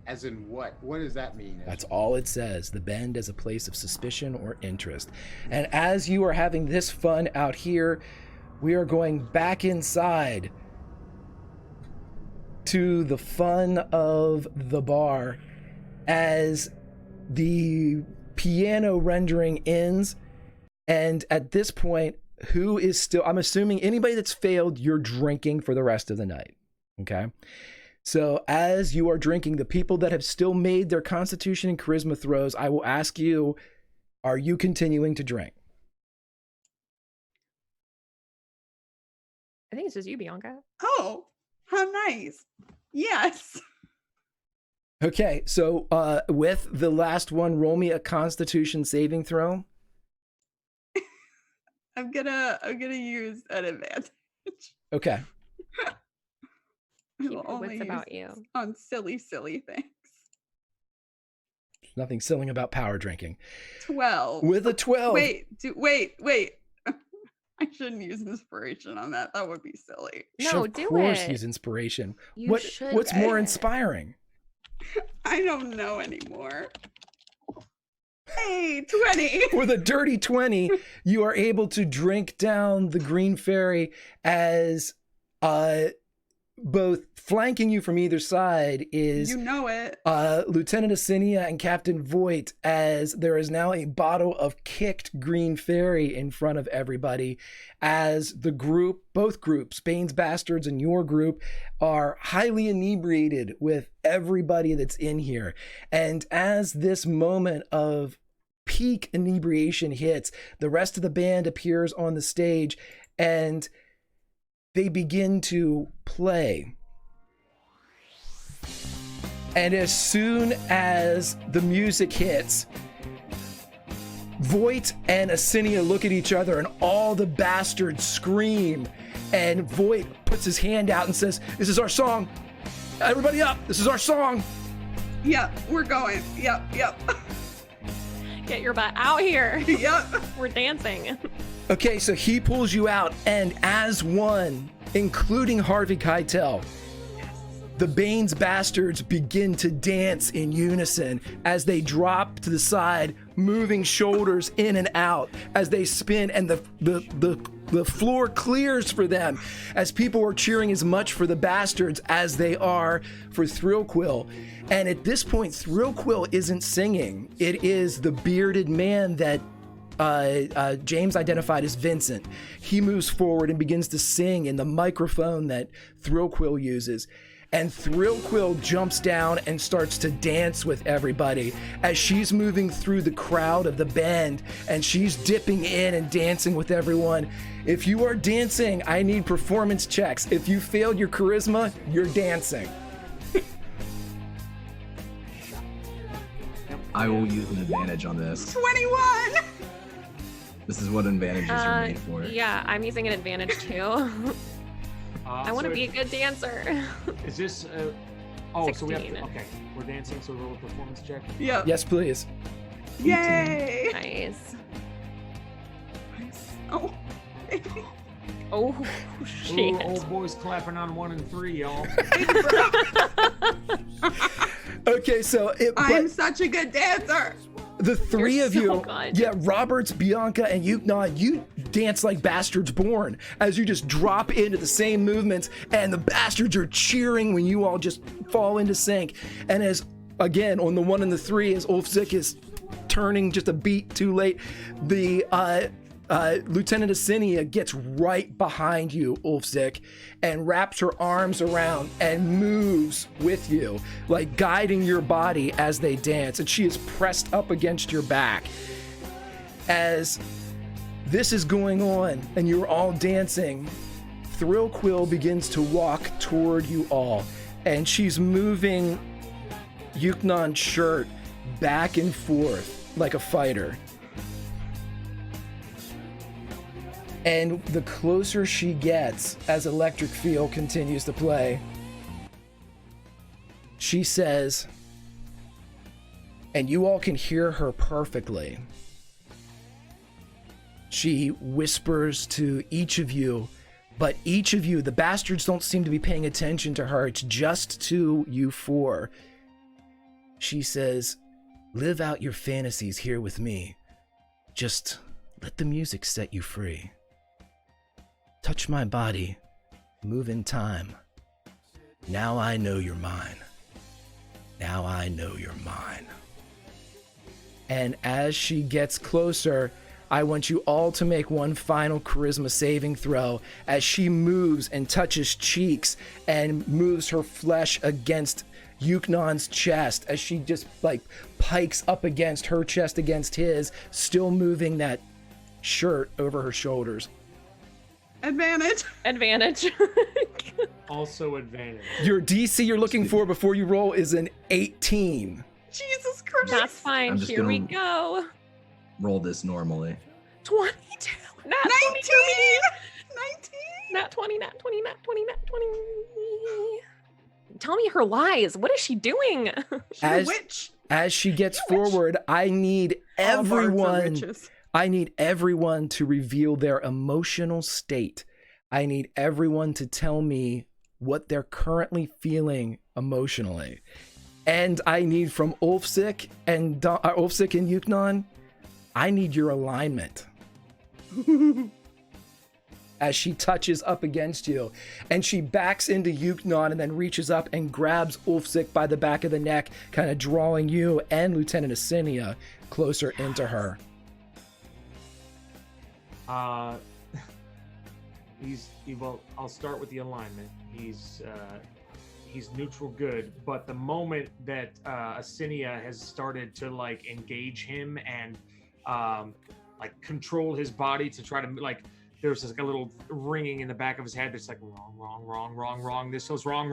As in what? What does that mean? That's all it says. The Bend as a place of suspicion or interest. And as you are having this fun out here, we are going back inside to the fun of the bar as the piano rendering ends. And at this point, who is still, I'm assuming anybody that's failed, you're drinking for the rest of the night. Okay. So as you are drinking, the people that have still made their Constitution and Charisma throws, I will ask you, are you continuing to drink? I think it's just you, Bianca. Oh, how nice. Yes. Okay, so with the last one, roll me a Constitution saving throw. I'm gonna use an advantage. Okay. Keep Will your wits about you. On silly things. There's nothing silly about power drinking. 12. With a 12. Wait. I shouldn't use inspiration on that. That would be silly. No, of do course it. use inspiration. You should What's do more it. inspiring? I don't know anymore. Hey, 20. With a dirty 20, you are able to drink down the Green Fairy as both flanking you from either side is You know it. Lieutenant Asinia and Captain Voight, as there is now a bottle of kicked Green Fairy in front of everybody, as the group, both groups, Bane's Bastards and your group, are highly inebriated with everybody that's in here. And as this moment of peak inebriation hits, the rest of the band appears on the stage and they begin to play. And as soon as the music hits, Voight and Asinia look at each other and all the bastards scream. And Voight puts his hand out and says, "This is our song. Everybody up. This is our song." Yep, we're going. Yep. Get your butt out here. Yep. We're dancing. Okay, so he pulls you out, and as one, including Harvey Keitel, the Bane's Bastards begin to dance in unison as they drop to the side, moving shoulders in and out as they spin, and the floor clears for them as people are cheering as much for the Bastards as they are for Thrillquill. And at this point, Thrillquill isn't singing. It is the bearded man that James identified as Vincent. He moves forward and begins to sing in the microphone that Thrillquill uses. And Thrillquill jumps down and starts to dance with everybody as she's moving through the crowd of the band, and she's dipping in and dancing with everyone. If you are dancing, I need performance checks. If you failed your charisma, you're dancing. I will use an advantage on this. 21. This is what advantages are made for. Yeah, I'm using an advantage too. I want to So be a good dancer. Is this? So we have 16. to. Okay, we're dancing. So roll a performance check. Yep. Yes, please. Yay. Nice. Oh. Oh, Ooh, shit. old boys clapping on 1 and 3, y'all. Okay, so I'm such a good dancer. the three You're of so you, good. yeah, Roberts, Bianca, and Yuknon, you dance like Bastards Born as you just drop into the same movements, and the Bastards are cheering when you all just fall into sync. And as, again, on the 1 and the 3, as Ulfzik is turning just a beat too late, the Lieutenant Asinia gets right behind you, Ulfzik, and wraps her arms around and moves with you, like guiding your body as they dance. And she is pressed up against your back. As this is going on and you're all dancing, Thrillquill begins to walk toward you all, and she's moving Yuknon's shirt back and forth like a fighter. And the closer she gets as Electric Feel continues to play, she says, and you all can hear her perfectly, she whispers to each of you, but each of you, the Bastards don't seem to be paying attention to her. It's just to you four. She says, live out your fantasies here with me. Just let the music set you free. Touch my body, move in time. Now I know you're mine. Now I know you're mine. And as she gets closer, I want you all to make one final charisma saving throw as she moves and touches cheeks and moves her flesh against Yuknon's chest as she just like pikes up against her chest against his, still moving that shirt over her shoulders. Advantage. Advantage. Also advantage. Your DC you're looking for before you roll is an 18. Jesus Christ. That's fine. I'm just Here we gonna- go. Roll this normally. 22. Not 19. 22. 19. Not 20, not 20, not 20, not 20. Tell me her lies. What is she doing? She's a witch. As she gets forward, I need All bards are everyone. witches. I need everyone to reveal their emotional state. I need everyone to tell me what they're currently feeling emotionally. And I need from Ulfsik and Yuknon, I need your alignment. As she touches up against you, and she backs into Yuknon and then reaches up and grabs Ulfsik by the back of the neck, kind of drawing you and Lieutenant Asinia closer into her. Well, I'll start with the alignment. He's neutral good, but the moment that Asinia has started to like engage him and like control his body to try to like, there's like a little ringing in the back of his head that's like wrong, this goes wrong,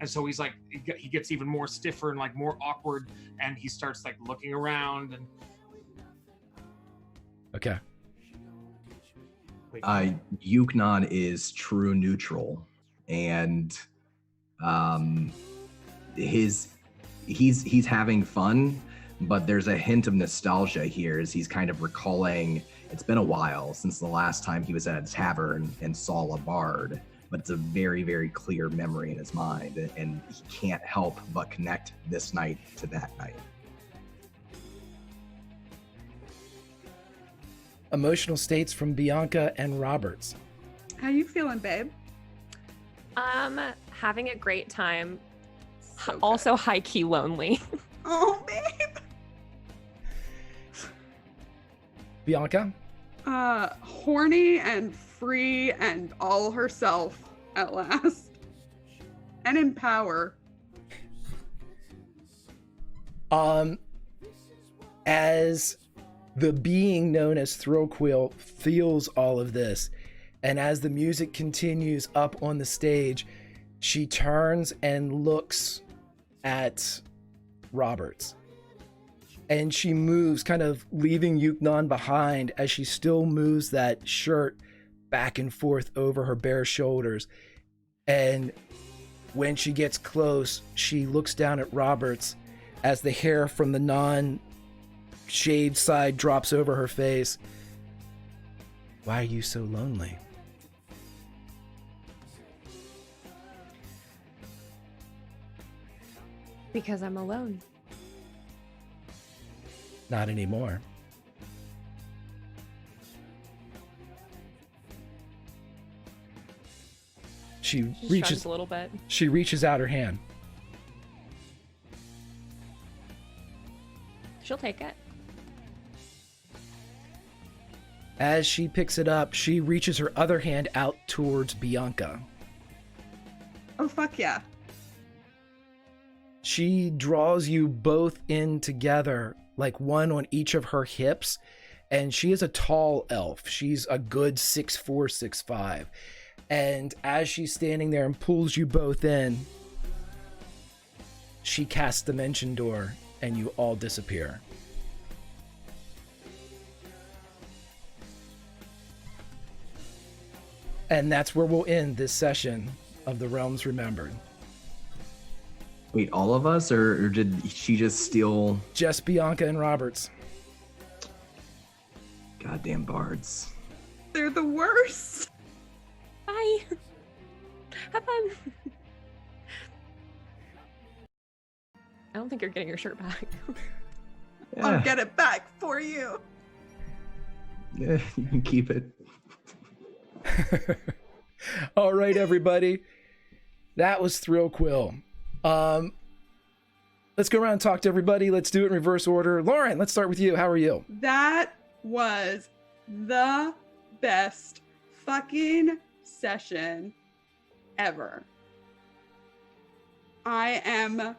and so he's like he gets even more stiffer and like more awkward, and he starts like looking around and Okay. Yuknon is true neutral, and he's having fun, but there's a hint of nostalgia here as he's kind of recalling. It's been a while since the last time he was at a tavern and saw a bard, but it's a very, very clear memory in his mind, and he can't help but connect this night to that night. Emotional states from Bianca and Roberts. How you feeling, babe? Having a great time. So good. Also high-key lonely. Oh, babe. Bianca? Horny and free and all herself at last. And in power. As the being known as Thrillquill feels all of this, and as the music continues up on the stage, she turns and looks at Roberts. And she moves, kind of leaving Yuknon behind as she still moves that shirt back and forth over her bare shoulders. And when she gets close, she looks down at Roberts as the hair from the non-shaved side drops over her face. Why are you so lonely? Because I'm alone. Not anymore. She She reaches shrugs a little bit. She reaches out her hand. She'll take it. As she picks it up, she reaches her other hand out towards Bianca. Oh, fuck yeah. She draws you both in together, like one on each of her hips, and she is a tall elf. She's a good 6'4", 6'5". And as she's standing there and pulls you both in, she casts Dimension Door, and you all disappear. And that's where we'll end this session of The Realms Remembered. Wait, all of us, or did she just steal? Just Bianca and Roberts. Goddamn bards. They're the worst. Bye. Have fun. I don't think you're getting your shirt back. I'll Yeah, get it back for you. yeah, you can keep it. All right, everybody. That was Thrill Quill. Let's go around and talk to everybody. Let's do it in reverse order. Lauren, let's start with you. How are you? That was the best fucking session ever. I am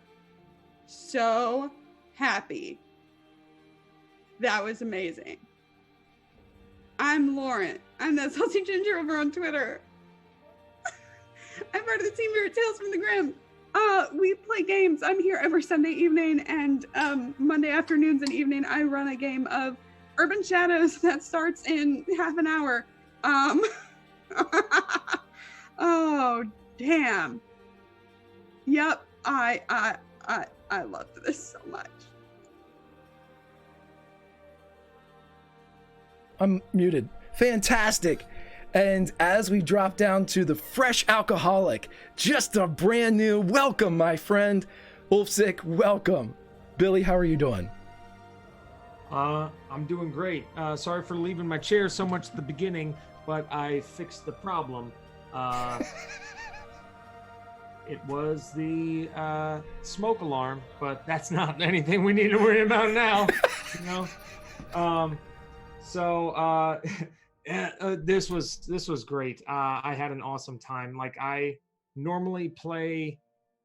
so happy. That was amazing. I'm Lauren. I'm that salty ginger over on Twitter. I'm part of the team here at Tales from the Grim. We play games. I'm here every Sunday evening, and Monday afternoons and evening I run a game of Urban Shadows that starts in half an hour. Oh damn. Yep, I loved this so much. I'm muted. Fantastic. And as we drop down to the fresh alcoholic, just a brand new welcome, my friend. Wolfsick, welcome. Billy, how are you doing? I'm doing great. Sorry for leaving my chair so much at the beginning, but I fixed the problem. It was the smoke alarm, but that's not anything we need to worry about now. You know. This was great. I had an awesome time. Like, I normally play,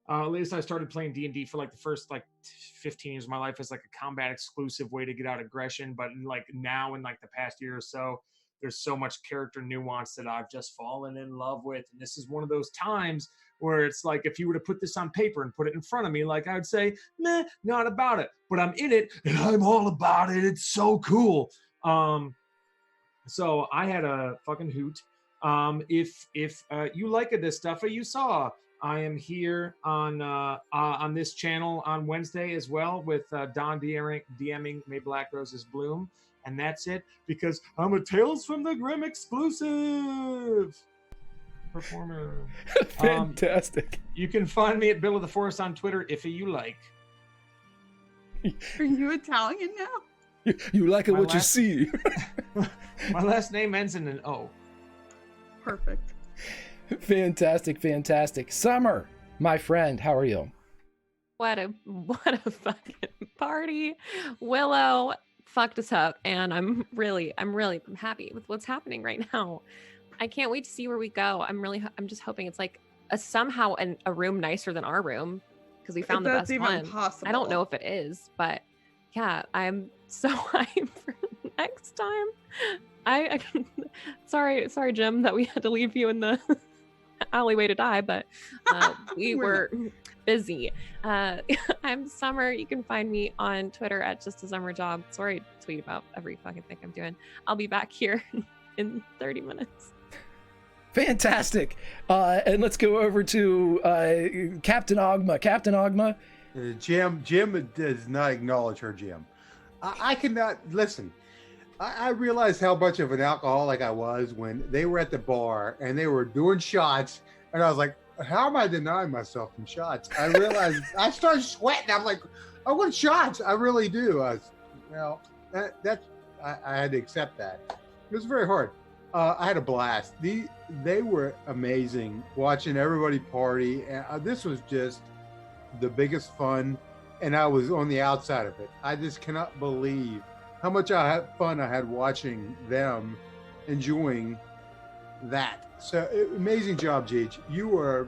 at least I started playing D&D for like the first like 15 years of my life as like a combat exclusive way to get out aggression. But like now in like the past year or so, there's so much character nuance that I've just fallen in love with. And this is one of those times where it's like, if you were to put this on paper and put it in front of me, like I would say, meh, not about it, but I'm in it and I'm all about it. It's so cool. So I had a fucking hoot. If you like this stuff you saw, I am here on this channel on Wednesday as well with Don DMing May Black Roses Bloom. And that's it, because I'm a Tales from the Grim exclusive performer. Fantastic. You can find me at Bill of the Forest on Twitter if you like. Are you Italian now? You like it what you see. My last name ends in an O. Perfect. Fantastic, fantastic. Summer, my friend, how are you? What a fucking party. Willow fucked us up, and I'm really happy with what's happening right now. I can't wait to see where we go. I'm just hoping it's like somehow a room nicer than our room, because we found the best one. Possible. I don't know if it is, but yeah, I'm so hyped for next time. I sorry Jim that we had to leave you in the alleyway to die, but we were busy. I'm Summer. You can find me on Twitter at Just a Summer Job. Sorry to tweet about every fucking thing I'm doing. I'll be back here in 30 minutes. Fantastic. And let's go over to Captain Ogma. Captain Ogma. Jim does not acknowledge her, Jim. I cannot listen. I realized how much of an alcoholic I was when they were at the bar and they were doing shots, and I was like, how am I denying myself from shots? I realized I started sweating. I'm like, I want shots. I really do. I had to accept that. It was very hard. I had a blast. They were amazing watching everybody party. And this was just the biggest fun, and I was on the outside of it. I just cannot believe how much fun I had watching them enjoying that. So amazing job, Gage. You were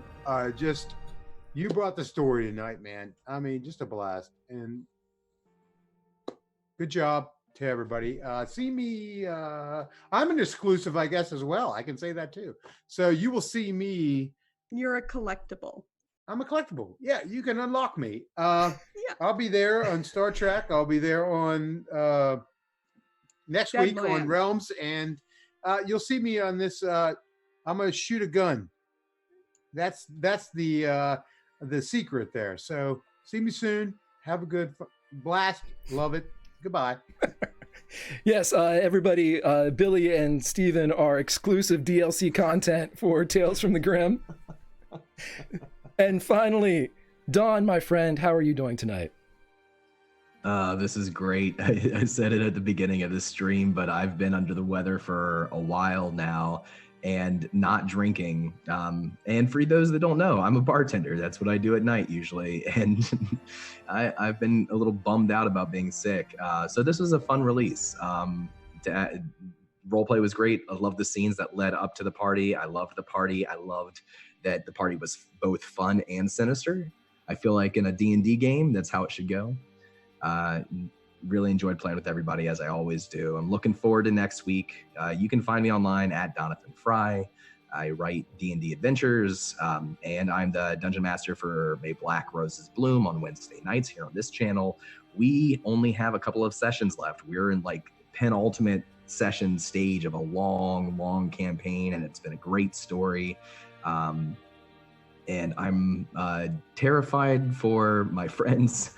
you brought the story tonight, man. I mean, just a blast, and good job to everybody. See me, I'm an exclusive, I guess, as well. I can say that too. So you will see me. You're a collectible. I'm a collectible. Yeah, you can unlock me. Yeah. I'll be there on Star Trek. I'll be there on next week on Realms, and you'll see me on this. I'm gonna shoot a gun. That's the secret there. So see me soon. Have a good blast. Love it. Goodbye. Yes, everybody, Billy and Steven are exclusive DLC content for Tales from the Grim. And finally, Don, my friend, how are you doing tonight? This is great. I said it at the beginning of the stream, but I've been under the weather for a while now and not drinking. And for those that don't know, I'm a bartender. That's what I do at night usually. And I've been a little bummed out about being sick. So this was a fun release. Roleplay was great. I loved the scenes that led up to the party. I loved the party. I loved that the party was both fun and sinister. I feel like in a D&D game, that's how it should go. Really enjoyed playing with everybody, as I always do. I'm looking forward to next week. You can find me online at Donathan Fry. I write D&D adventures, and I'm the dungeon master for May Black Roses Bloom on Wednesday nights here on this channel. We only have a couple of sessions left. We're in like penultimate session stage of a long campaign, and it's been a great story. And I'm terrified for my friends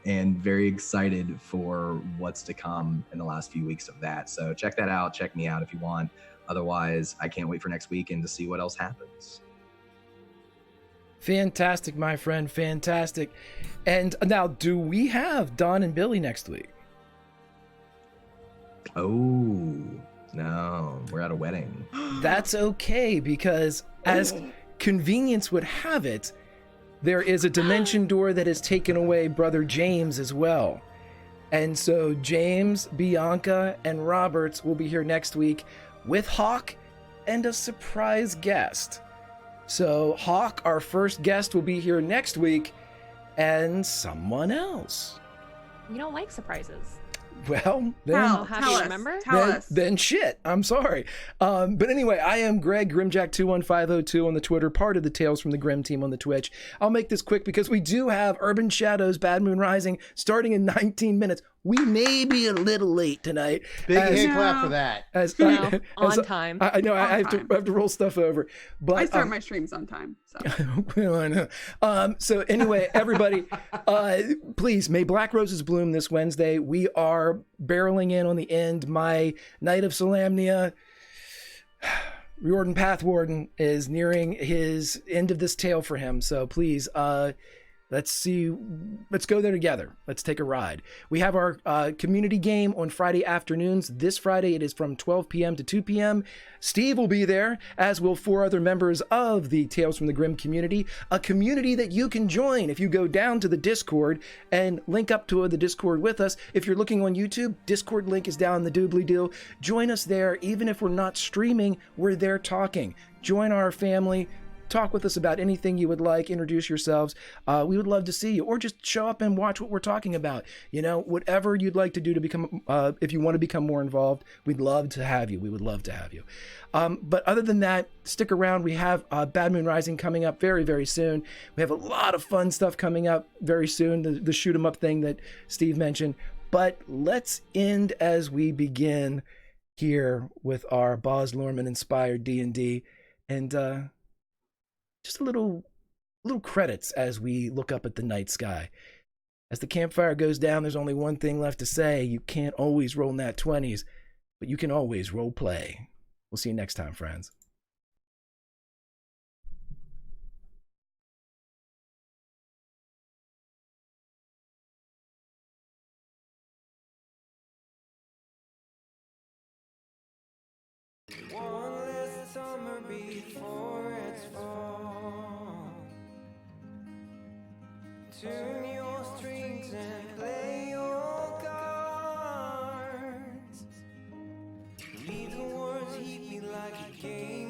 and very excited for what's to come in the last few weeks of that. So check that out. Check me out if you want. Otherwise, I can't wait for next week and to see what else happens. Fantastic, my friend. Fantastic. And now, do we have Don and Billy next week? Oh, no. We're at a wedding. That's okay, because as convenience would have it, there is a dimension door that has taken away Brother James as well. And so James, Bianca, and Roberts will be here next week with Hawk and a surprise guest. So Hawk, our first guest, will be here next week, and someone else. We don't like surprises. Well, then, How do you remember? Tell us. then shit. I'm sorry. But anyway, I am Greg Grimjack21502 on the Twitter, part of the Tales from the Grim team on the Twitch. I'll make this quick because we do have Urban Shadows Bad Moon Rising starting in 19 minutes. We may be a little late tonight. Big hand clap for that. On time. I know I have to roll stuff over. But I start my streams on time. So. well, I know. So anyway, everybody, please, may Black Roses bloom this Wednesday. We are barreling in on the end. My Knight of Solamnia, Riordan Pathwarden, is nearing his end of this tale for him. So please, let's go there together. Let's take a ride. We have our community game on Friday afternoons. This Friday, it is from 12 p.m. to 2 p.m. Steve will be there, as will 4 other members of the Tales from the Grim community, a community that you can join if you go down to the Discord and link up to the Discord with us. If you're looking on YouTube, Discord link is down in the doobly-doo. Join us there. Even if we're not streaming, we're there talking. Join our family. Talk with us about anything you would like. Introduce yourselves. We would love to see you, or just show up and watch what we're talking about. You know, whatever you'd like to do to become, if you want to become more involved, we'd love to have you. We would love to have you. But other than that, stick around. We have Bad Moon Rising coming up very, very soon. We have a lot of fun stuff coming up very soon. The shoot 'em up thing that Steve mentioned. But let's end as we begin here with our Boz Luhrmann inspired D&D, and just a little credits as we look up at the night sky. As the campfire goes down, there's only one thing left to say. You can't always roll nat 20s, but you can always role play. We'll see you next time, friends. One last summer before it's fall. Tune your strings and play your cards. Leave the words hit me like a game.